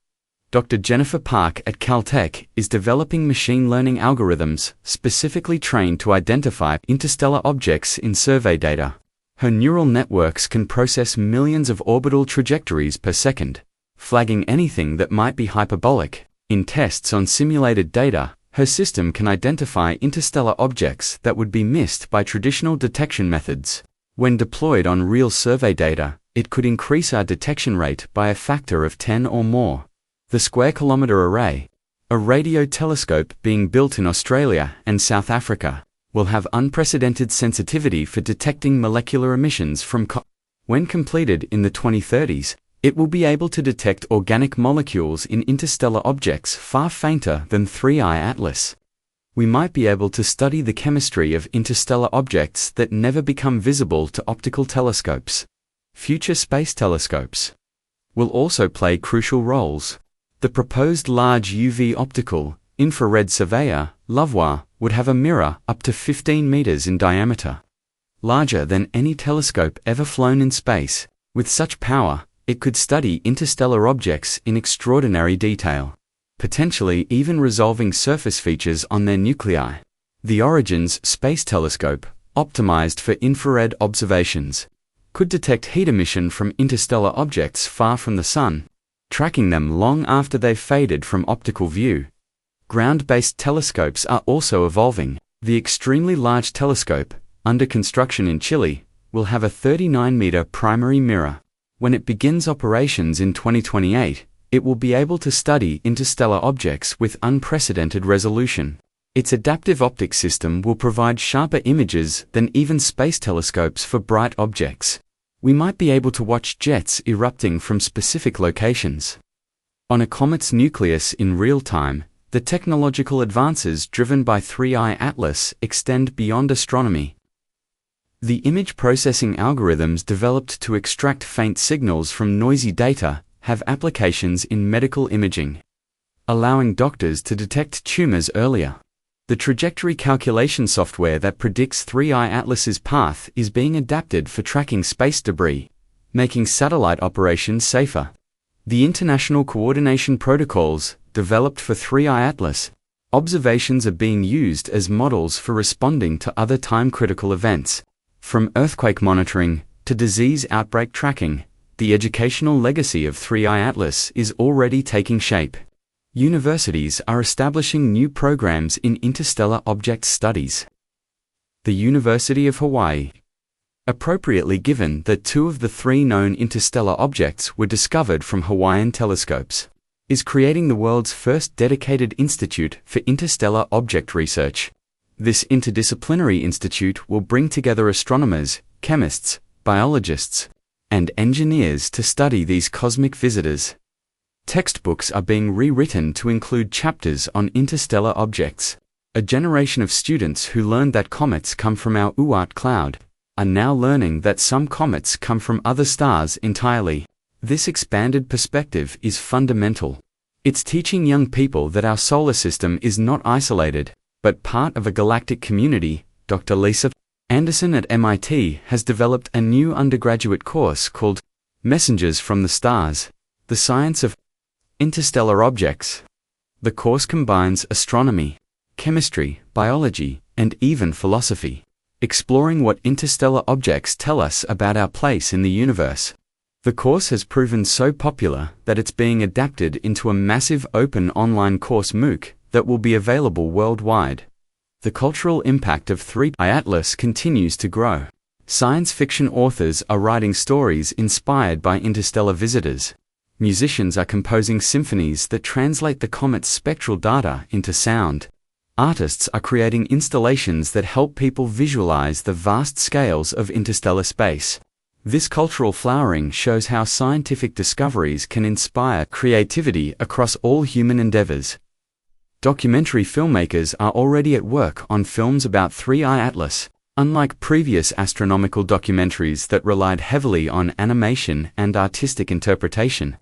Dr. Jennifer Park at Caltech is developing machine learning algorithms specifically trained to identify interstellar objects in survey data. Her neural networks can process millions of orbital trajectories per second, flagging anything that might be hyperbolic. In tests on simulated data, her system can identify interstellar objects that would be missed by traditional detection methods. When deployed on real survey data, it could increase our detection rate by a factor of 10 or more. The Square Kilometre Array, a radio telescope being built in Australia and South Africa, will have unprecedented sensitivity for detecting molecular emissions from When completed in the 2030s, it will be able to detect organic molecules in interstellar objects far fainter than 3I Atlas. We might be able to study the chemistry of interstellar objects that never become visible to optical telescopes. Future space telescopes will also play crucial roles. The proposed large UV optical, infrared surveyor, LUVOIR, would have a mirror up to 15 meters in diameter, larger than any telescope ever flown in space. With such power, it could study interstellar objects in extraordinary detail, potentially even resolving surface features on their nuclei. The Origins Space Telescope, optimized for infrared observations, could detect heat emission from interstellar objects far from the Sun, tracking them long after they've faded from optical view. Ground-based telescopes are also evolving. The extremely large telescope, under construction in Chile, will have a 39-meter primary mirror. When it begins operations in 2028, It will be able to study interstellar objects with unprecedented resolution. Its adaptive optics system will provide sharper images than even space telescopes for bright objects. We might be able to watch jets erupting from specific locations on a comet's nucleus in real time. The technological advances driven by 3i Atlas extend beyond astronomy. The image processing algorithms developed to extract faint signals from noisy data have applications in medical imaging, allowing doctors to detect tumors earlier. The trajectory calculation software that predicts 3i Atlas's path is being adapted for tracking space debris, making satellite operations safer. The international coordination protocols developed for 3i Atlas observations are being used as models for responding to other time-critical events. From earthquake monitoring to disease outbreak tracking, the educational legacy of 3i Atlas is already taking shape. Universities are establishing new programs in interstellar object studies. The University of Hawaii, appropriately given that 2 of the 3 known interstellar objects were discovered from Hawaiian telescopes, is creating the world's first dedicated institute for interstellar object research. This interdisciplinary institute will bring together astronomers, chemists, biologists, and engineers to study these cosmic visitors. Textbooks are being rewritten to include chapters on interstellar objects. A generation of students who learned that comets come from our Oort cloud are now learning that some comets come from other stars entirely. This expanded perspective is fundamental. It's teaching young people that our solar system is not isolated, but part of a galactic community. Dr. Lisa Anderson at MIT has developed a new undergraduate course called Messengers from the Stars: The Science of Interstellar Objects. The course combines astronomy, chemistry, biology, and even philosophy, exploring what interstellar objects tell us about our place in the universe. The course has proven so popular that it's being adapted into a massive open online course MOOC that will be available worldwide. The cultural impact of 3i Atlas continues to grow. Science fiction authors are writing stories inspired by interstellar visitors. Musicians are composing symphonies that translate the comet's spectral data into sound. Artists are creating installations that help people visualize the vast scales of interstellar space. This cultural flowering shows how scientific discoveries can inspire creativity across all human endeavors. Documentary filmmakers are already at work on films about 3i Atlas. Unlike previous astronomical documentaries that relied heavily on animation and artistic interpretation,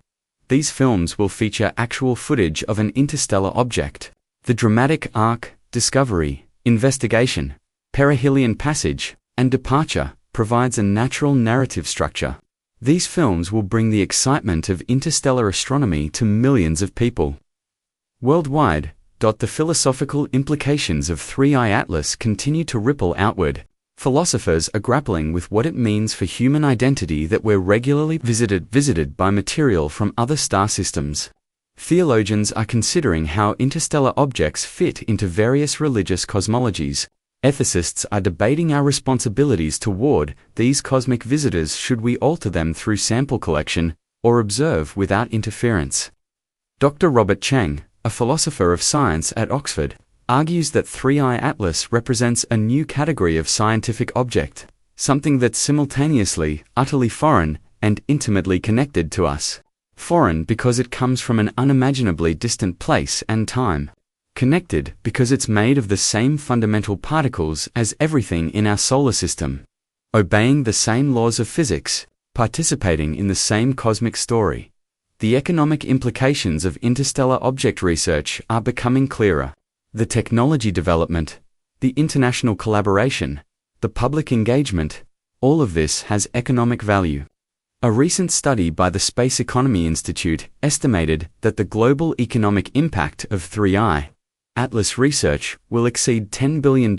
these films will feature actual footage of an interstellar object. The dramatic arc, discovery, investigation, perihelion passage, and departure provides a natural narrative structure. These films will bring the excitement of interstellar astronomy to millions of people worldwide. The philosophical implications of 3i Atlas continue to ripple outward. Philosophers are grappling with what it means for human identity that we're regularly visited by material from other star systems. Theologians are considering how interstellar objects fit into various religious cosmologies. Ethicists are debating our responsibilities toward these cosmic visitors. Should we alter them through sample collection or observe without interference? Dr. Robert Chang, a philosopher of science at Oxford, argues that 3i Atlas represents a new category of scientific object, something that's simultaneously utterly foreign and intimately connected to us. Foreign because it comes from an unimaginably distant place and time. Connected because it's made of the same fundamental particles as everything in our solar system, obeying the same laws of physics, participating in the same cosmic story. The economic implications of interstellar object research are becoming clearer. The technology development, the international collaboration, the public engagement, all of this has economic value. A recent study by the Space Economy Institute estimated that the global economic impact of 3i Atlas research will exceed $10 billion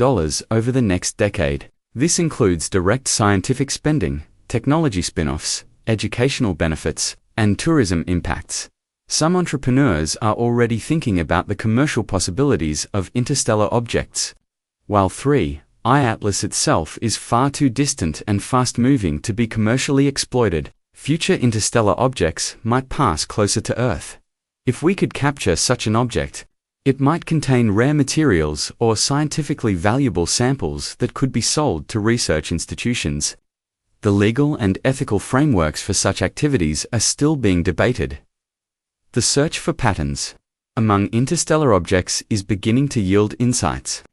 over the next decade. This includes direct scientific spending, technology spin-offs, educational benefits, and tourism impacts. Some entrepreneurs are already thinking about the commercial possibilities of interstellar objects. While 3i Atlas itself is far too distant and fast-moving to be commercially exploited, future interstellar objects might pass closer to Earth. If we could capture such an object, it might contain rare materials or scientifically valuable samples that could be sold to research institutions. The legal and ethical frameworks for such activities are still being debated. The search for patterns among interstellar objects is beginning to yield insights.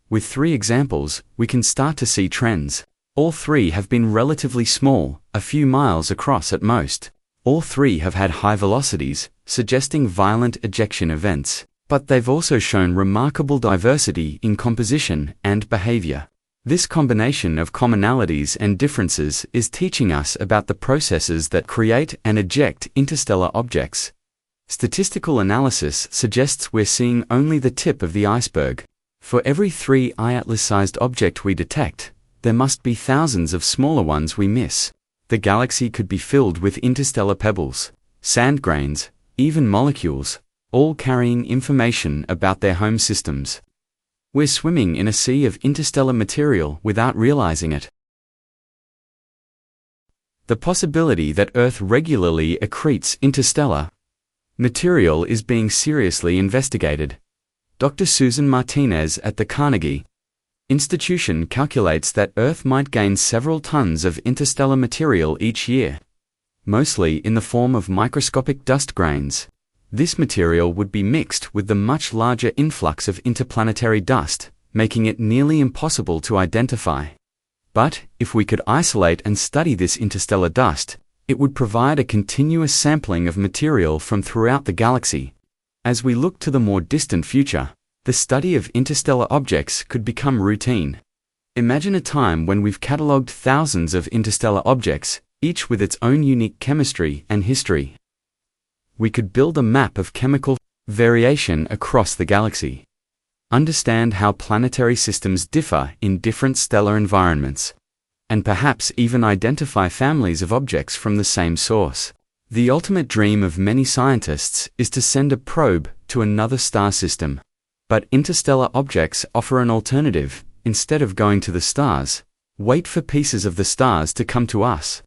With 3 examples, we can start to see trends. All 3 have been relatively small, a few miles across at most. All 3 have had high velocities, suggesting violent ejection events, but they've also shown remarkable diversity in composition and behavior. This combination of commonalities and differences is teaching us about the processes that create and eject interstellar objects. Statistical analysis suggests we're seeing only the tip of the iceberg. For every 3 Atlas-sized object we detect, there must be thousands of smaller ones we miss. The galaxy could be filled with interstellar pebbles, sand grains, even molecules, all carrying information about their home systems. We're swimming in a sea of interstellar material without realizing it. The possibility that Earth regularly accretes interstellar material is being seriously investigated. Dr. Susan Martinez at the Carnegie Institution calculates that Earth might gain several tons of interstellar material each year, mostly in the form of microscopic dust grains. This material would be mixed with the much larger influx of interplanetary dust, making it nearly impossible to identify. But, if we could isolate and study this interstellar dust, it would provide a continuous sampling of material from throughout the galaxy. As we look to the more distant future, the study of interstellar objects could become routine. Imagine a time when we've catalogued thousands of interstellar objects, each with its own unique chemistry and history. We could build a map of chemical variation across the galaxy, understand how planetary systems differ in different stellar environments, and perhaps even identify families of objects from the same source. The ultimate dream of many scientists is to send a probe to another star system. But interstellar objects offer an alternative. Instead of going to the stars, wait for pieces of the stars to come to us.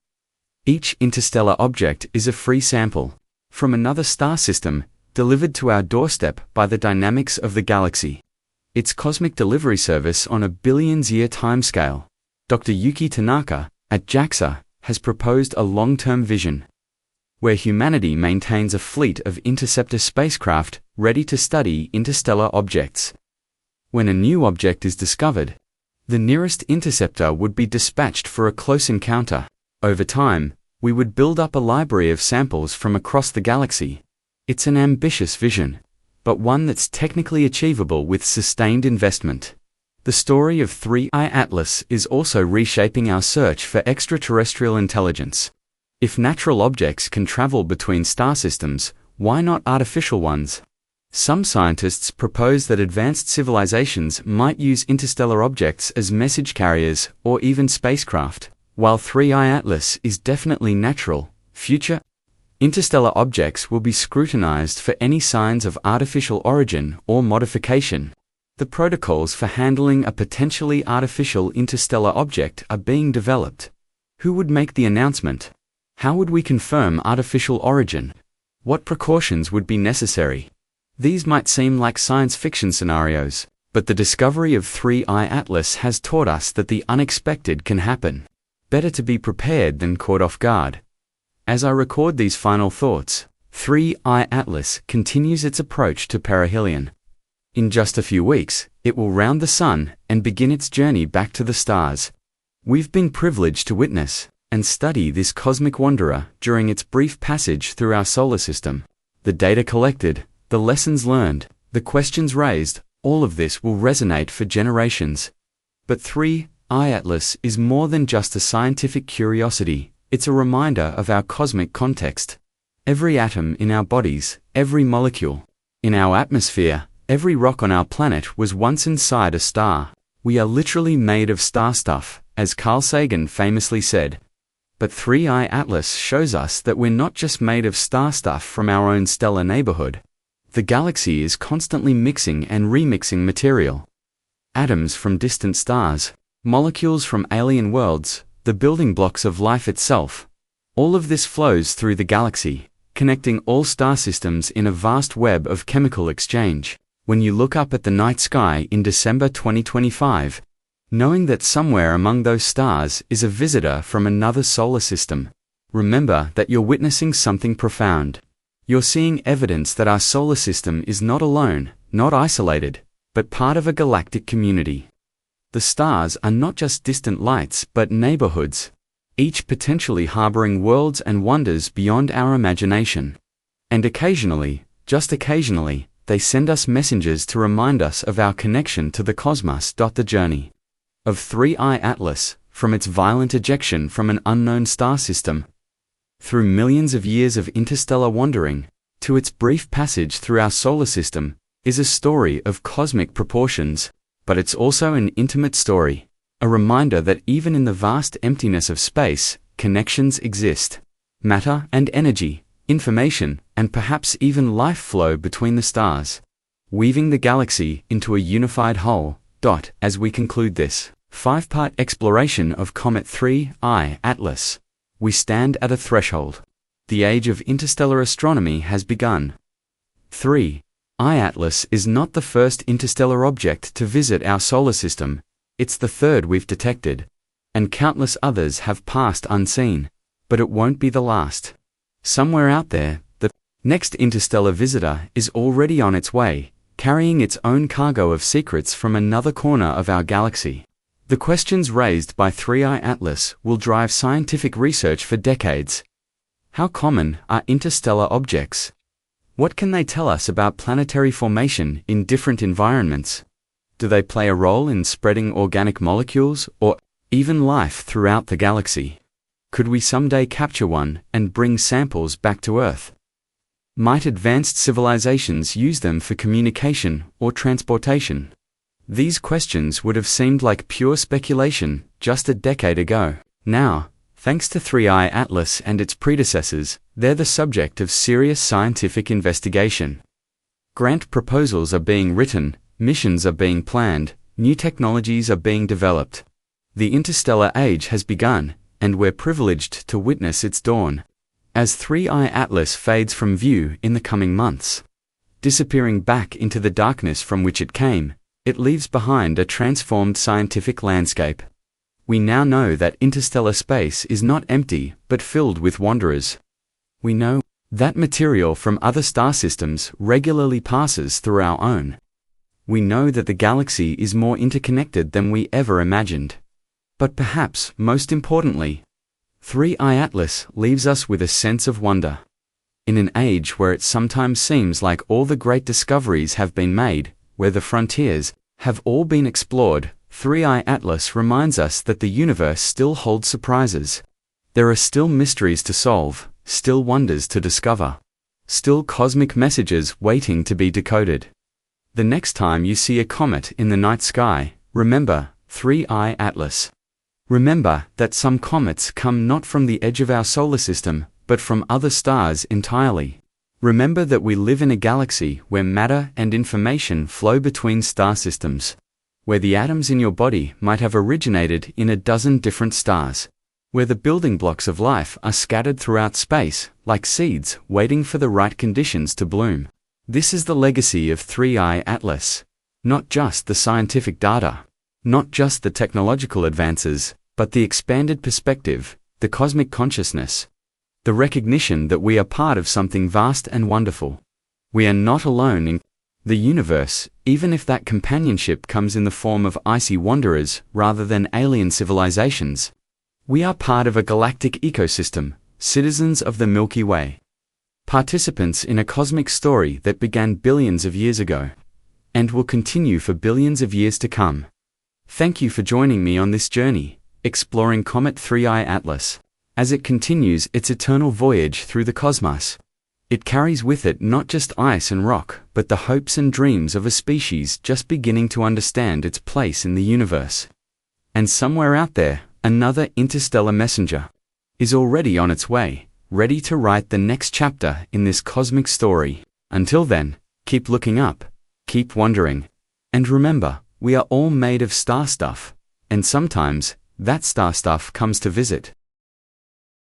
Each interstellar object is a free sample from another star system, delivered to our doorstep by the dynamics of the galaxy. It's cosmic delivery service on a billions-year timescale. Dr. Yuki Tanaka, at JAXA, has proposed a long-term vision, where humanity maintains a fleet of interceptor spacecraft ready to study interstellar objects. When a new object is discovered, the nearest interceptor would be dispatched for a close encounter. Over time, we would build up a library of samples from across the galaxy. It's an ambitious vision, but one that's technically achievable with sustained investment. The story of 3I Atlas is also reshaping our search for extraterrestrial intelligence. If natural objects can travel between star systems, why not artificial ones? Some scientists propose that advanced civilizations might use interstellar objects as message carriers or even spacecraft. While 3I Atlas is definitely natural, future interstellar objects will be scrutinized for any signs of artificial origin or modification. The protocols for handling a potentially artificial interstellar object are being developed. Who would make the announcement? How would we confirm artificial origin? What precautions would be necessary? These might seem like science fiction scenarios, but the discovery of 3I Atlas has taught us that the unexpected can happen. Better to be prepared than caught off guard. As I record these final thoughts, 3I Atlas continues its approach to perihelion. In just a few weeks, it will round the sun and begin its journey back to the stars. We've been privileged to witness and study this cosmic wanderer during its brief passage through our solar system. The data collected, the lessons learned, the questions raised, all of this will resonate for generations. But 3I Atlas is more than just a scientific curiosity. It's a reminder of our cosmic context. Every atom in our bodies, every molecule in our atmosphere, every rock on our planet was once inside a star. We are literally made of star stuff, as Carl Sagan famously said. But 3I Atlas shows us that we're not just made of star stuff from our own stellar neighborhood. The galaxy is constantly mixing and remixing material. Atoms from distant stars, molecules from alien worlds, the building blocks of life itself. All of this flows through the galaxy, connecting all star systems in a vast web of chemical exchange. When you look up at the night sky in December 2025, knowing that somewhere among those stars is a visitor from another solar system, remember that you're witnessing something profound. You're seeing evidence that our solar system is not alone, not isolated, but part of a galactic community. The stars are not just distant lights but neighborhoods, each potentially harboring worlds and wonders beyond our imagination. And occasionally, just occasionally, they send us messengers to remind us of our connection to the cosmos. The journey of 3I Atlas, from its violent ejection from an unknown star system, through millions of years of interstellar wandering, to its brief passage through our solar system, is a story of cosmic proportions, but it's also an intimate story, a reminder that even in the vast emptiness of space, connections exist. Matter and energy, information, and perhaps even life flow between the stars, weaving the galaxy into a unified whole. As we conclude this 5-part exploration of Comet 3I Atlas, we stand at a threshold. The age of interstellar astronomy has begun. 3I Atlas is not the first interstellar object to visit our solar system, it's the third we've detected, and countless others have passed unseen, but it won't be the last. Somewhere out there, the next interstellar visitor is already on its way, carrying its own cargo of secrets from another corner of our galaxy. The questions raised by 3I Atlas will drive scientific research for decades. How common are interstellar objects? What can they tell us about planetary formation in different environments? Do they play a role in spreading organic molecules or even life throughout the galaxy? Could we someday capture one and bring samples back to Earth? Might advanced civilizations use them for communication or transportation? These questions would have seemed like pure speculation just a decade ago. Now, thanks to 3I Atlas and its predecessors, they're the subject of serious scientific investigation. Grant proposals are being written, missions are being planned, new technologies are being developed. The interstellar age has begun, and we're privileged to witness its dawn. As 3I Atlas fades from view in the coming months, disappearing back into the darkness from which it came, it leaves behind a transformed scientific landscape. We now know that interstellar space is not empty but filled with wanderers. We know that material from other star systems regularly passes through our own. We know that the galaxy is more interconnected than we ever imagined. But perhaps, most importantly, 3I Atlas leaves us with a sense of wonder. In an age where it sometimes seems like all the great discoveries have been made, where the frontiers have all been explored, 3I Atlas reminds us that the universe still holds surprises. There are still mysteries to solve, still wonders to discover, still cosmic messages waiting to be decoded. The next time you see a comet in the night sky, remember 3I Atlas. Remember that some comets come not from the edge of our solar system, but from other stars entirely. Remember that we live in a galaxy where matter and information flow between star systems, where the atoms in your body might have originated in a dozen different stars, where the building blocks of life are scattered throughout space, like seeds waiting for the right conditions to bloom. This is the legacy of 3I Atlas. Not just the scientific data, not just the technological advances, but the expanded perspective, the cosmic consciousness, the recognition that we are part of something vast and wonderful. We are not alone in the universe, even if that companionship comes in the form of icy wanderers rather than alien civilizations. We are part of a galactic ecosystem, citizens of the Milky Way, participants in a cosmic story that began billions of years ago, and will continue for billions of years to come. Thank you for joining me on this journey, exploring Comet 3I Atlas. As it continues its eternal voyage through the cosmos, it carries with it not just ice and rock, but the hopes and dreams of a species just beginning to understand its place in the universe. And somewhere out there, another interstellar messenger is already on its way, ready to write the next chapter in this cosmic story. Until then, keep looking up, keep wondering, and remember, we are all made of star stuff, and sometimes, that star stuff comes to visit.